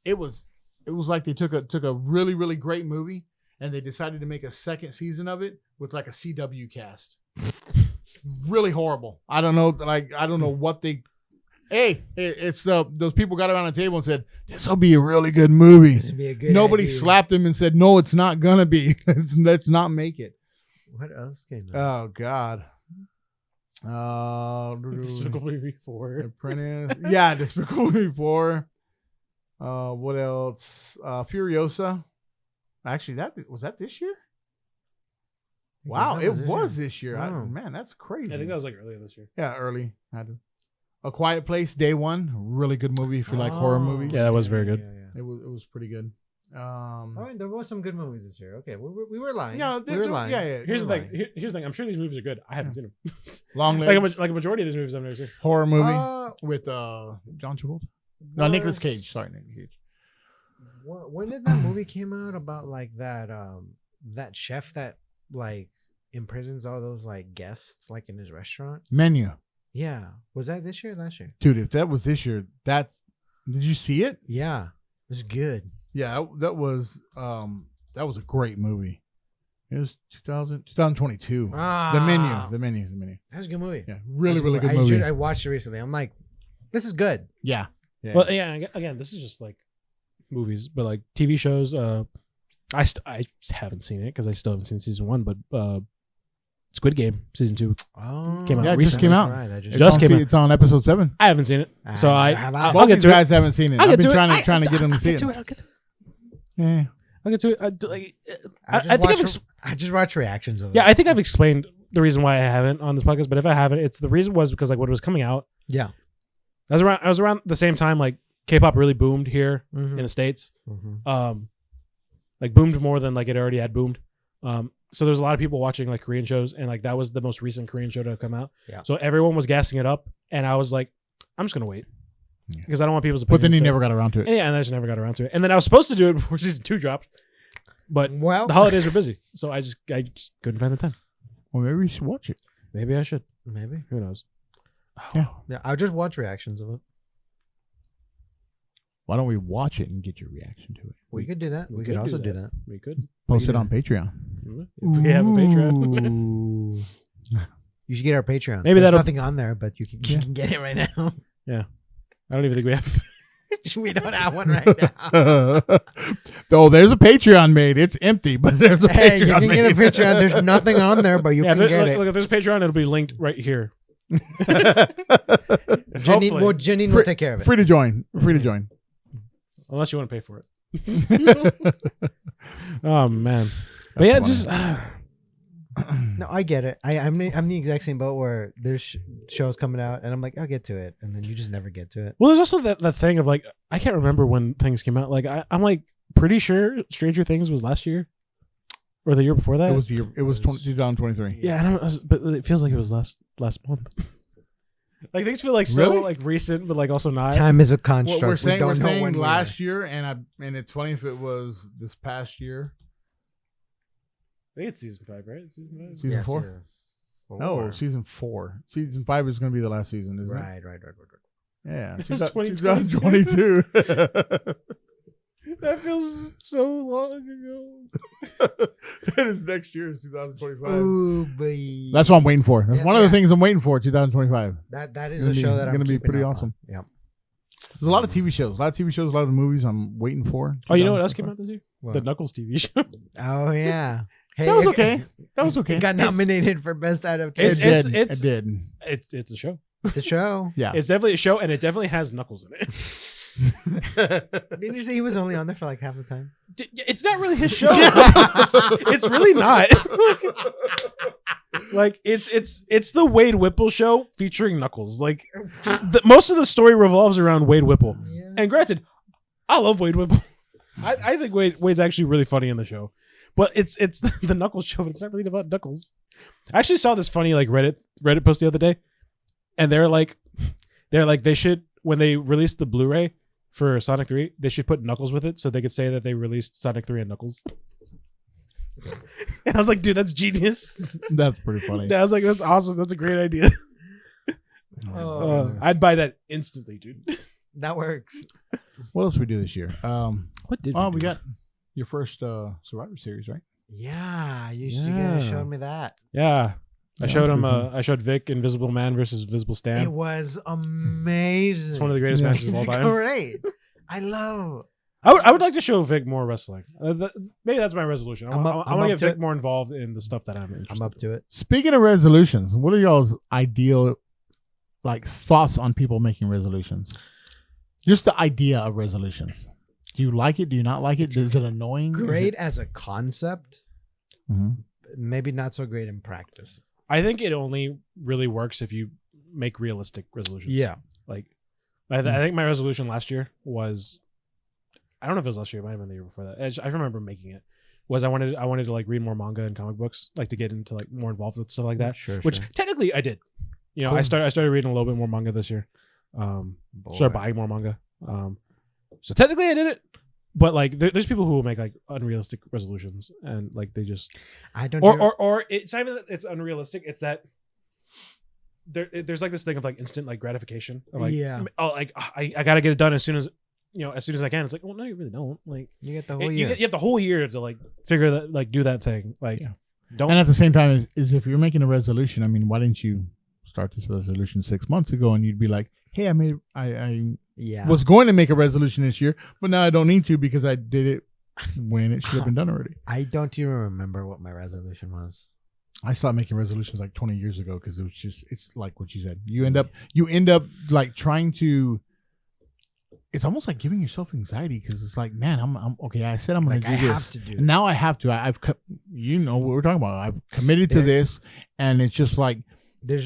Speaker 3: it was like they took a really great movie and they decided to make a second season of it with like a CW cast. Really horrible. I don't know what they Hey, it's those people got around the table and said, "This will be a really good movie."
Speaker 1: This would be a good
Speaker 3: Nobody
Speaker 1: idea.
Speaker 3: slapped him and said, "No, it's not gonna be. Let's not make it."
Speaker 1: What else came out?
Speaker 3: Oh God.
Speaker 2: Despicable Me 4.
Speaker 3: Apprentice. Yeah, Despicable Me 4. What else? Furiosa. Actually, was that this year? Wow,
Speaker 1: that
Speaker 3: it
Speaker 1: was this
Speaker 3: was
Speaker 1: year.
Speaker 3: this year.
Speaker 1: Wow.
Speaker 3: Man, that's crazy.
Speaker 2: I think that was like earlier this year.
Speaker 3: Yeah, early. A Quiet Place, Day One. Really good movie if you like horror movies.
Speaker 2: Yeah, that was very good.
Speaker 3: It was pretty good.
Speaker 1: I mean, there was some good movies this year. Okay, we were lying.
Speaker 3: Yeah,
Speaker 1: we were lying.
Speaker 3: Yeah.
Speaker 2: Here's the
Speaker 1: We're
Speaker 2: thing. Here's the thing. I'm sure these movies are good. I haven't seen them.
Speaker 3: Long Legs.
Speaker 2: like a majority of these movies I've never seen.
Speaker 3: Horror movie
Speaker 1: Uh,
Speaker 3: with John Travolta. No, Nicolas Cage. Sorry, Nicolas Cage.
Speaker 1: When did that movie came out about like that that chef that like imprisons all those like guests like in his restaurant?
Speaker 3: Menu.
Speaker 1: Yeah, was that this year or last year?
Speaker 3: Dude, if that was this year, did you see it?
Speaker 1: Yeah, it was good.
Speaker 3: Yeah, that was a great movie. It was 2022. The menu.
Speaker 1: That was a good movie.
Speaker 3: Yeah, really,
Speaker 1: That's
Speaker 3: really
Speaker 1: good.
Speaker 3: good movie.
Speaker 1: I watched it recently. I'm like, this is good.
Speaker 3: Yeah.
Speaker 2: Well, yeah. Again, this is just like movies, but like TV shows. I haven't seen it because I still haven't seen season 1, but Squid Game season 2
Speaker 1: Oh,
Speaker 2: Came out
Speaker 3: Yeah, it just
Speaker 2: recently.
Speaker 3: came out.
Speaker 1: Right, that
Speaker 3: It's
Speaker 2: Just
Speaker 3: on,
Speaker 2: came out.
Speaker 3: It's on episode 7.
Speaker 2: I haven't seen it, so
Speaker 1: have I?
Speaker 2: I'll
Speaker 3: Both
Speaker 2: get
Speaker 3: these
Speaker 2: to it.
Speaker 3: guys haven't seen it.
Speaker 2: I'll
Speaker 3: I've
Speaker 2: get
Speaker 3: been
Speaker 2: to it.
Speaker 3: trying to get them to see it.
Speaker 2: I'll get to it.
Speaker 3: Yeah.
Speaker 2: I'll get to it.
Speaker 1: I
Speaker 2: think
Speaker 1: I just watched reactions of it.
Speaker 2: Yeah, I think I've explained the reason why I haven't on this podcast. But if I haven't, it's the reason was because like when it was coming out,
Speaker 1: Yeah.
Speaker 2: I was around the same time like K-pop really boomed here
Speaker 1: Mhm.
Speaker 2: in the States.
Speaker 1: Mhm.
Speaker 2: Like boomed more than like it already had boomed. So there's a lot of people watching like Korean shows, and like that was the most recent Korean show to come out.
Speaker 1: Yeah.
Speaker 2: So everyone was gassing it up, and I was like, I'm just gonna wait
Speaker 3: Yeah.
Speaker 2: because I don't want people's
Speaker 3: But
Speaker 2: opinions.
Speaker 3: then he
Speaker 2: to-
Speaker 3: never got around to it.
Speaker 2: And yeah, and I just never got around to it. And then I was supposed to do it before season 2 dropped, but
Speaker 1: Well,
Speaker 2: the holidays were busy, so I just couldn't find the time.
Speaker 3: Well, maybe we should watch it.
Speaker 2: Maybe I should.
Speaker 1: maybe.
Speaker 2: Who knows?
Speaker 3: Yeah.
Speaker 1: Yeah, I'll just watch reactions of it.
Speaker 3: Why don't we watch it and get your reaction to it?
Speaker 1: We could do that.
Speaker 2: we
Speaker 1: We
Speaker 2: could
Speaker 1: could also
Speaker 2: do
Speaker 1: do that.
Speaker 2: We could.
Speaker 3: Post
Speaker 1: we
Speaker 3: it on Patreon.
Speaker 2: If we have a Patreon.
Speaker 1: You should get our Patreon.
Speaker 2: Maybe
Speaker 1: There's
Speaker 2: that'll-
Speaker 1: nothing on there, but you can get it right now.
Speaker 2: I don't even think we have.
Speaker 1: We don't have one right now.
Speaker 3: Oh, there's a Patreon made. It's empty, but there's a
Speaker 1: Hey, you
Speaker 3: Patreon
Speaker 1: can
Speaker 3: made.
Speaker 1: get a Patreon. There's nothing on there, but you
Speaker 2: Yeah,
Speaker 1: can
Speaker 2: look,
Speaker 1: get it.
Speaker 2: look, if there's a Patreon, it'll be linked right here.
Speaker 1: Janine will take care of it.
Speaker 3: Free to join. Free to join.
Speaker 2: Unless you want to pay for it. Oh man. But yeah,
Speaker 3: That's
Speaker 2: just
Speaker 1: No, I get it. I'm the exact same boat where there's shows coming out, and I'm like, I'll get to it, and then you just never get to it.
Speaker 2: well, there's also that thing of like I can't remember when things came out. Like I'm like pretty sure Stranger Things was last year or the year before that.
Speaker 3: It was 2023.
Speaker 2: Yeah, I don't, but it feels like it was last month. Like things feel like so
Speaker 3: Really?
Speaker 2: like recent, but like also not.
Speaker 1: Time is a
Speaker 3: Well,
Speaker 1: construct.
Speaker 3: we're
Speaker 1: we
Speaker 3: saying
Speaker 1: don't know when
Speaker 3: last year, and it's funny if it was this past year.
Speaker 2: I think it's season 5, right? Season 5?
Speaker 3: Season 4? No, season 4. Season 5 is going to be the last season, isn't it?
Speaker 1: Right.
Speaker 3: Yeah,
Speaker 2: It's
Speaker 3: 2022.
Speaker 2: That feels so long ago.
Speaker 3: It is next year, 2025.
Speaker 1: Ooh, boy.
Speaker 3: That's what I'm waiting for. That's
Speaker 1: Yes,
Speaker 3: one of the
Speaker 1: yeah.
Speaker 3: things I'm waiting for. 2025.
Speaker 1: That is
Speaker 3: Gonna
Speaker 1: a
Speaker 3: be-
Speaker 1: show that I'm
Speaker 3: gonna be
Speaker 1: keeping
Speaker 3: pretty
Speaker 1: up
Speaker 3: awesome.
Speaker 1: on. Yeah.
Speaker 3: There's a lot of TV shows, a lot of movies I'm waiting for.
Speaker 2: Oh, you know what else came out this year?
Speaker 1: What?
Speaker 2: The Knuckles TV show.
Speaker 1: Oh yeah. Hey,
Speaker 3: That was
Speaker 1: it-
Speaker 3: okay. That was okay.
Speaker 1: It got nominated for best
Speaker 3: It
Speaker 1: adaptation.
Speaker 2: It's-
Speaker 3: did.
Speaker 2: It's a show.
Speaker 1: The show.
Speaker 3: Yeah.
Speaker 2: It's definitely a show, and it definitely has Knuckles in it.
Speaker 1: Didn't you say he was only on there for like half the time?
Speaker 2: It's not really his show. It's really not. Like it's the Wade Whipple show featuring Knuckles. Like most of the story revolves around Wade Whipple.
Speaker 1: Yeah.
Speaker 2: And granted, I love Wade Whipple. I think Wade's actually really funny in the show. But it's the Knuckles show, but it's not really about Knuckles. I actually saw this funny like Reddit post the other day, and they're like they should, when they released the Blu-ray for Sonic 3, they should put Knuckles with it so they could say that they released Sonic 3 and Knuckles. And I was like, dude, that's genius.
Speaker 3: That's pretty funny.
Speaker 2: I was like, that's awesome. That's a great idea.
Speaker 1: Oh,
Speaker 2: I'd buy that instantly, dude.
Speaker 1: that works.
Speaker 3: What else did we do this year?
Speaker 2: What did
Speaker 3: We got your first Survivor Series, right?
Speaker 1: Yeah, you
Speaker 2: Yeah.
Speaker 1: guys showed me that.
Speaker 2: Yeah. I showed him. I showed Vic Invisible Man versus Invisible Stan.
Speaker 1: It was amazing.
Speaker 2: It's one of the greatest matches of all
Speaker 1: It's
Speaker 2: time.
Speaker 1: great. I love.
Speaker 2: I would like to show Vic more wrestling. Maybe that's my resolution. I
Speaker 1: I'm
Speaker 2: want to
Speaker 1: up
Speaker 2: get
Speaker 1: to
Speaker 2: Vic
Speaker 1: it.
Speaker 2: more involved in the stuff that I'm interested.
Speaker 1: I'm up to it.
Speaker 3: Speaking of resolutions, what are y'all's ideal thoughts on people making resolutions? Just the idea of resolutions. Do you like it? Do you not like it? Is it annoying?
Speaker 1: Great as a concept,
Speaker 3: Mhm.
Speaker 1: maybe not so great in practice.
Speaker 2: I think it only really works if you make realistic resolutions.
Speaker 1: Yeah.
Speaker 2: Like, I think my resolution last year was, I don't know if it was last year, it might have been the year before that. I remember making it. Was I wanted to like read more manga and comic books, like to get into like more involved with stuff like that.
Speaker 1: Sure.
Speaker 2: Which technically I did. You know,
Speaker 1: Cool.
Speaker 2: I started reading a little bit more manga this year. Started buying more manga. So technically I did it. But like, there's people who will make like unrealistic resolutions, and like they just
Speaker 1: I don't.
Speaker 2: or it's not even that it's unrealistic. It's that there's like this thing of like instant like gratification. Of like,
Speaker 1: Yeah.
Speaker 2: oh, like I gotta get it done as soon as I can. It's like, well, no, you really don't. Like,
Speaker 1: you get the whole year.
Speaker 2: you have the whole year to like figure that, like do that thing. Like,
Speaker 3: Yeah.
Speaker 2: don't.
Speaker 3: And at the same time, is if you're making a resolution, I mean, why didn't you start this resolution 6 months ago and you'd be like, hey, I
Speaker 1: Yeah.
Speaker 3: was going to make a resolution this year, but now I don't need to because I did it when it should have been done already.
Speaker 1: I don't even remember what my resolution was.
Speaker 3: I started making resolutions like 20 years ago because it's like what you said. You end up like trying to. It's almost like giving yourself anxiety because it's like, man, I'm okay. I said I'm going
Speaker 1: Like
Speaker 3: to do
Speaker 1: I
Speaker 3: this.
Speaker 1: have to do.
Speaker 3: And now I have to. I've you know what we're talking about. I've committed to this, and it's just like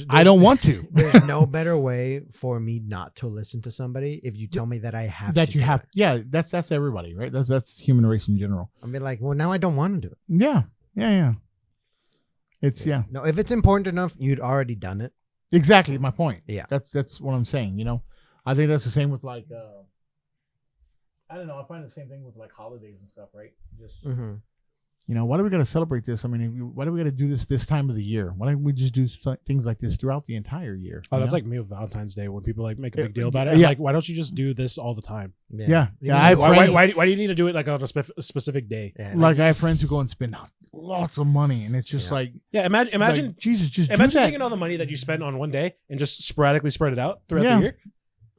Speaker 3: I don't want to.
Speaker 1: There's no better way for me not to listen to somebody if you tell me that I have
Speaker 3: that
Speaker 1: to.
Speaker 3: you
Speaker 1: do
Speaker 3: have.
Speaker 1: it.
Speaker 3: Yeah, that's everybody, right? That's human race in general.
Speaker 1: I mean, like, well, now I don't want to do it.
Speaker 3: Yeah. It's yeah.
Speaker 1: No, if it's important enough, you'd already done it.
Speaker 3: Exactly my point.
Speaker 1: Yeah.
Speaker 3: That's what I'm saying. You know, I think that's the same with like. I don't know. I find the same thing with like holidays and stuff, right? Just
Speaker 1: Mm-hmm.
Speaker 3: you know, why do we got to celebrate this? I mean, why do we got to do this time of the year? Why don't we just do things like this throughout the entire year?
Speaker 2: Oh, that's
Speaker 3: know?
Speaker 2: like me with Valentine's Day when people like make a big deal about it.
Speaker 3: Yeah.
Speaker 2: I'm like, why don't you just do this all the time?
Speaker 3: Yeah.
Speaker 1: Yeah,
Speaker 3: I have friends,
Speaker 2: Why do you need to do it like on a specific day?
Speaker 1: Yeah,
Speaker 3: like I have friends who go and spend lots of money, and it's just
Speaker 1: Yeah.
Speaker 3: like
Speaker 2: Yeah, imagine
Speaker 3: like, Jesus, just do
Speaker 2: imagine
Speaker 3: that.
Speaker 2: taking all the money that you spend on one day and just sporadically spread it out throughout
Speaker 3: Yeah.
Speaker 2: the year.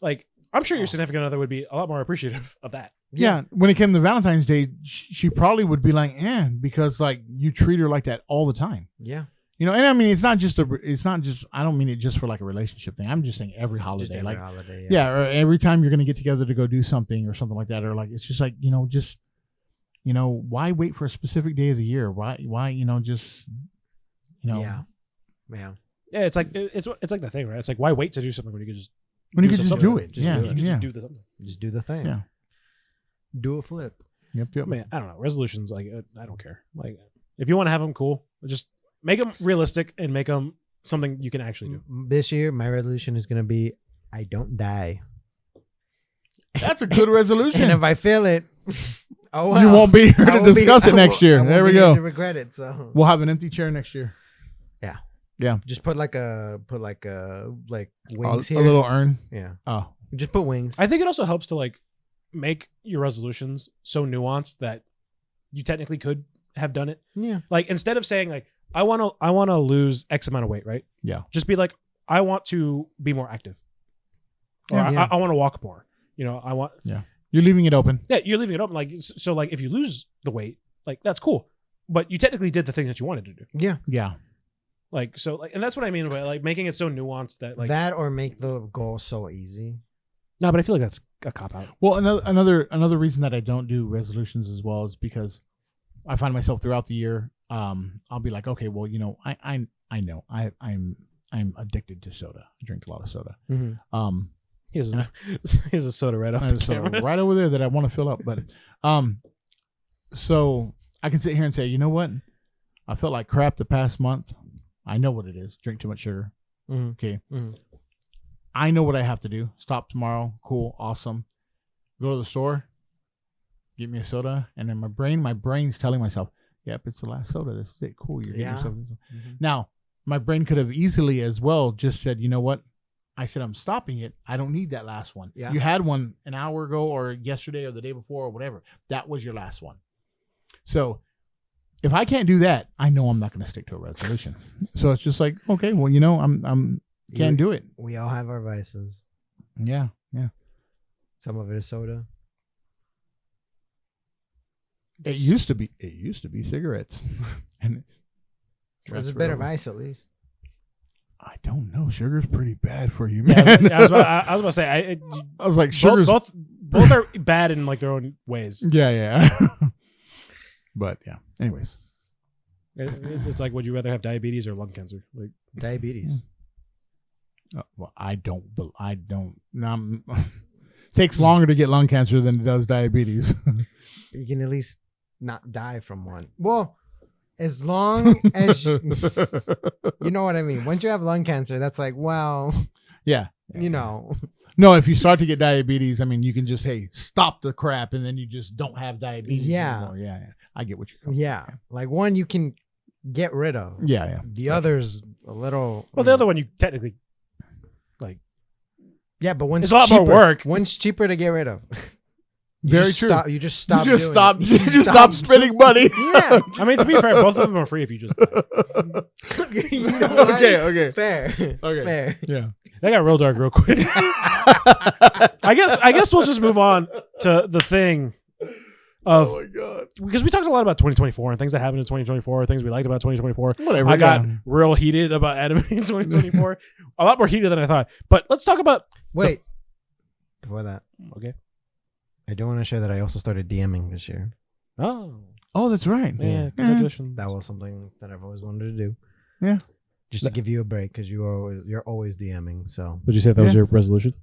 Speaker 2: Like, I'm sure your significant other would be a lot more appreciative of that.
Speaker 3: Yeah, when it came to Valentine's Day, she probably would be like, because like you treat her like that all the time.
Speaker 1: Yeah.
Speaker 3: You know, and I mean, it's not just I don't mean it just for like a relationship thing. I'm just saying every holiday,
Speaker 1: Just every
Speaker 3: like,
Speaker 1: holiday.
Speaker 3: yeah, or every time you're going to get together to go do something or something like that, or like, it's just like, why wait for a specific day of the year? Why, just,
Speaker 1: Yeah.
Speaker 2: Yeah, it's like it's like that thing, right? It's like, why wait to do something when you can just
Speaker 3: when you
Speaker 2: do
Speaker 3: can just
Speaker 2: something?
Speaker 3: do it.
Speaker 1: Just
Speaker 3: Yeah,
Speaker 1: do it.
Speaker 2: You can
Speaker 3: yeah.
Speaker 2: just do the something.
Speaker 1: Just do the thing.
Speaker 3: Yeah.
Speaker 1: Do a flip.
Speaker 3: Yep.
Speaker 2: Man, I don't know. Resolutions, like, I don't care. Like, if you want to have them, cool. Just make them realistic and make them something you can actually do.
Speaker 1: This year, my resolution is going to be I don't die.
Speaker 3: That's a good resolution.
Speaker 1: And if I fail it, oh well.
Speaker 3: You won't be here
Speaker 1: I
Speaker 3: to
Speaker 1: won't be-
Speaker 3: discuss it next year.
Speaker 1: I won't
Speaker 3: There we
Speaker 1: be
Speaker 3: go.
Speaker 1: To regret it. So
Speaker 3: We'll have an empty chair next year.
Speaker 1: just put like wings
Speaker 3: A
Speaker 1: here.
Speaker 3: little urn.
Speaker 1: Yeah.
Speaker 3: Oh,
Speaker 1: Just put wings.
Speaker 2: I think it also helps to like make your resolutions so nuanced that you technically could have done it.
Speaker 1: Yeah.
Speaker 2: Like, instead of saying like, I want to lose X amount of weight, right?
Speaker 3: Yeah.
Speaker 2: Just be like, I want to be more active. Or
Speaker 1: Yeah.
Speaker 2: I want to walk more. You know, I want.
Speaker 3: you're leaving it open.
Speaker 2: Yeah, you're leaving it open. Like, so like if you lose the weight, like that's cool, but you technically did the thing that you wanted to do.
Speaker 1: Yeah.
Speaker 3: Yeah.
Speaker 2: Like, so like, and that's what I mean by like making it so nuanced that like
Speaker 1: that or make the goal so easy.
Speaker 2: No, but I feel like that's a cop out.
Speaker 3: Well, another reason that I don't do resolutions as well is because I find myself throughout the year, I'll be like, okay, well, I know I'm addicted to soda. I drink a lot of soda.
Speaker 1: Mm-hmm.
Speaker 2: Here's a soda right off
Speaker 3: I
Speaker 2: the
Speaker 3: have soda
Speaker 2: camera.
Speaker 3: right over there that I want to fill up, but so I can sit here and say, you know what? I felt like crap the past month. I know what it is. Drink too much sugar.
Speaker 1: Mm-hmm.
Speaker 3: Okay.
Speaker 1: Mm-hmm.
Speaker 3: I know what I have to do. Stop tomorrow. Cool. Awesome. Go to the store. Get me a soda. And then my brain's telling myself, yep, it's the last soda. This is it. Cool. You're getting yourself.
Speaker 1: Mm-hmm.
Speaker 3: Now, my brain could have easily as well just said, you know what? I said, I'm stopping it. I don't need that last one.
Speaker 1: Yeah.
Speaker 3: You had one an hour ago or yesterday or the day before or whatever. That was your last one. So if I can't do that, I know I'm not going to stick to a resolution. So it's just like, okay, well, I'm can't do it.
Speaker 1: We all have our vices.
Speaker 3: Yeah.
Speaker 1: Some of it is soda.
Speaker 3: It used to be cigarettes. And
Speaker 1: It's a better vice, at least.
Speaker 3: I don't know. Sugar's pretty bad for you,
Speaker 2: Yeah,
Speaker 3: man.
Speaker 2: I was about to say,
Speaker 3: I was like, sugar's
Speaker 2: both are bad in like their own ways.
Speaker 3: Yeah. But yeah. Anyways,
Speaker 2: It's like, would you rather have diabetes or lung cancer? Like
Speaker 1: Diabetes.
Speaker 3: well, I don't. Takes longer to get lung cancer than it does diabetes.
Speaker 1: You can at least not die from one. Well, as long as you know what I mean. Once you have lung cancer, that's like, well,
Speaker 3: Yeah.
Speaker 1: you know.
Speaker 3: No, if you start to get diabetes, I mean, you can just stop the crap, and then you just don't have diabetes anymore. Yeah. I get what you're coming.
Speaker 1: Yeah. Like one you can get rid of.
Speaker 3: Yeah.
Speaker 1: The other's a little.
Speaker 2: Well, the other one you technically like.
Speaker 1: Yeah, but one's
Speaker 2: It's a lot
Speaker 1: cheaper.
Speaker 2: more work.
Speaker 1: One's cheaper to get rid of.
Speaker 3: Very true.
Speaker 1: You just stop.
Speaker 3: You just
Speaker 1: doing
Speaker 3: stop.
Speaker 1: it.
Speaker 3: You just stop spending money.
Speaker 1: Yeah.
Speaker 2: I mean, to be fair, both of them are free if you just.
Speaker 1: You know what?
Speaker 3: Okay.
Speaker 1: Fair.
Speaker 3: Okay.
Speaker 1: Fair.
Speaker 3: Yeah.
Speaker 2: That got real dark real quick. I guess we'll just move on to the thing of
Speaker 3: Oh my god.
Speaker 2: because we talked a lot about 2024 and things that happened in 2024, things we liked about 2024.
Speaker 3: Whatever.
Speaker 2: I got real heated about anime in 2024, a lot more heated than I thought. But let's talk about
Speaker 1: Wait. Before that,
Speaker 2: okay.
Speaker 1: I do want to share that I also started DMing this year.
Speaker 3: Oh, that's right.
Speaker 2: Yeah, congratulations.
Speaker 1: That was something that I've always wanted to do.
Speaker 3: Yeah.
Speaker 1: Just to give you a break because you're always DMing. So
Speaker 2: Would you say that was your resolution?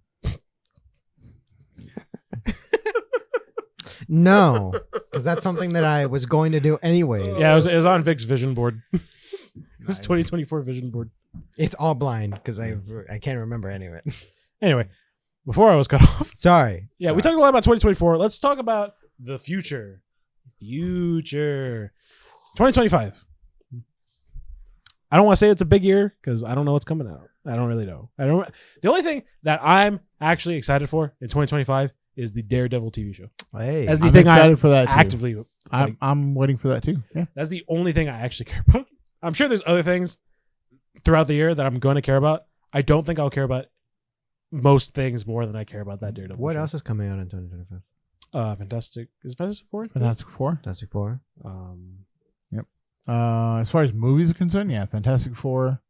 Speaker 1: no, because that's something that I was going to do anyways.
Speaker 2: Yeah, it was on Vic's vision board. It was
Speaker 1: Nice.
Speaker 2: 2024 vision board.
Speaker 1: It's all blind because I can't remember any of it.
Speaker 2: Anyway, before I was cut off.
Speaker 1: Sorry.
Speaker 2: Yeah, we talked a lot about 2024. Let's talk about the future. 2025. I don't want to say it's a big year because I don't know what's coming out. I don't really know. The only thing that I'm actually excited for in 2025 is the Daredevil TV show.
Speaker 1: Hey,
Speaker 2: As the
Speaker 3: I'm
Speaker 2: thing I
Speaker 3: excited for that too.
Speaker 2: actively like,
Speaker 3: I'm waiting for that too. Yeah.
Speaker 2: that's the only thing I actually care about. I'm sure there's other things throughout the year that I'm going to care about. I don't think I'll care about most things more than I care about that Daredevil.
Speaker 1: what
Speaker 2: show.
Speaker 1: else is coming out in 2025?
Speaker 2: Fantastic. Is Fantastic Four?
Speaker 3: Fantastic Four.
Speaker 1: Fantastic Four.
Speaker 3: As far as movies are concerned, yeah, Fantastic Four.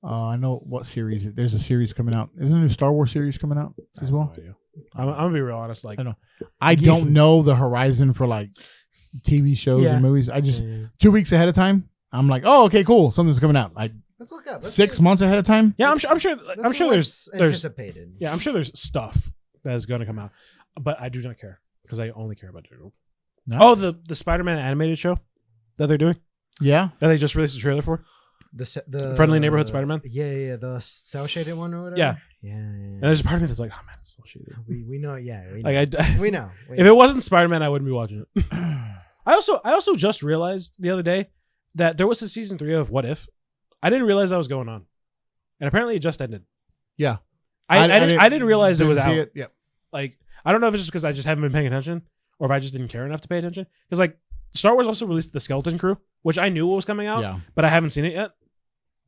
Speaker 3: I know what series. There's a series coming out. Isn't there a new Star Wars series coming out as well?
Speaker 2: No idea. I'm gonna be real honest. Like,
Speaker 3: I know. I don't know the horizon for like TV shows
Speaker 1: Yeah.
Speaker 3: and movies. I just 2 weeks ahead of time. I'm like, oh, okay, cool. Something's coming out. Like
Speaker 1: Let's look up.
Speaker 3: 6 months ahead of time.
Speaker 2: yeah, I'm sure there's
Speaker 1: anticipated.
Speaker 2: yeah, I'm sure there's stuff that is going to come out, but I do not care because I only care about Daredevil.
Speaker 3: No.
Speaker 2: Oh, the Spider-Man animated show that they're doing
Speaker 3: Yeah.
Speaker 2: that they just released a trailer for.
Speaker 1: The
Speaker 2: Friendly Neighborhood Spider-Man?
Speaker 1: Yeah. The cell shaded one or whatever.
Speaker 2: Yeah.
Speaker 1: Yeah.
Speaker 2: And there's a part of me that's like, oh man, it's so shitty.
Speaker 1: We know. Yeah. We know.
Speaker 2: Like
Speaker 1: we know.
Speaker 2: if it wasn't Spider-Man, I wouldn't be watching it. I also just realized the other day that there was a season 3 of What If. I didn't realize that was going on, and apparently it just ended.
Speaker 3: Yeah.
Speaker 2: I didn't realize it was
Speaker 3: didn't see
Speaker 2: out.
Speaker 3: it. Yep.
Speaker 2: Like, I don't know if it's just because I just haven't been paying attention or if I just didn't care enough to pay attention. Because, like, Star Wars also released The Skeleton Crew, which I knew was coming out,
Speaker 3: Yeah.
Speaker 2: but I haven't seen it yet.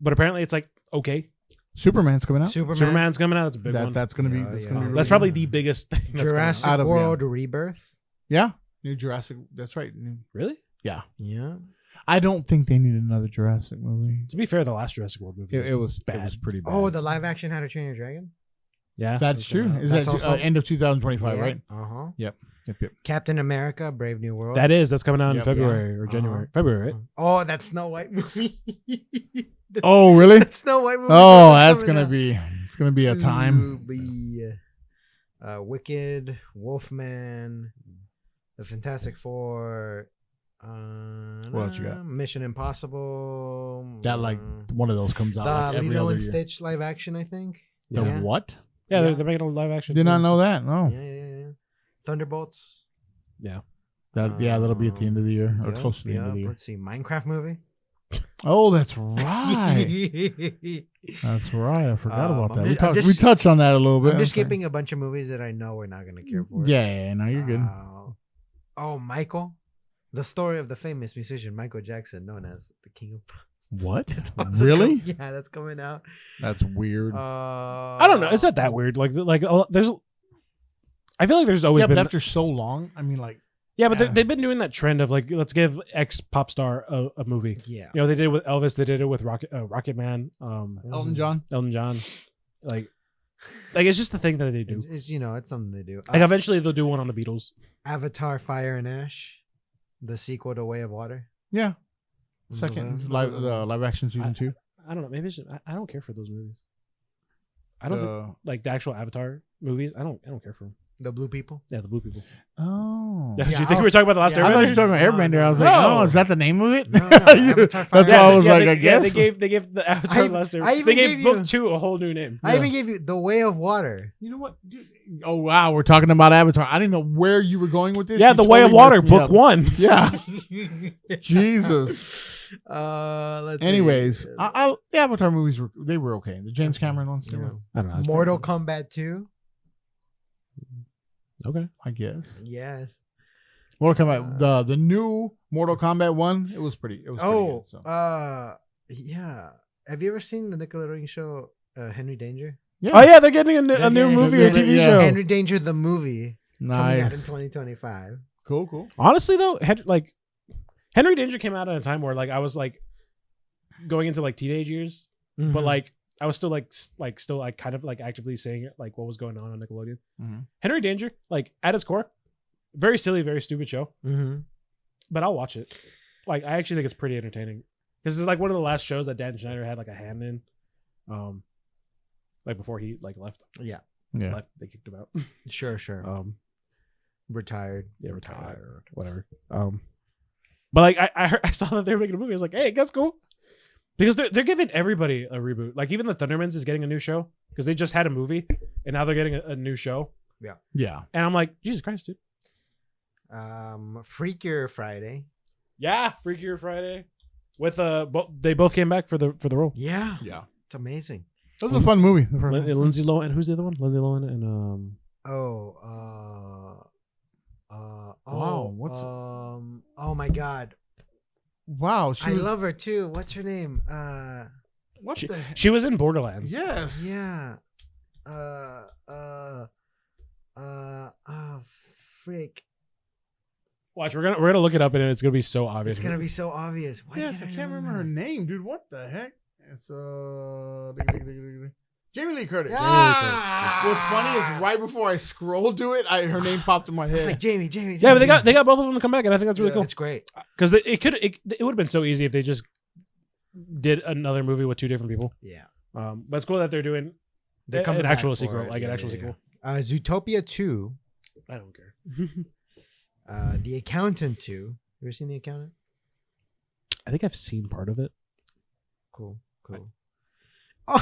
Speaker 2: But apparently it's like, okay.
Speaker 3: Superman's coming out.
Speaker 2: Superman's coming out. That's a big one.
Speaker 3: That's gonna be.
Speaker 1: Yeah,
Speaker 3: That's
Speaker 1: yeah.
Speaker 3: gonna be.
Speaker 2: That's
Speaker 3: really
Speaker 2: probably
Speaker 3: good.
Speaker 2: the biggest thing that's coming
Speaker 1: Jurassic
Speaker 2: out.
Speaker 3: Out of-
Speaker 1: World Rebirth.
Speaker 3: Yeah. New Jurassic. That's right.
Speaker 2: Really?
Speaker 3: Yeah.
Speaker 1: Yeah.
Speaker 3: I don't think they need another Jurassic movie.
Speaker 2: To be fair, the last Jurassic World movie
Speaker 3: It was
Speaker 2: bad.
Speaker 3: It was pretty bad.
Speaker 1: Oh, the live action How to Train Your Dragon.
Speaker 2: Yeah.
Speaker 3: That's true. Is
Speaker 1: That's
Speaker 3: that
Speaker 1: also-
Speaker 3: end of 2025, right?
Speaker 1: Uh huh.
Speaker 3: Yep.
Speaker 1: Captain America: Brave New World.
Speaker 2: That's coming out in
Speaker 3: Yep.
Speaker 2: February or January. February, right?
Speaker 1: Oh, that Snow White movie.
Speaker 3: Oh, really?
Speaker 1: That Snow White movie.
Speaker 3: Oh, that's gonna be. It's gonna be a time.
Speaker 1: Be Wicked, Wolfman, The Fantastic Four.
Speaker 3: What else you got?
Speaker 1: Mission Impossible.
Speaker 3: That like one of those comes out like
Speaker 1: the
Speaker 3: every
Speaker 1: Lilo
Speaker 3: other
Speaker 1: and
Speaker 3: year.
Speaker 1: Stitch live action, I think.
Speaker 3: The
Speaker 1: Yeah.
Speaker 3: what?
Speaker 2: Yeah,
Speaker 1: Yeah.
Speaker 2: They're making a live action.
Speaker 3: Did not
Speaker 2: thing,
Speaker 3: know
Speaker 2: so-
Speaker 3: that. No.
Speaker 1: Yeah. Thunderbolts.
Speaker 2: Yeah.
Speaker 3: That'll be at the end of the year or
Speaker 1: Yep,
Speaker 3: close to the end of the year.
Speaker 1: Let's see, Minecraft movie.
Speaker 3: Oh, that's right. That's right. I forgot about that. We touched on that a little bit.
Speaker 1: I'm just
Speaker 3: Okay.
Speaker 1: skipping a bunch of movies that I know we're not going to care for.
Speaker 3: Yeah, no, you're good.
Speaker 1: Michael. The story of the famous musician Michael Jackson, known as the King of
Speaker 3: What?
Speaker 1: That's also
Speaker 3: Really?
Speaker 1: yeah, that's coming out.
Speaker 3: That's weird.
Speaker 2: I don't know. It's not that weird. Like there's. I feel like there's always
Speaker 3: Yeah,
Speaker 2: been.
Speaker 3: but after so long, I mean, like,
Speaker 2: Yeah, but
Speaker 3: Yeah.
Speaker 2: they've been doing that trend of like, let's give X pop star a movie.
Speaker 1: Yeah.
Speaker 2: You know, they did it with Elvis. They did it with Rocket Man.
Speaker 3: Elton John.
Speaker 2: Elton John. Like it's just the thing that they do.
Speaker 1: It's it's something they do.
Speaker 2: Like eventually they'll do one on the Beatles.
Speaker 1: Avatar: Fire and Ash, the sequel to Way of Water.
Speaker 3: Yeah.
Speaker 1: Was
Speaker 3: Second
Speaker 1: that-
Speaker 3: live action season 2.
Speaker 2: I don't know. Maybe it's just, I don't care for those movies. I don't think, like the actual Avatar movies. I don't care for them.
Speaker 1: The Blue People.
Speaker 2: Yeah, the blue people.
Speaker 3: Oh.
Speaker 2: Yeah, do you
Speaker 1: Yeah,
Speaker 2: think we were talking about the last
Speaker 1: yeah,
Speaker 3: I thought you
Speaker 2: Airbender?
Speaker 3: were talking about
Speaker 1: No,
Speaker 3: Airbender.
Speaker 1: no,
Speaker 3: I was
Speaker 2: no.
Speaker 3: like,
Speaker 2: No.
Speaker 3: oh, is that the name of it?
Speaker 1: No,
Speaker 3: That's
Speaker 1: Avatar: Fire
Speaker 3: why
Speaker 1: and
Speaker 3: I was like,
Speaker 2: they,
Speaker 3: I guess.
Speaker 2: they gave the Avatar
Speaker 1: I-
Speaker 2: last year.
Speaker 1: I even
Speaker 2: They gave
Speaker 1: gave
Speaker 2: book
Speaker 1: you-
Speaker 2: 2 a whole new name.
Speaker 1: I even gave you The Way of Water.
Speaker 3: You know what? Dude, oh, wow. We're talking about Avatar. I didn't know where you were going with this.
Speaker 2: Yeah,
Speaker 3: You
Speaker 2: The Way of
Speaker 3: totally
Speaker 2: Water,
Speaker 3: messed me
Speaker 2: book
Speaker 3: up.
Speaker 2: 1.
Speaker 3: Yeah. Jesus.
Speaker 1: Let's see.
Speaker 3: Anyways, the Avatar movies were okay. The James Cameron ones, they
Speaker 1: Yeah.
Speaker 3: were,
Speaker 2: I don't know.
Speaker 1: Mortal Kombat 2.
Speaker 2: Okay.
Speaker 3: I guess.
Speaker 1: Yes.
Speaker 3: Mortal Kombat, the new Mortal Kombat one, it was pretty. It was
Speaker 1: Oh,
Speaker 3: pretty good, so.
Speaker 1: yeah. Have you ever seen the Nickelodeon show Henry Danger?
Speaker 3: Yeah.
Speaker 2: Oh yeah, they're getting a new
Speaker 1: Yeah,
Speaker 2: movie
Speaker 3: yeah,
Speaker 2: or TV
Speaker 3: yeah.
Speaker 2: show.
Speaker 1: Henry Danger the movie coming out in
Speaker 3: Nice.
Speaker 1: 2025.
Speaker 3: Cool.
Speaker 2: Honestly though, Henry Danger came out at a time where like I was like going into like teenage years,
Speaker 1: Mm-hmm.
Speaker 2: but like I was still still like kind of like actively saying like what was going on Nickelodeon.
Speaker 3: Mhm.
Speaker 2: Henry Danger, like at its core, very silly, very stupid show,
Speaker 1: Mm-hmm.
Speaker 2: but I'll watch it. Like I actually think it's pretty entertaining because it's like one of the last shows that Dan Schneider had like a hand in, like before he like left.
Speaker 1: Yeah.
Speaker 3: Yeah.
Speaker 2: Left, they kicked him out.
Speaker 1: Sure. Retired.
Speaker 2: Yeah, retired, whatever. But like I saw that they were making a movie. I was like, hey, that's cool. Because they're giving everybody a reboot. Like even the Thundermans is getting a new show because they just had a movie and now they're getting a new show.
Speaker 3: Yeah.
Speaker 2: And I'm like, Jesus Christ, dude.
Speaker 1: Freakier Friday.
Speaker 2: Yeah, Freakier Friday. With they both came back for the role.
Speaker 1: Yeah.
Speaker 3: Yeah.
Speaker 1: It's amazing.
Speaker 3: That was a fun movie. The first one.
Speaker 2: Lindsay Lohan. Who's the other one? Lindsay Lohan and
Speaker 3: Wow, what's
Speaker 1: oh my God.
Speaker 3: Wow.
Speaker 1: I love her too. What's her name?
Speaker 3: What
Speaker 2: she,
Speaker 3: the heck?
Speaker 2: she was in Borderlands.
Speaker 3: Yes.
Speaker 1: Yeah. Oh, freak.
Speaker 2: Watch, we're gonna look it up and it's gonna be so obvious.
Speaker 1: It's gonna be so obvious. Why
Speaker 3: Yes, I can't remember her name, dude. What the heck? It's Jamie Lee Curtis.
Speaker 1: Ah!
Speaker 3: What's funny is right before I scrolled to it, her name popped in my head.
Speaker 1: It's like Jamie.
Speaker 2: Yeah, but they got both of them to come back, and I think that's really
Speaker 3: Yeah.
Speaker 2: cool.
Speaker 1: It's great.
Speaker 2: Because it would have been so easy if they just did another movie with 2 different people.
Speaker 1: Yeah.
Speaker 2: But it's cool that they're doing
Speaker 1: They're coming
Speaker 2: an
Speaker 1: back
Speaker 2: actual
Speaker 1: for
Speaker 2: sequel,
Speaker 1: it.
Speaker 2: like an
Speaker 1: Yeah,
Speaker 2: actual
Speaker 1: yeah,
Speaker 2: sequel.
Speaker 1: yeah. Zootopia 2.
Speaker 2: I don't care.
Speaker 1: The Accountant 2. You ever seen The Accountant?
Speaker 2: I think I've seen part of it.
Speaker 1: Cool. Oh,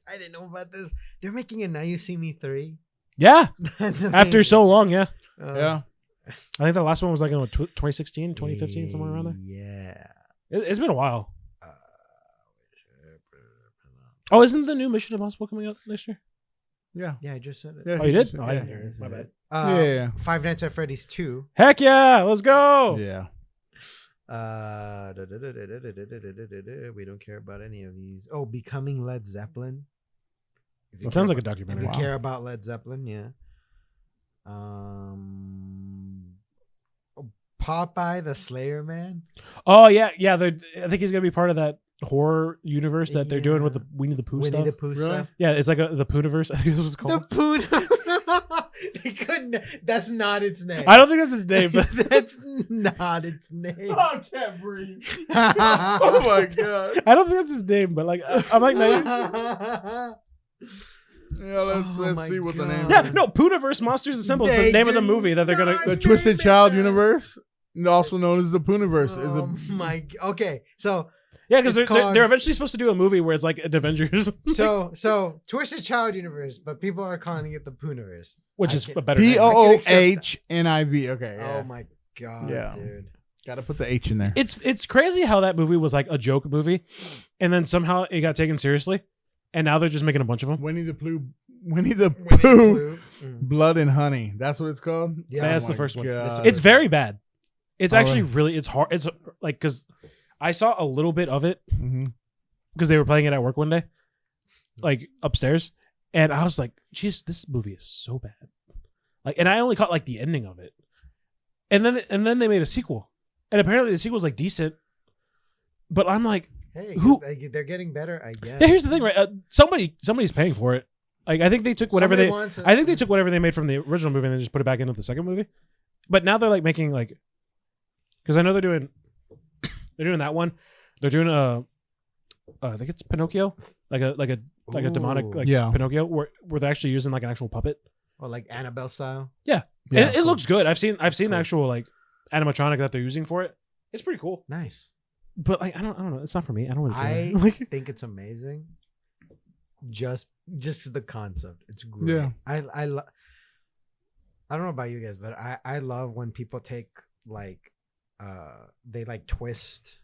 Speaker 1: I didn't know about this. They're making a Now You See Me 3.
Speaker 2: Yeah,
Speaker 1: That's
Speaker 2: after
Speaker 1: amazing.
Speaker 2: so long, yeah.
Speaker 3: Yeah.
Speaker 2: I think the last one was like in 2016, 2015, somewhere around there.
Speaker 1: Yeah.
Speaker 2: It's been a while. Oh, isn't the new Mission Impossible coming out next year?
Speaker 3: Yeah.
Speaker 1: Yeah, I just said it.
Speaker 3: Yeah,
Speaker 2: Oh, you did?
Speaker 3: yeah.
Speaker 2: Oh, I didn't hear it. My bad.
Speaker 3: Yeah.
Speaker 1: Five Nights at Freddy's 2.
Speaker 2: Heck yeah, let's go.
Speaker 3: Yeah.
Speaker 1: We don't care about any of these. Oh, Becoming Led Zeppelin. If you
Speaker 2: That sounds
Speaker 1: care
Speaker 2: like a
Speaker 1: about-
Speaker 2: documentary.
Speaker 1: If you
Speaker 3: Wow.
Speaker 1: care about Led Zeppelin, yeah. Popeye the Slayer Man.
Speaker 2: Oh yeah. I think he's gonna be part of that horror universe that they're doing with the Winnie the Pooh
Speaker 1: Winnie
Speaker 2: stuff.
Speaker 1: the Pooh
Speaker 3: Really?
Speaker 1: stuff.
Speaker 2: Yeah, it's like the Poohniverse. I think this was
Speaker 1: The
Speaker 2: called.
Speaker 1: Pooh. They couldn't. That's not its name.
Speaker 2: I don't think that's his name, but
Speaker 1: That's not its name.
Speaker 3: I can't breathe. Oh my god.
Speaker 2: I don't think that's his name. But like, I'm like, no.
Speaker 3: Yeah, let's
Speaker 1: Oh my
Speaker 3: see what the name.
Speaker 1: God.
Speaker 2: Yeah, no, Poohniverse Monsters and Symbols.
Speaker 1: They
Speaker 2: The name of the
Speaker 1: did
Speaker 2: movie that they're gonna.
Speaker 1: not
Speaker 3: The Twisted
Speaker 1: name
Speaker 3: Child
Speaker 1: it.
Speaker 3: universe, also known as the Pooniverse, is
Speaker 1: Oh
Speaker 3: a
Speaker 1: my. Okay, so
Speaker 2: Yeah, because
Speaker 1: It's
Speaker 2: they're
Speaker 1: called-
Speaker 2: eventually supposed to do a movie where it's like an Avengers,
Speaker 1: so Twisted Child universe, but people are calling it the Pooniverse.
Speaker 2: which
Speaker 1: I
Speaker 2: is
Speaker 1: can-
Speaker 2: a better name.
Speaker 3: POOHNIV. Okay. Yeah.
Speaker 1: Oh my god,
Speaker 3: Yeah.
Speaker 1: dude.
Speaker 3: Gotta put the H in there.
Speaker 2: It's crazy how that movie was like a joke movie, and then somehow it got taken seriously, and now they're just making a bunch of them.
Speaker 3: Winnie the Pooh.
Speaker 1: Winnie
Speaker 3: Pooh.
Speaker 1: Mm.
Speaker 3: Blood and Honey. That's what it's called.
Speaker 1: Yeah.
Speaker 2: That's
Speaker 3: Oh
Speaker 2: the
Speaker 3: my
Speaker 2: first one.
Speaker 3: God.
Speaker 2: It's very bad. It's actually really, it's hard. It's like, because I saw a little bit of it
Speaker 3: Mm-hmm.
Speaker 2: because they were playing it at work one day, like upstairs. And I was like, geez, this movie is so bad. Like, and I only caught like the ending of it. And then they made a sequel. And apparently the sequel's like decent. But I'm like,
Speaker 1: Hey,
Speaker 2: who?
Speaker 1: they're getting better, I guess.
Speaker 2: Yeah, here's the thing, right? Somebody's paying for it. Like, I think they took whatever I think they took whatever they made from the original movie and then just put it back into the second movie. But now they're like making like, because I know they're doing that one. They're doing I think it's Pinocchio, like a demonic Pinocchio, where they're actually using like an actual puppet.
Speaker 1: Or like Annabelle style.
Speaker 2: Yeah,
Speaker 3: Yeah,
Speaker 2: it looks good. I've seen
Speaker 1: Cool.
Speaker 2: the actual like animatronic that they're using for it. It's pretty cool.
Speaker 1: Nice.
Speaker 2: But like, I don't know. It's not for me. I don't really
Speaker 1: I
Speaker 2: care. Like,
Speaker 1: think it's amazing. Just the concept. It's great.
Speaker 3: Yeah.
Speaker 1: I don't know about you guys, but I love when people take like they like twist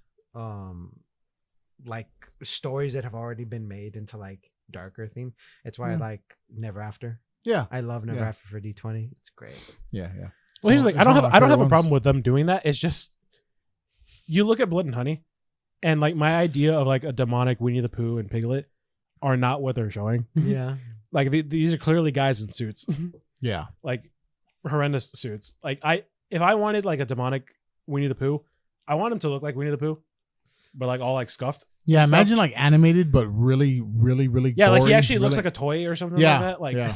Speaker 1: like stories that have already been made into like darker theme. It's why I like Never After.
Speaker 3: Yeah.
Speaker 1: I love Never
Speaker 3: Yeah.
Speaker 1: After for D20. It's great.
Speaker 3: Yeah.
Speaker 2: well, here's the thing.
Speaker 3: It's
Speaker 2: I don't
Speaker 3: one
Speaker 2: have
Speaker 3: of my
Speaker 2: a
Speaker 3: favorite
Speaker 2: problem
Speaker 3: ones.
Speaker 2: with them doing that. It's just you look at Blood and Honey, and like my idea of like a demonic Winnie the Pooh and Piglet are not what they're showing.
Speaker 1: Yeah.
Speaker 2: Like these are clearly guys in suits,
Speaker 3: Yeah.
Speaker 2: like horrendous suits. Like if I wanted like a demonic Winnie the Pooh, I want him to look like Winnie the Pooh, but like all like scuffed.
Speaker 3: Yeah.
Speaker 2: and stuff.
Speaker 3: Imagine like animated, but really, really, really.
Speaker 2: Yeah, like he
Speaker 3: gory,
Speaker 2: actually looks
Speaker 3: really-
Speaker 2: like a toy or something
Speaker 3: Yeah.
Speaker 2: like that. Like
Speaker 3: yeah.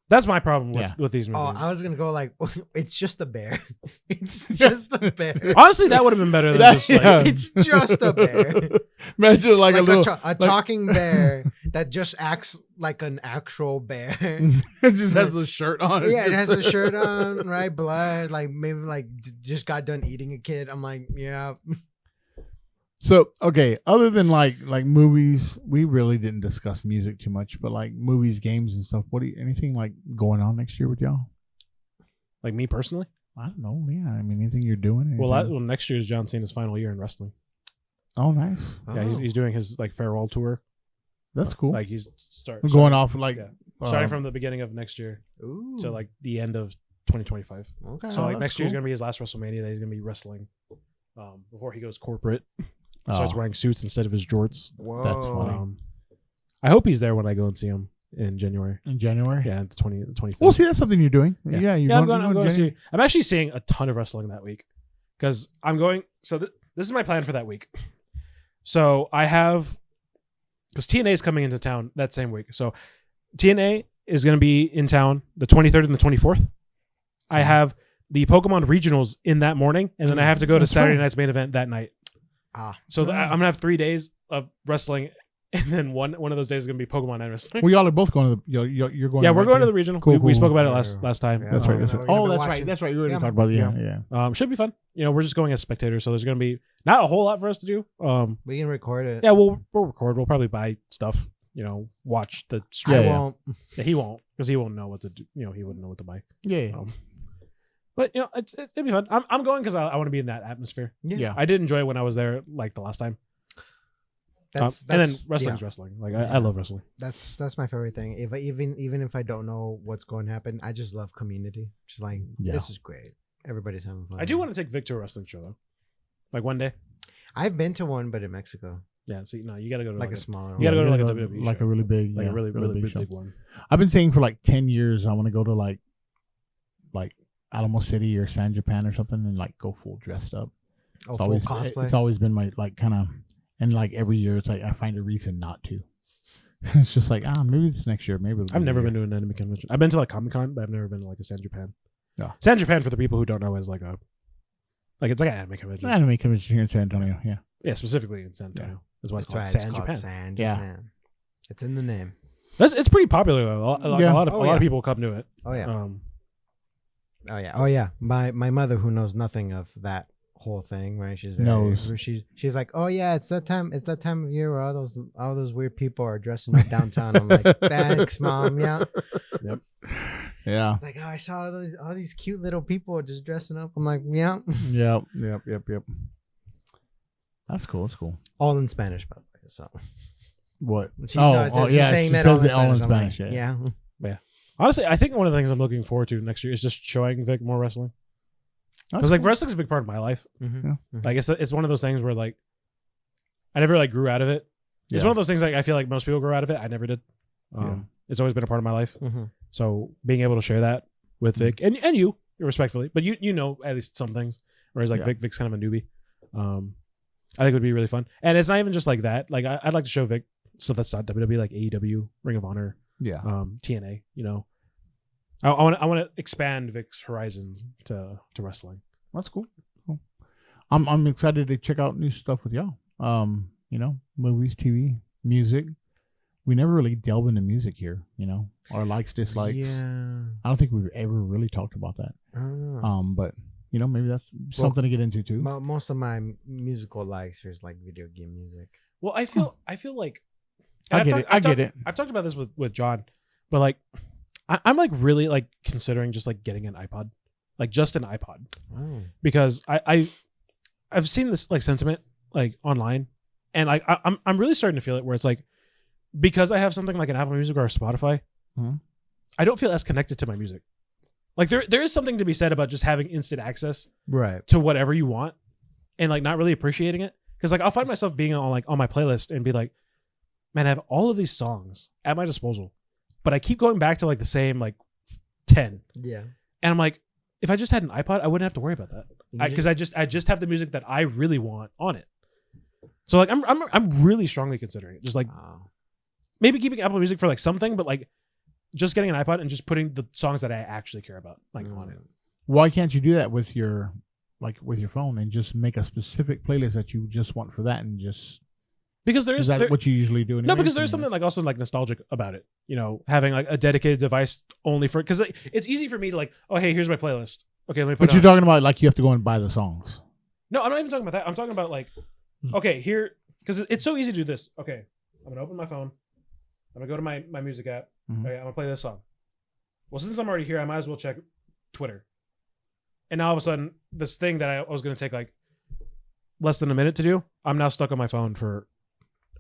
Speaker 2: that's my problem
Speaker 3: Yeah.
Speaker 2: with these
Speaker 1: Oh,
Speaker 2: movies.
Speaker 1: I was gonna go like it's just a bear. It's just a bear.
Speaker 2: Honestly, that would have been better than
Speaker 3: That-
Speaker 2: just like
Speaker 3: yeah.
Speaker 1: It's just a bear.
Speaker 3: Imagine like a little.
Speaker 1: a talking bear that just acts like an actual bear.
Speaker 3: It just has a shirt on.
Speaker 1: Yeah, it has a shirt on, right? Blood, like maybe like just got done eating a kid. I'm like, yeah.
Speaker 3: So okay, other than like movies, we really didn't discuss music too much, but like movies, games, and stuff. What do you anything like going on next year with y'all?
Speaker 2: like me personally.
Speaker 3: I don't know. Yeah, I mean, anything you're doing?
Speaker 2: Well,
Speaker 3: Anything?
Speaker 2: next year is John Cena's final year in wrestling.
Speaker 3: Oh, nice.
Speaker 2: Yeah, he's doing his like farewell tour.
Speaker 3: That's cool.
Speaker 2: Like he's
Speaker 3: Going off like
Speaker 2: yeah. starting from the beginning of next year
Speaker 1: Ooh.
Speaker 2: to like the end of 2025.
Speaker 1: Okay.
Speaker 2: So like
Speaker 3: that's
Speaker 2: next year's
Speaker 3: cool.
Speaker 2: gonna be his last WrestleMania that he's gonna be wrestling before he goes corporate. Starts wearing suits instead of his jorts.
Speaker 1: Whoa.
Speaker 3: That's funny.
Speaker 2: I hope he's there when I go and see him in January.
Speaker 3: in January.
Speaker 2: Yeah, the 25th.
Speaker 3: Well, see, that's something you're doing.
Speaker 2: Yeah.
Speaker 3: Yeah, you're
Speaker 2: Yeah, I'm
Speaker 3: going,
Speaker 2: going to see. I'm actually seeing a ton of wrestling that week because I'm going. So this is my plan for that week. So I have because TNA is coming into town that same week. So TNA is going to be in town the 23rd and the 24th. I have the Pokemon regionals in that morning, and then I have to go to
Speaker 3: That's
Speaker 2: Saturday
Speaker 3: right.
Speaker 2: night's main event that night. So I'm gonna have 3 days of wrestling, and then one of those days is gonna be Pokemon and wrestling.
Speaker 3: Well, y'all are both going to the. You're going.
Speaker 2: Yeah, we're
Speaker 3: right
Speaker 2: going to
Speaker 3: there?
Speaker 2: the regional.
Speaker 3: Cool,
Speaker 2: we
Speaker 3: cool.
Speaker 2: spoke about it
Speaker 1: Yeah.
Speaker 2: last time.
Speaker 1: Yeah.
Speaker 3: That's right. That's
Speaker 1: We're
Speaker 3: right.
Speaker 1: gonna
Speaker 3: Oh,
Speaker 1: be
Speaker 3: that's
Speaker 1: watching.
Speaker 3: right. That's right. You already
Speaker 1: Yeah.
Speaker 3: talked about it. Yeah.
Speaker 2: Should be fun. We're just going as spectators, so there's gonna be not a whole lot for us to do.
Speaker 1: We can record it.
Speaker 2: Yeah, we'll record. We'll probably buy stuff. Watch the stream.
Speaker 1: I
Speaker 3: Yeah.
Speaker 1: won't.
Speaker 2: Yeah, he won't because he won't know what to do. He wouldn't know what to buy.
Speaker 3: Yeah.
Speaker 2: But it'd be fun. I'm going because I want to be in that atmosphere.
Speaker 3: Yeah.
Speaker 2: I did enjoy it when I was there, like the last time. And then wrestling's wrestling. Like I love wrestling.
Speaker 1: That's my favorite thing. If I, even if I don't know what's going to happen, I just love community. Just like
Speaker 3: Yeah.
Speaker 1: this is great. Everybody's having fun.
Speaker 2: I do want to take Vic to a wrestling show though. Like one day.
Speaker 1: I've been to one, but in Mexico,
Speaker 2: Yeah. See, no, you got to go to
Speaker 1: like a smaller.
Speaker 2: You gotta
Speaker 1: one.
Speaker 2: go to like a WWE
Speaker 3: like
Speaker 2: show.
Speaker 3: a really big,
Speaker 2: like a really
Speaker 3: big show.
Speaker 2: big one.
Speaker 3: I've been saying for like 10 years I want to go to like Alamo City or San Japan or something and like go full dressed up.
Speaker 1: Oh,
Speaker 3: It's
Speaker 1: full
Speaker 3: always,
Speaker 1: cosplay.
Speaker 3: It's always been my like kind of, and like every year it's like I find a reason not to. It's just like maybe it's next year. Maybe
Speaker 2: I've never been to an anime convention. I've been to like Comic Con, but I've never been to like a San Japan.
Speaker 3: Yeah.
Speaker 2: San Japan, for the people who don't know, is it's like an anime convention.
Speaker 3: anime convention here in San Antonio. Yeah.
Speaker 2: Yeah, specifically in San Antonio. That's why it's
Speaker 1: That's
Speaker 2: called
Speaker 1: right.
Speaker 2: San
Speaker 1: It's called
Speaker 2: Japan.
Speaker 1: San
Speaker 3: Yeah.
Speaker 1: Japan. It's in the name.
Speaker 2: It's pretty popular though. A
Speaker 3: Yeah.
Speaker 2: lot
Speaker 1: Oh,
Speaker 2: of
Speaker 1: yeah.
Speaker 2: people come to it.
Speaker 1: Oh yeah.
Speaker 2: Um,
Speaker 1: Oh yeah. My mother, who knows nothing of that whole thing, right? She's very,
Speaker 3: Knows.
Speaker 1: She's like, oh yeah, it's that time of year where all those weird people are dressing up downtown. I'm like, thanks, mom. Yeah.
Speaker 3: Yeah.
Speaker 1: It's like, oh, I saw all these cute little people just dressing up. I'm like, yeah.
Speaker 3: Yep. That's cool. That's cool.
Speaker 1: All in Spanish, by the way. So
Speaker 3: What?
Speaker 1: she, she's
Speaker 3: yeah.
Speaker 1: saying
Speaker 3: She
Speaker 1: that
Speaker 3: says it all in
Speaker 1: I'm like,
Speaker 3: Spanish.
Speaker 1: yeah.
Speaker 2: honestly, I think one of the things I'm looking forward to next year is just showing Vic more wrestling. Because like wrestling's a big part of my life.
Speaker 1: Mm-hmm.
Speaker 3: Yeah.
Speaker 2: Like it's one of those things where like I never like grew out of it. It's one of those things like I feel like most people grow out of it. I never did. It's always been a part of my life.
Speaker 1: Mm-hmm.
Speaker 2: So being able to share that with Vic and you respectfully, but you know at least some things. Whereas like Vic's kind of a newbie. I think it would be really fun. And it's not even just like that. Like I'd like to show Vic stuff that's not WWE, like AEW, Ring of Honor, TNA. You know, I want to expand Vic's horizons to wrestling.
Speaker 3: That's cool. I'm excited to check out new stuff with y'all. You know, movies, TV, music. We never really delve into music here. You know, our likes, dislikes.
Speaker 1: Yeah.
Speaker 3: I don't think we've ever really talked about that.
Speaker 1: I don't know.
Speaker 3: But you know, maybe that's something to get into too.
Speaker 1: Most of my musical likes is like video game music.
Speaker 2: Well, I feel like
Speaker 3: I get it.
Speaker 2: I've talked about this with John, but like I'm like really like considering just like getting an iPod, like just an iPod, because I've seen this like sentiment like online, and like I'm really starting to feel it where it's like because I have something like an Apple Music or a Spotify, I don't feel as connected to my music. Like there is something to be said about just having instant access to whatever you want, and like not really appreciating it. Because like I'll find myself being on my playlist and be like, man, I have all of these songs at my disposal, but I keep going back to like the same like 10.
Speaker 1: Yeah.
Speaker 2: And I'm like, if I just had an iPod, I wouldn't have to worry about that. Because I just have the music that I really want on it. So like I'm really strongly considering it. Just like maybe keeping Apple Music for like something, but like just getting an iPod and just putting the songs that I actually care about like on it.
Speaker 3: Why can't you do that with your phone and just make a specific playlist that you just want for that and just
Speaker 2: because
Speaker 3: is that what you usually do?
Speaker 2: No, because there's something like also like nostalgic about it. You know, having like a dedicated device only for because like, it's easy for me to like, oh hey, here's my playlist. Okay, let me put.
Speaker 3: But you're talking about like you have to go and buy the songs.
Speaker 2: No, I'm not even talking about that. I'm talking about like, okay, here because it's so easy to do this. Okay, I'm gonna open my phone. I'm gonna go to my music app. Okay, I'm gonna play this song. Well, since I'm already here, I might as well check Twitter. And now all of a sudden, this thing that I was going to take like less than a minute to do, I'm now stuck on my phone for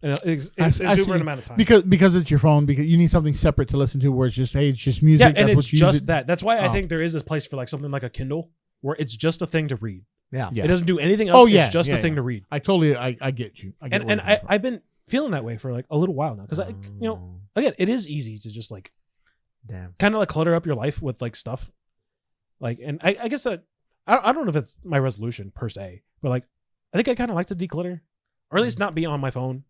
Speaker 2: an exuberant amount of time.
Speaker 3: Because it's your phone, because you need something separate to listen to where it's just, hey, it's just music.
Speaker 2: Yeah, and it's just that. That's why I think there is this place for like something like a Kindle where it's just a thing to read.
Speaker 1: Yeah.
Speaker 2: It doesn't do anything else. It's just a thing to read.
Speaker 3: I totally, I get you.
Speaker 2: I've been feeling that way for like a little while now because again, it is easy to just like kind of like clutter up your life with like stuff. Like, and I guess that I don't know if it's my resolution per se, but like I think I kind of like to declutter, or at least not be on my phone,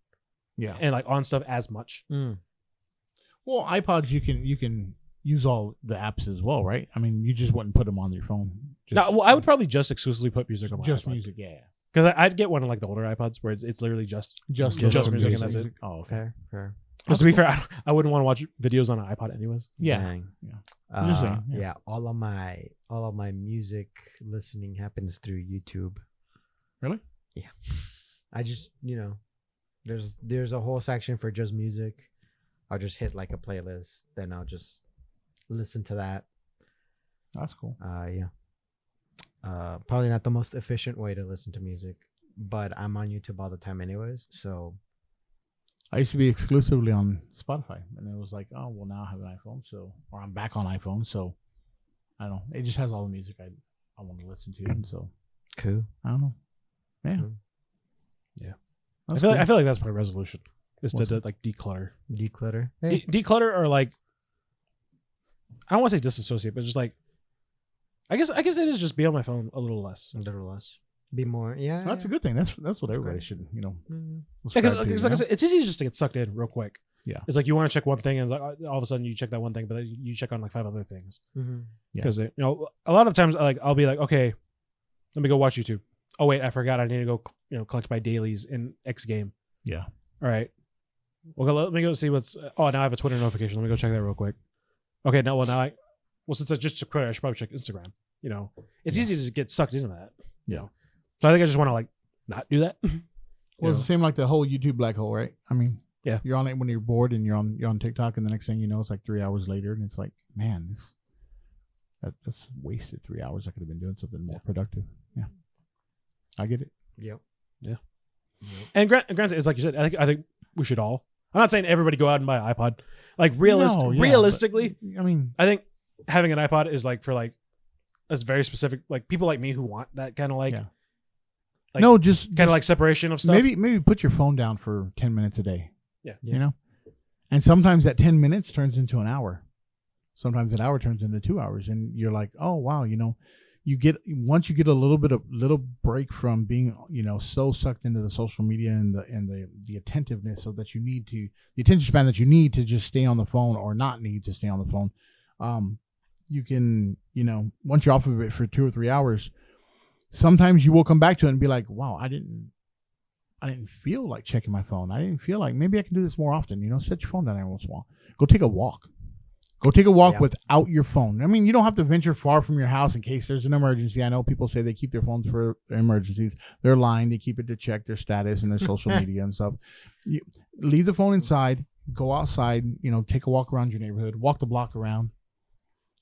Speaker 2: and like on stuff as much.
Speaker 3: Well, iPods you can use all the apps as well, right? I mean, you just wouldn't put them on your phone.
Speaker 2: No, I would probably just exclusively put music on my iPod.
Speaker 3: Music, yeah.
Speaker 2: Because I'd get one of like the older iPods where it's literally just music and that's it.
Speaker 3: Oh, okay.
Speaker 1: Fair.
Speaker 2: Because to be fair, I wouldn't want to watch videos on an iPod anyways.
Speaker 3: Yeah.
Speaker 1: All of my music listening happens through YouTube.
Speaker 3: Really?
Speaker 1: Yeah. I just there's a whole section for just music. I'll just hit like a playlist, then I'll just listen to that.
Speaker 3: That's cool.
Speaker 1: Probably not the most efficient way to listen to music, but I'm on YouTube all the time anyways, so.
Speaker 3: I used to be exclusively on Spotify, and it was like, oh, well, now I have an iPhone, or I'm back on iPhone, so I don't know. It just has all the music I want to listen to, and so
Speaker 1: cool.
Speaker 3: I don't know. Yeah,
Speaker 2: yeah. I feel like that's my resolution is to like declutter,
Speaker 1: hey.
Speaker 2: Declutter, or like I don't want to say disassociate, but just like I guess it is just be on my phone a little less. Be more,
Speaker 3: That's a good thing. That's what everybody should,
Speaker 2: Because like I said, it's easy just to get sucked in real quick.
Speaker 3: Yeah,
Speaker 2: it's like you want to check one thing, and it's like all of a sudden you check that one thing, but then you check on like 5 other things. Because a lot of times like I'll be like, okay, let me go watch YouTube. Oh wait, I forgot I need to go collect my dailies in X game. Yeah. All right. Well, let me go see what's. Oh, now I have a Twitter notification. Let me go check that real quick. Okay, since I just Twitter, I should probably check Instagram. It's easy to get sucked into that.
Speaker 3: Yeah.
Speaker 2: So I think I just want to like not do that.
Speaker 3: Well, it's the same like the whole YouTube black hole, right? I mean,
Speaker 2: yeah,
Speaker 3: you're on it when you're bored and you're on TikTok, and the next thing you know, it's like 3 hours later, and it's like, man, that's wasted 3 hours. I could have been doing something more productive. Yeah, I get it.
Speaker 1: Yep.
Speaker 2: Yeah. And granted, it's like you said. I think we should all. I'm not saying everybody go out and buy an iPod. Like realistically,
Speaker 3: I mean,
Speaker 2: I think having an iPod is like for like as very specific, like people like me who want that kind of like,
Speaker 3: Yeah.
Speaker 2: like
Speaker 3: no, just
Speaker 2: kind of like separation of stuff.
Speaker 3: maybe put your phone down for 10 minutes a day.
Speaker 2: Yeah.
Speaker 3: You know? And sometimes that 10 minutes turns into an hour. Sometimes an hour turns into 2 hours. And you're like, oh, wow, you know, once you get a little break from being, you know, so sucked into the social media and the attentiveness so that the attention span that you need to just stay on the phone or not need to stay on the phone. You can, you know, once you're off of it for 2 or 3 hours, sometimes you will come back to it and be like, wow, I didn't feel like checking my phone. I didn't feel like maybe I can do this more often. You know, set your phone down every once in a while. Go take a walk. Go take a walk without your phone. I mean, you don't have to venture far from your house in case there's an emergency. I know people say they keep their phones for emergencies. They're lying. They keep it to check their status and their social media and stuff. Leave the phone inside. Go outside. You know, take a walk around your neighborhood. Walk the block around.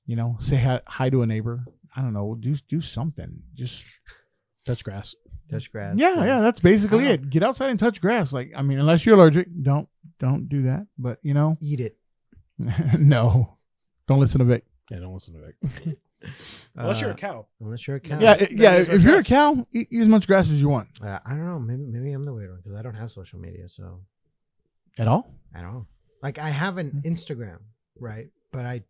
Speaker 3: You know, say hi to a neighbor. I don't know. Do something. Just
Speaker 2: touch grass.
Speaker 1: Touch grass.
Speaker 3: Yeah. That's basically it. Get outside and touch grass. Like, I mean, unless you're allergic, don't do that. But you know,
Speaker 1: Eat it.
Speaker 3: No, don't listen to Vic.
Speaker 2: Yeah, don't listen to Vic. Unless you're a cow.
Speaker 1: Unless you're a cow.
Speaker 3: Yeah. If you're a cow, eat as much grass as you want.
Speaker 1: I don't know. Maybe I'm the weird one because I don't have social media. So
Speaker 3: At all?
Speaker 1: I don't know. Like I have an Instagram, right? But I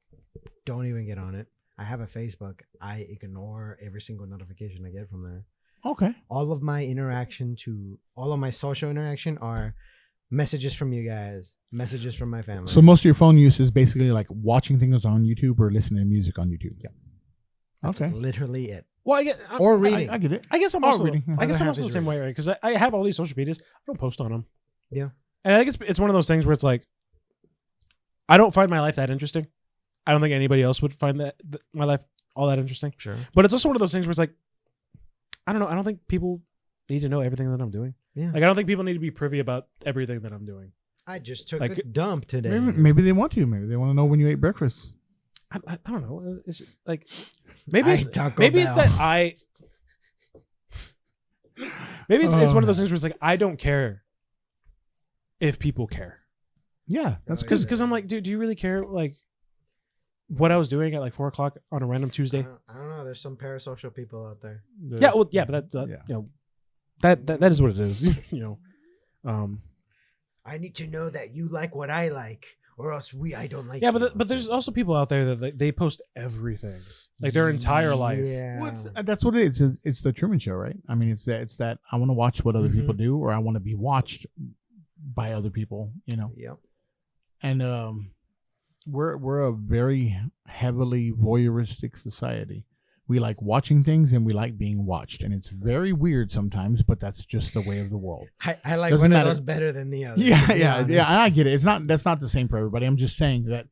Speaker 1: don't even get on it. I have a Facebook. I ignore every single notification I get from there.
Speaker 3: Okay.
Speaker 1: All of my social interaction are messages from you guys, messages from my family.
Speaker 3: So most of your phone use is basically like watching things on YouTube or listening to music on YouTube.
Speaker 1: Yeah. That's literally it.
Speaker 2: Well,
Speaker 1: Or reading.
Speaker 3: I get it.
Speaker 2: I guess I'm also
Speaker 3: reading.
Speaker 2: I guess
Speaker 1: Other
Speaker 2: I'm
Speaker 1: half
Speaker 2: also the
Speaker 1: is
Speaker 2: same way,
Speaker 1: reading.
Speaker 2: right? Because I have all these social medias. I don't post on them.
Speaker 1: Yeah.
Speaker 2: And I think it's one of those things where it's like, I don't find my life that interesting. I don't think anybody else would find my life all that interesting.
Speaker 1: Sure.
Speaker 2: But it's also one of those things where it's like, I don't know. I don't think people need to know everything that I'm doing.
Speaker 1: Yeah.
Speaker 2: Like, I don't think people need to be privy about everything that I'm doing.
Speaker 1: I just took
Speaker 2: Like,
Speaker 1: a dump today.
Speaker 3: Maybe they want to. Maybe they want to know when you ate breakfast.
Speaker 2: I don't know. It's like maybe
Speaker 1: I
Speaker 2: it's
Speaker 1: Taco
Speaker 2: maybe it's
Speaker 1: Bell.
Speaker 2: that I maybe it's one of those things where it's like I don't care if people care.
Speaker 3: Yeah, that's
Speaker 1: Oh,
Speaker 3: good.
Speaker 2: Because I'm like, dude, do you really care like what I was doing at like 4 o'clock on a random Tuesday?
Speaker 1: I don't know. There's some parasocial people out there.
Speaker 2: Yeah, well, yeah, but that's
Speaker 3: Yeah.
Speaker 2: you know that is what it is. You know,
Speaker 1: I need to know that you like what I like, or else I don't like.
Speaker 2: yeah,
Speaker 1: you.
Speaker 2: but there's also people out there that they post everything, like their entire life.
Speaker 1: Yeah.
Speaker 3: Well, that's what it is. It's the Truman Show, right? I mean, it's that I want to watch what other people do, or I want to be watched by other people. You know.
Speaker 1: Yep.
Speaker 3: And we're a very heavily voyeuristic society. We like watching things and we like being watched, and it's very weird sometimes, but that's just the way of the world.
Speaker 1: I like
Speaker 3: Doesn't
Speaker 1: one
Speaker 3: matter.
Speaker 1: of those better than the other.
Speaker 3: Yeah, and I get it. That's not the same for everybody. I'm just saying that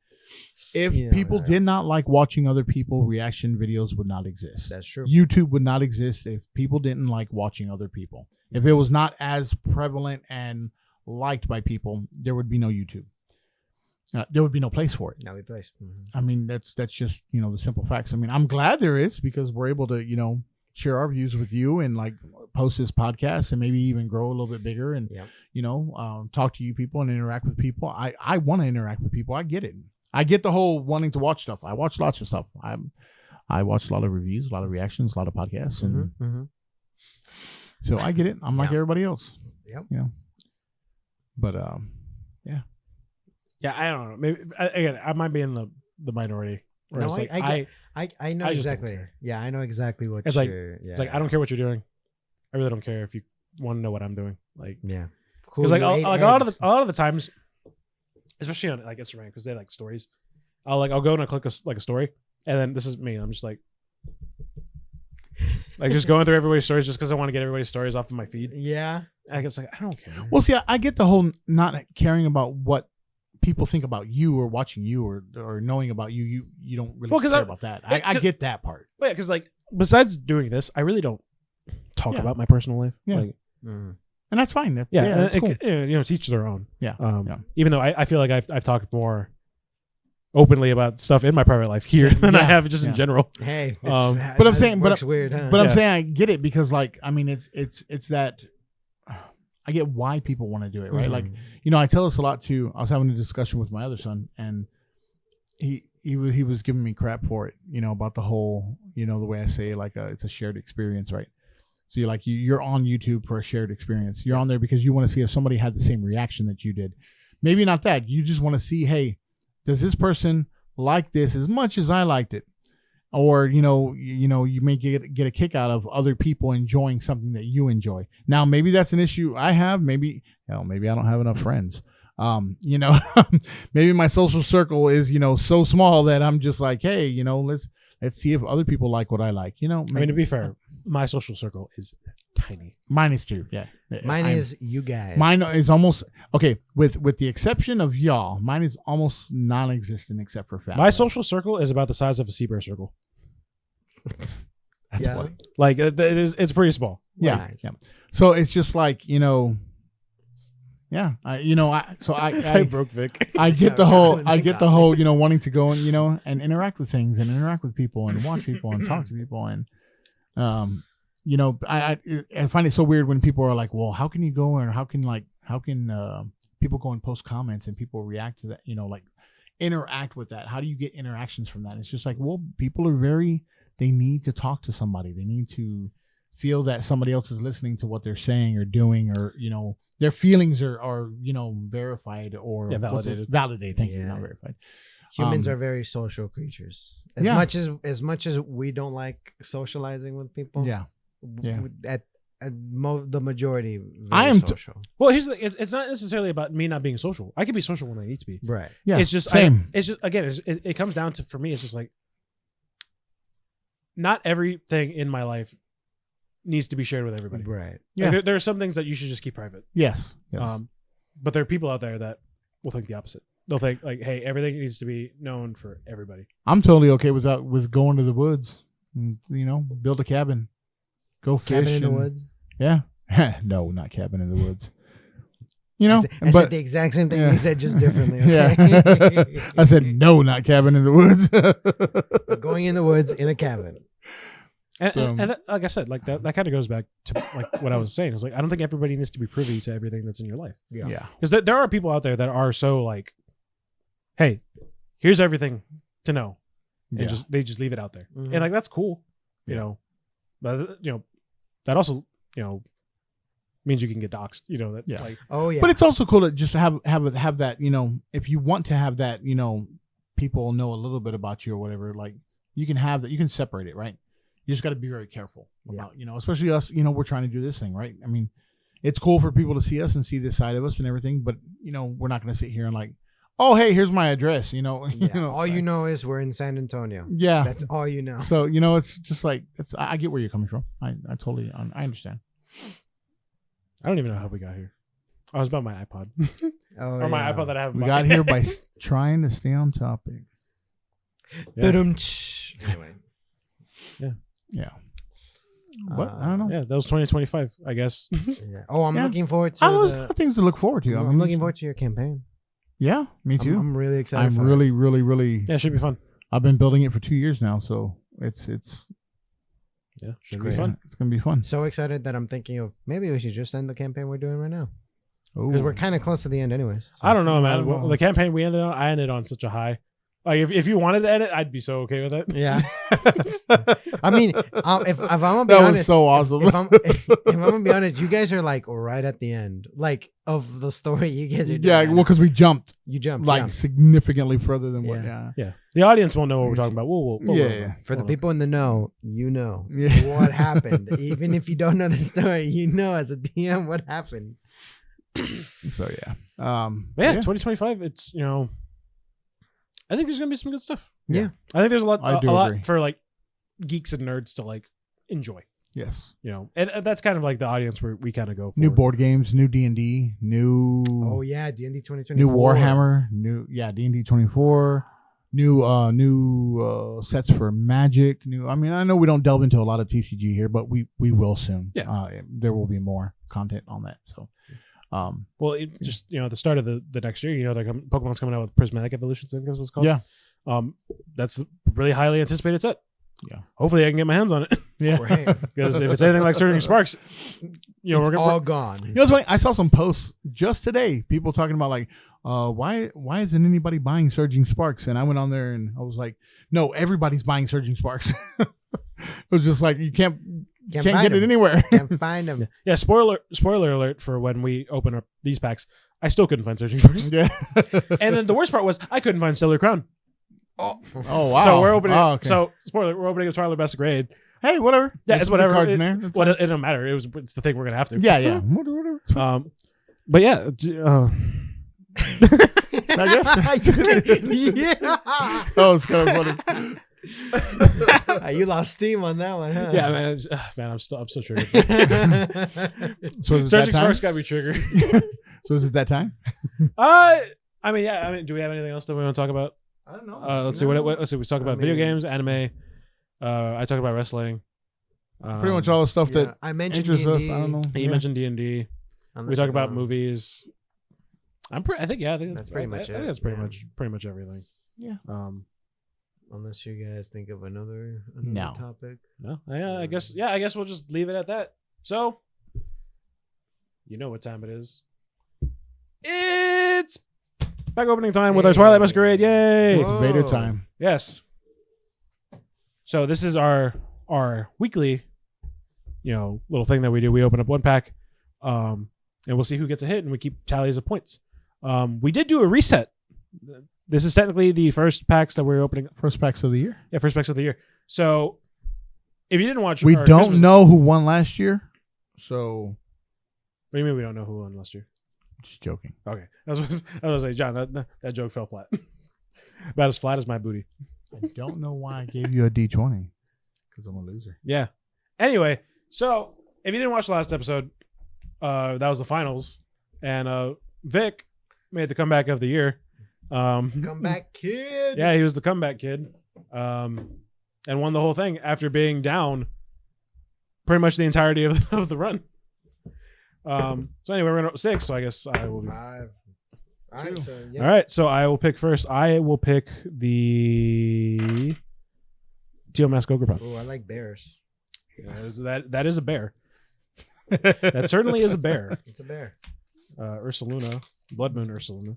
Speaker 3: if
Speaker 1: Yeah,
Speaker 3: people
Speaker 1: right.
Speaker 3: did not like watching other people, reaction videos would not exist.
Speaker 1: That's true.
Speaker 3: YouTube would not exist if people didn't like watching other people. If it was not as prevalent and liked by people, there would be no YouTube. There would be no place for it.
Speaker 1: Now we place.
Speaker 3: I mean, that's just, you know, the simple facts. I mean, I'm glad there is, because we're able to, you know, share our views with you and like post this podcast and maybe even grow a little bit bigger and,
Speaker 1: Yep.
Speaker 3: you know, talk to you people and interact with people. I want to interact with people. I get it. I get the whole wanting to watch stuff. I watch lots of stuff. I watch a lot of reviews, a lot of reactions, a lot of podcasts. And so I get it. I'm like everybody else.
Speaker 1: Yep.
Speaker 3: You know, but, yeah.
Speaker 2: Yeah, I don't know. Maybe again, I might be in the minority. Where
Speaker 1: No,
Speaker 2: it's like,
Speaker 1: I know
Speaker 2: I just don't
Speaker 1: exactly.
Speaker 2: care.
Speaker 1: Yeah, I know exactly what
Speaker 2: It's like-
Speaker 1: you're. Yeah.
Speaker 2: It's like I don't care what you're doing. I really don't care if you want to know what I'm doing. Like,
Speaker 1: Yeah.
Speaker 2: because like,
Speaker 1: you ate
Speaker 2: a lot
Speaker 1: eggs.
Speaker 2: of the times, especially on like Instagram, because they like stories. I'll go and I click a story, and then this is me. I'm just like just going through everybody's stories just because I want to get everybody's stories off of my feed.
Speaker 1: Yeah.
Speaker 2: And I guess like I don't care.
Speaker 3: Well, see, I get the whole not caring about what people think about you or watching you or knowing about you. You don't really care about that. I get that part.
Speaker 2: Well, yeah, because like besides doing this, I really don't talk
Speaker 3: Yeah.
Speaker 2: about my personal life.
Speaker 3: Yeah.
Speaker 2: Like,
Speaker 1: Mm.
Speaker 3: And that's fine.
Speaker 2: that's
Speaker 3: that's cool.
Speaker 2: you know, to each their own.
Speaker 3: Yeah. Yeah.
Speaker 2: Even though I feel like I've talked more openly about stuff in my private life here than I
Speaker 3: Yeah.
Speaker 2: have just in
Speaker 3: Yeah.
Speaker 2: general.
Speaker 1: Hey,
Speaker 3: but I'm saying,
Speaker 1: works weird, huh?
Speaker 3: But I'm
Speaker 2: Yeah.
Speaker 3: saying I get it, because like, I mean, it's that I get why people want to do it, right?
Speaker 1: Mhm.
Speaker 3: Like, you know, I tell this a lot too. I was having a discussion with my other son, and he was giving me crap for it, about the whole, the way I say like it's a shared experience, right? So you're on YouTube for a shared experience. You're on there because you want to see if somebody had the same reaction that you did. Maybe not that. You just want to see, hey, does this person like this as much as I liked it? Or, you may get a kick out of other people enjoying something that you enjoy. Now, maybe that's an issue I have. Maybe I don't have enough friends. Maybe my social circle is, so small that I'm just like, hey, let's see if other people like what I like. Maybe,
Speaker 2: I mean, to be fair, my social circle is tiny.
Speaker 3: Mine is too. Yeah.
Speaker 1: Mine is you guys.
Speaker 3: Mine is almost okay with the exception of y'all. Mine is almost non-existent except for family.
Speaker 2: My social circle is about the size of a sea bear circle.
Speaker 3: That's funny.
Speaker 2: Like it's pretty small.
Speaker 3: Yeah.
Speaker 1: Nice.
Speaker 3: Yeah. So it's just like, yeah. I
Speaker 2: broke Vic.
Speaker 3: I get the whole, wanting to go and, and interact with things and interact with people and watch people and talk to people. And, I find it so weird when people are like, well, how can you go and how can people go and post comments and people react to that, like interact with that? How do you get interactions from that? It's just like, well, people are they need to talk to somebody. They need to feel that somebody else is listening to what they're saying or doing, or their feelings are verified or validated. Thank you, not verified.
Speaker 1: Humans are very social creatures. As much as we don't like socializing with people.
Speaker 3: Yeah.
Speaker 1: The majority.
Speaker 3: I am
Speaker 1: social.
Speaker 2: Well, here's the thing. It's not necessarily about me not being social. I can be social when I need to be.
Speaker 1: Right.
Speaker 3: Yeah.
Speaker 2: It's just
Speaker 3: same.
Speaker 2: It's just again. It comes down to, for me, it's just like, not everything in my life needs to be shared with everybody.
Speaker 1: Right.
Speaker 3: Yeah.
Speaker 2: Like, there are some things that you should just keep private.
Speaker 3: Yes.
Speaker 2: But there are people out there that will think the opposite. They'll think like, hey, everything needs to be known for everybody.
Speaker 3: I'm totally okay with going to the woods, and, build a cabin, go fish.
Speaker 1: Cabin in the woods?
Speaker 3: Yeah. No, not cabin in the woods.
Speaker 1: I said the exact same thing you said, just differently. Okay?
Speaker 3: Yeah. I said, no, not cabin in the woods.
Speaker 1: But going in the woods in a cabin.
Speaker 2: And that, like I said, like that kind of goes back to like what I was saying. It's like, I don't think everybody needs to be privy to everything that's in your life.
Speaker 3: Yeah.
Speaker 2: Because there are people out there that are so like, hey, here's everything to know. And they just leave it out there.
Speaker 1: Mm-hmm.
Speaker 2: And like, that's cool, but that also, means you can get doxxed, that like,
Speaker 1: oh yeah.
Speaker 3: But it's also cool to just have that, if you want to have that, people know a little bit about you or whatever, like you can have that, you can separate it, right? You just got to be very careful about, especially us, we're trying to do this thing, right? I mean, it's cool for people to see us and see this side of us and everything, but we're not going to sit here and like, oh, hey, here's my address,
Speaker 1: all you know is we're in San Antonio.
Speaker 3: Yeah.
Speaker 1: That's all you know.
Speaker 3: So, it's just like, I get where you're coming from. I understand.
Speaker 2: I don't even know how we got here. I was about my iPod.
Speaker 1: Or
Speaker 2: my iPod that I have.
Speaker 3: We got here by trying to stay on topic.
Speaker 2: Yeah.
Speaker 1: Anyway.
Speaker 3: Yeah. But I don't know.
Speaker 2: Yeah, that was 2025, I guess.
Speaker 1: Yeah. Oh, I'm looking forward to.
Speaker 3: I was things to look forward to.
Speaker 1: I'm looking forward to your campaign.
Speaker 3: Yeah, me too.
Speaker 1: I'm really excited.
Speaker 3: I'm really, really, really.
Speaker 2: Yeah, it should be fun.
Speaker 3: I've been building it for 2 years now, so it's.
Speaker 2: Yeah, should
Speaker 1: be
Speaker 2: fun.
Speaker 3: It's gonna be fun.
Speaker 1: So excited that I'm thinking of maybe we should just end the campaign we're doing right now,
Speaker 3: Because
Speaker 1: because we're kind of close to the end, anyways. So.
Speaker 2: I don't know, man.
Speaker 3: I don't know.
Speaker 2: The campaign I ended on such a high. Like if you wanted to end it, I'd be so okay with it.
Speaker 1: Yeah. I mean, if I'm gonna be
Speaker 3: That
Speaker 1: honest,
Speaker 3: was so awesome.
Speaker 1: if I'm gonna be honest, you guys are like right at the end, like of the story. You guys are doing
Speaker 3: Yeah,
Speaker 1: right
Speaker 3: well,
Speaker 1: now.
Speaker 3: because we jumped
Speaker 1: You jumped
Speaker 3: like significantly further than what.
Speaker 1: Yeah.
Speaker 2: Yeah, the audience won't know what we're talking about. We'll
Speaker 3: Yeah.
Speaker 1: For the people in the know,
Speaker 3: Yeah.
Speaker 1: what happened. Even if you don't know the story, as a DM what happened.
Speaker 3: So yeah.
Speaker 2: But yeah, 2025. It's I think there's gonna be some good stuff.
Speaker 1: Yeah.
Speaker 2: I think there's a lot
Speaker 3: I do
Speaker 2: a lot
Speaker 3: agree.
Speaker 2: for like geeks and nerds to like enjoy.
Speaker 3: Yes.
Speaker 2: And that's kind of like the audience where we kind of go for.
Speaker 3: New board games, new D&D, new.
Speaker 1: Oh yeah, D&D 2024.
Speaker 3: New Warhammer, D&D 24, new sets for Magic. I know we don't delve into a lot of TCG here, but we will soon.
Speaker 2: Yeah.
Speaker 3: There will be more content on that. So,
Speaker 2: well, just at the start of the next year, Pokemon's coming out with Prismatic Evolutions, I think that's what it's called.
Speaker 3: Yeah.
Speaker 2: That's a really highly anticipated set.
Speaker 3: Yeah.
Speaker 2: Hopefully I can get my hands on it.
Speaker 3: Yeah.
Speaker 1: Right.
Speaker 2: Because if it's anything like Surging Sparks, you know,
Speaker 1: It's
Speaker 2: we're
Speaker 1: all
Speaker 2: gonna.
Speaker 1: gone.
Speaker 3: You know what's funny? I saw some posts just today. People talking about like, why isn't anybody buying Surging Sparks? And I went on there and I was like, no, everybody's buying Surging Sparks. It was just like you can't
Speaker 1: Can't
Speaker 3: get
Speaker 1: find
Speaker 3: it
Speaker 1: 'em.
Speaker 3: anywhere.
Speaker 1: Can't find them.
Speaker 2: Yeah, spoiler alert for when we open up these packs. I still couldn't find Surging Sparks.
Speaker 3: Yeah.
Speaker 2: And then the worst part was I couldn't find Stellar Crown.
Speaker 1: Oh,
Speaker 3: Oh wow.
Speaker 2: So we're opening.
Speaker 3: Oh, okay.
Speaker 2: So spoiler, we're opening a Twilight Best Grade.
Speaker 3: hey, whatever.
Speaker 2: Yeah,
Speaker 3: There's
Speaker 2: it's whatever.
Speaker 3: Cards
Speaker 2: It,
Speaker 3: in there. That's
Speaker 2: well,
Speaker 3: fine.
Speaker 2: it don't matter. It's the thing we're gonna have to.
Speaker 3: Yeah, yeah. Whatever. It's fine.
Speaker 2: But yeah.
Speaker 3: I guess.
Speaker 1: yeah.
Speaker 3: Oh, it's kind of funny.
Speaker 1: You lost steam on that one, huh?
Speaker 2: Yeah, man. Man, I'm so triggered.
Speaker 3: So is it that
Speaker 2: Surging
Speaker 3: time?
Speaker 2: Sparks got me triggered.
Speaker 3: So is it that time?
Speaker 2: I mean, yeah. I mean, do we have anything else that we want to talk about?
Speaker 3: I don't know.
Speaker 2: Let's see. Let's see. We talked about video
Speaker 1: mean-
Speaker 2: games, anime. I talked about wrestling.
Speaker 3: Pretty much all the stuff
Speaker 1: Yeah,
Speaker 3: that
Speaker 1: I mentioned
Speaker 3: interests us.
Speaker 1: D&D
Speaker 3: I don't know.
Speaker 2: You
Speaker 3: Yeah.
Speaker 2: mentioned D&D.
Speaker 1: unless
Speaker 2: We talked
Speaker 1: you're
Speaker 2: about
Speaker 1: going-
Speaker 2: movies. I think
Speaker 1: That's pretty much
Speaker 2: I think
Speaker 1: it,
Speaker 2: that's pretty
Speaker 1: yeah.
Speaker 2: much everything.
Speaker 3: Yeah.
Speaker 1: Unless you guys think of another
Speaker 3: No.
Speaker 1: topic.
Speaker 2: No. I guess we'll just leave it at that. So, you know what time it is. It's pack opening time with our Twilight Masquerade. Yay!
Speaker 3: It's beta
Speaker 1: Whoa.
Speaker 3: time.
Speaker 2: Yes. So this is our weekly, little thing that we do. We open up one pack, and we'll see who gets a hit, and we keep tallies of points. We did do a reset. This is technically the first packs that we're opening.
Speaker 3: First packs of the year.
Speaker 2: Yeah, first packs of the year. So if you didn't watch,
Speaker 3: We
Speaker 2: our
Speaker 3: don't
Speaker 2: Christmas-
Speaker 3: know who won last year, so
Speaker 2: What do you mean we don't know who won last year?
Speaker 3: just joking.
Speaker 2: Okay, I was gonna say, John, that joke fell flat. About as flat as my booty.
Speaker 3: I don't know why I gave you a D20 because I'm a loser.
Speaker 2: Yeah. Anyway, so if you didn't watch the last episode, that was the finals, and Vic made the comeback of the year.
Speaker 1: Come back, kid.
Speaker 2: Yeah, he was the comeback kid, and won the whole thing after being down pretty much the entirety of the run. So anyway, we're gonna 6. So I guess I will.
Speaker 1: 5. All right, so yeah.
Speaker 2: All right, so I will pick first. I will pick the Teal Mask Ogre Pup.
Speaker 1: Oh, I like bears.
Speaker 2: That is a bear. That certainly is a bear.
Speaker 1: It's a bear.
Speaker 2: Ursaluna, Blood Moon Ursaluna.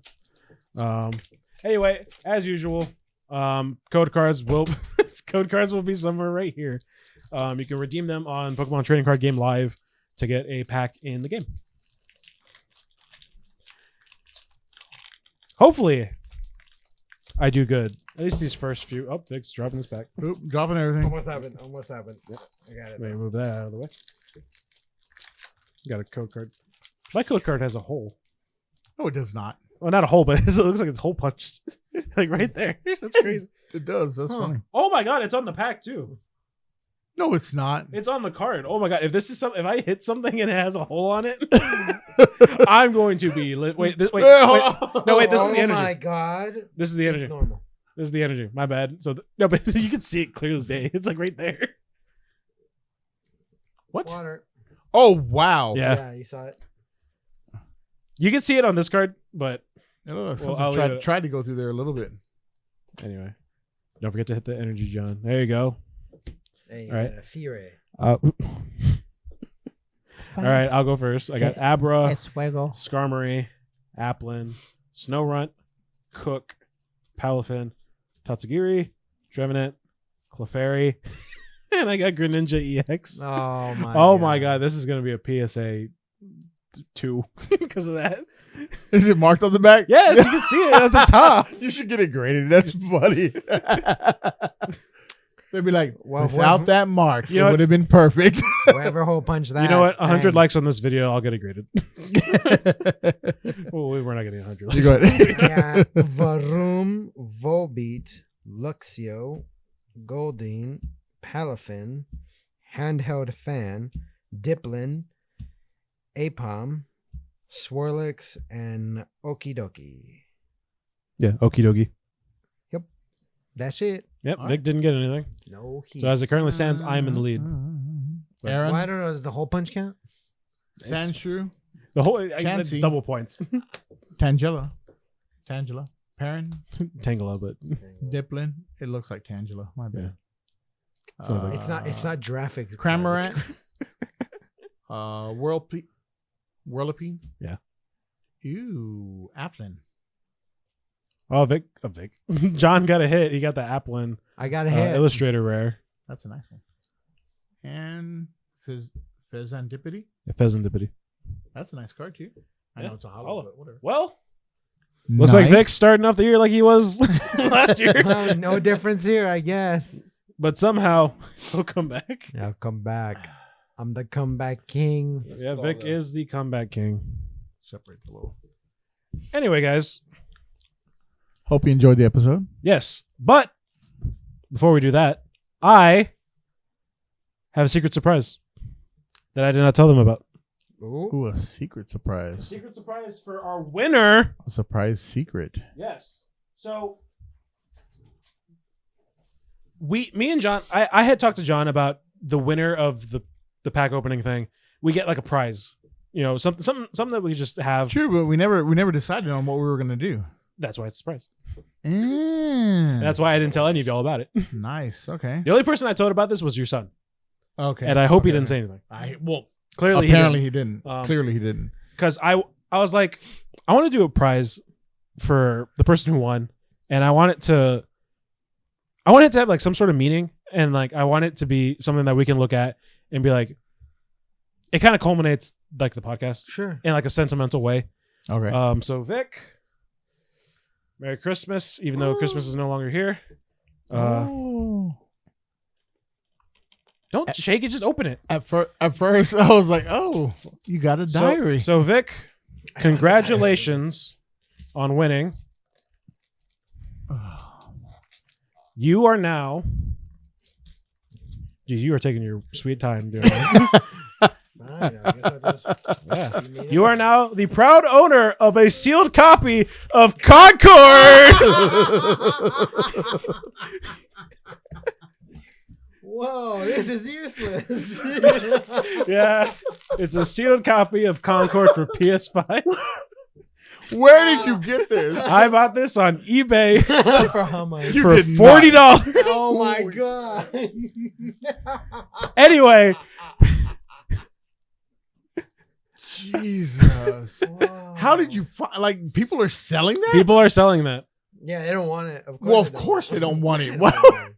Speaker 2: Anyway, as usual, code cards will be somewhere right here. You can redeem them on Pokemon Trading Card Game Live to get a pack in the game. Hopefully, I do good. At least these first few. Oh, Vic's dropping this back.
Speaker 3: Oop, dropping everything.
Speaker 1: Almost happened. Yep. I got it.
Speaker 2: Let me move that out of the way. Got a code card. My code card has a hole.
Speaker 3: No, it does not.
Speaker 2: Well, not a hole, but it looks like it's hole punched. Like right there. That's crazy.
Speaker 3: It does. That's funny.
Speaker 2: Oh my god, it's on the pack too.
Speaker 3: No, it's not.
Speaker 2: It's on the card. Oh my god, if I hit something and it has a hole on it, I'm going to be wait. No, wait, this is the energy.
Speaker 1: Oh my god.
Speaker 2: This is the energy.
Speaker 1: It's normal.
Speaker 2: This is the energy. My bad. So no, but you can see it clear as day. It's like right there. What?
Speaker 1: Water.
Speaker 3: Oh wow.
Speaker 2: Yeah.
Speaker 1: You saw it.
Speaker 2: You can see it on this card, but
Speaker 3: Well,
Speaker 2: I'll
Speaker 3: tried to go through there a little bit.
Speaker 2: anyway. Don't forget to hit the energy, John. There you go.
Speaker 1: Hey,
Speaker 2: All right.
Speaker 1: a Fire.
Speaker 2: All right, I'll go first. I got Abra,
Speaker 3: Fuego.
Speaker 2: Skarmory, Applin, Snowrunt, Cook, Palafin, Tatsugiri, Trevenant, Clefairy, and I got Greninja EX.
Speaker 1: Oh
Speaker 2: My god, this is gonna be a PSA 2 because of that.
Speaker 3: Is it marked on the back?
Speaker 2: Yes, you can see it at the top.
Speaker 3: You should get it graded. That's funny. They'd be like,
Speaker 1: Well,
Speaker 3: without that mark,
Speaker 2: You
Speaker 3: it
Speaker 2: know
Speaker 3: would have been perfect.
Speaker 1: Whoever hole punched that.
Speaker 2: You know what? 100
Speaker 1: thanks.
Speaker 2: likes on this video, I'll get it graded. Well, we're not getting 100
Speaker 3: You
Speaker 2: likes.
Speaker 3: go ahead.
Speaker 1: Yeah, Varum, Volbeat, Luxio, Goldeen, Palafin, Handheld Fan, Diplin, Apom, Swirlix, and Okidoki.
Speaker 2: Yeah, okie dokie.
Speaker 1: That's it.
Speaker 2: Yep,
Speaker 3: All
Speaker 2: Vic didn't get anything.
Speaker 1: No heat.
Speaker 2: So as it currently stands, I'm in the lead.
Speaker 3: Aaron,
Speaker 1: Well, I don't know. Does the hole punch count?
Speaker 3: Sandshrew,
Speaker 2: The whole it's
Speaker 3: Chansey.
Speaker 2: double points.
Speaker 3: Tangela, Perrin,
Speaker 2: Tangela, but
Speaker 3: Diplin. It looks like Tangela. My bad.
Speaker 2: Sounds like
Speaker 1: It's not graphics.
Speaker 3: Cramorant. Whirlipede.
Speaker 2: Yeah.
Speaker 3: Ew, Applin.
Speaker 2: Vic. John got a hit. He got the Applin
Speaker 1: I got a hit.
Speaker 2: Illustrator rare.
Speaker 3: That's a nice one. And Fezandipity.
Speaker 2: Pheasantipity.
Speaker 3: That's a nice card too. I
Speaker 2: Yeah.
Speaker 3: know it's a hollow, but whatever.
Speaker 2: Well, looks like Vic's starting off the year like he was last year.
Speaker 1: Well, no difference here, I guess.
Speaker 2: But somehow he'll come back.
Speaker 1: Yeah, I'll come back. I'm the comeback king.
Speaker 2: Yeah, Vic is the comeback king.
Speaker 3: Separate the little.
Speaker 2: Anyway, guys.
Speaker 3: Hope you enjoyed the episode.
Speaker 2: Yes. But before we do that, I have a secret surprise that I did not tell them about.
Speaker 3: Ooh, a secret surprise.
Speaker 2: Secret surprise for our winner.
Speaker 3: A surprise secret.
Speaker 2: Yes. So me and John, I had talked to John about the winner of the pack opening thing. We get like a prize. You know, something that we just have.
Speaker 3: True, but we never decided on what we were gonna do.
Speaker 2: That's why it's a surprise. And that's why I didn't tell any of y'all about it.
Speaker 3: Nice. Okay.
Speaker 2: The only person I told about this was your son.
Speaker 3: Okay.
Speaker 2: And I hope he didn't say anything. Clearly
Speaker 3: apparently
Speaker 2: he
Speaker 3: he didn't.
Speaker 2: Um,
Speaker 3: Clearly he didn't.
Speaker 2: Because I was like, I want to do a prize for the person who won, and I want it to have like some sort of meaning, and like I want it to be something that we can look at and be like, it kind of culminates like the podcast
Speaker 1: Sure.
Speaker 2: in like a sentimental way.
Speaker 3: Okay.
Speaker 2: So Vic, Merry Christmas, even though Christmas is no longer here. Don't shake it, just open it.
Speaker 3: At first, I was like, "Oh, you got a diary."
Speaker 2: So Vic, congratulations on winning. You are now. Geez, you are taking your sweet time doing this. Yeah. You are now the proud owner of a sealed copy of Concord.
Speaker 1: Whoa, this is useless.
Speaker 2: Yeah, it's a sealed copy of Concord for PS5.
Speaker 3: Where did you get this?
Speaker 2: I bought this on eBay
Speaker 1: For how much?
Speaker 3: You
Speaker 2: for
Speaker 3: did
Speaker 2: $40.
Speaker 1: Oh my god.
Speaker 2: Anyway,
Speaker 3: Jesus.
Speaker 1: Whoa.
Speaker 3: How did you find? Like, people are selling that?
Speaker 2: people are selling that.
Speaker 1: Yeah, they don't want it.
Speaker 3: Of course they don't want it.
Speaker 1: They
Speaker 3: Well,
Speaker 1: don't want it.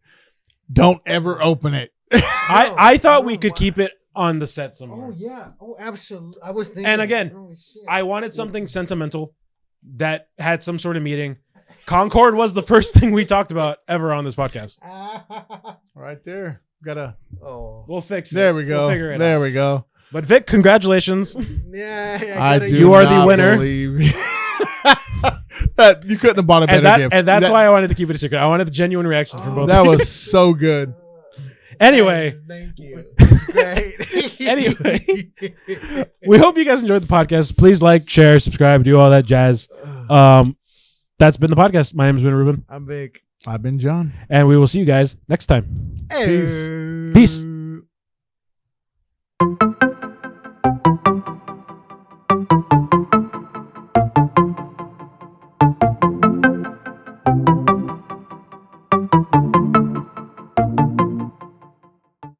Speaker 3: Don't ever open it.
Speaker 2: I thought we
Speaker 1: no,
Speaker 2: could
Speaker 1: why-
Speaker 2: keep it on the set somewhere.
Speaker 1: Oh yeah. Oh, absolutely. I was thinking.
Speaker 2: And again,
Speaker 1: oh, shit.
Speaker 2: I wanted something sentimental that had some sort of meaning. Concord was the first thing we talked about ever on this podcast.
Speaker 3: Right there. Gotta.
Speaker 1: Oh.
Speaker 2: We'll fix it.
Speaker 3: There we go.
Speaker 2: We'll figure it
Speaker 3: There
Speaker 2: out.
Speaker 3: we go.
Speaker 2: But Vic, congratulations.
Speaker 1: Yeah.
Speaker 3: I
Speaker 1: gotta
Speaker 3: do
Speaker 1: use
Speaker 2: You are the
Speaker 3: not
Speaker 2: winner.
Speaker 3: believe- that you couldn't have bought a better gift.
Speaker 2: And that's
Speaker 3: That-
Speaker 2: why I wanted to keep it a secret. I wanted the genuine reactions from
Speaker 1: Oh,
Speaker 2: both.
Speaker 3: that
Speaker 2: of you.
Speaker 3: was so good.
Speaker 2: Anyway.
Speaker 1: Thanks, thank you. It's great.
Speaker 2: Anyway. We hope you guys enjoyed the podcast. Please like, share, subscribe, do all that jazz. That's been the podcast. My name has been Ruben,
Speaker 1: I'm big.
Speaker 3: I've been John.
Speaker 2: and we will see you guys next time.
Speaker 3: Peace.
Speaker 2: Peace.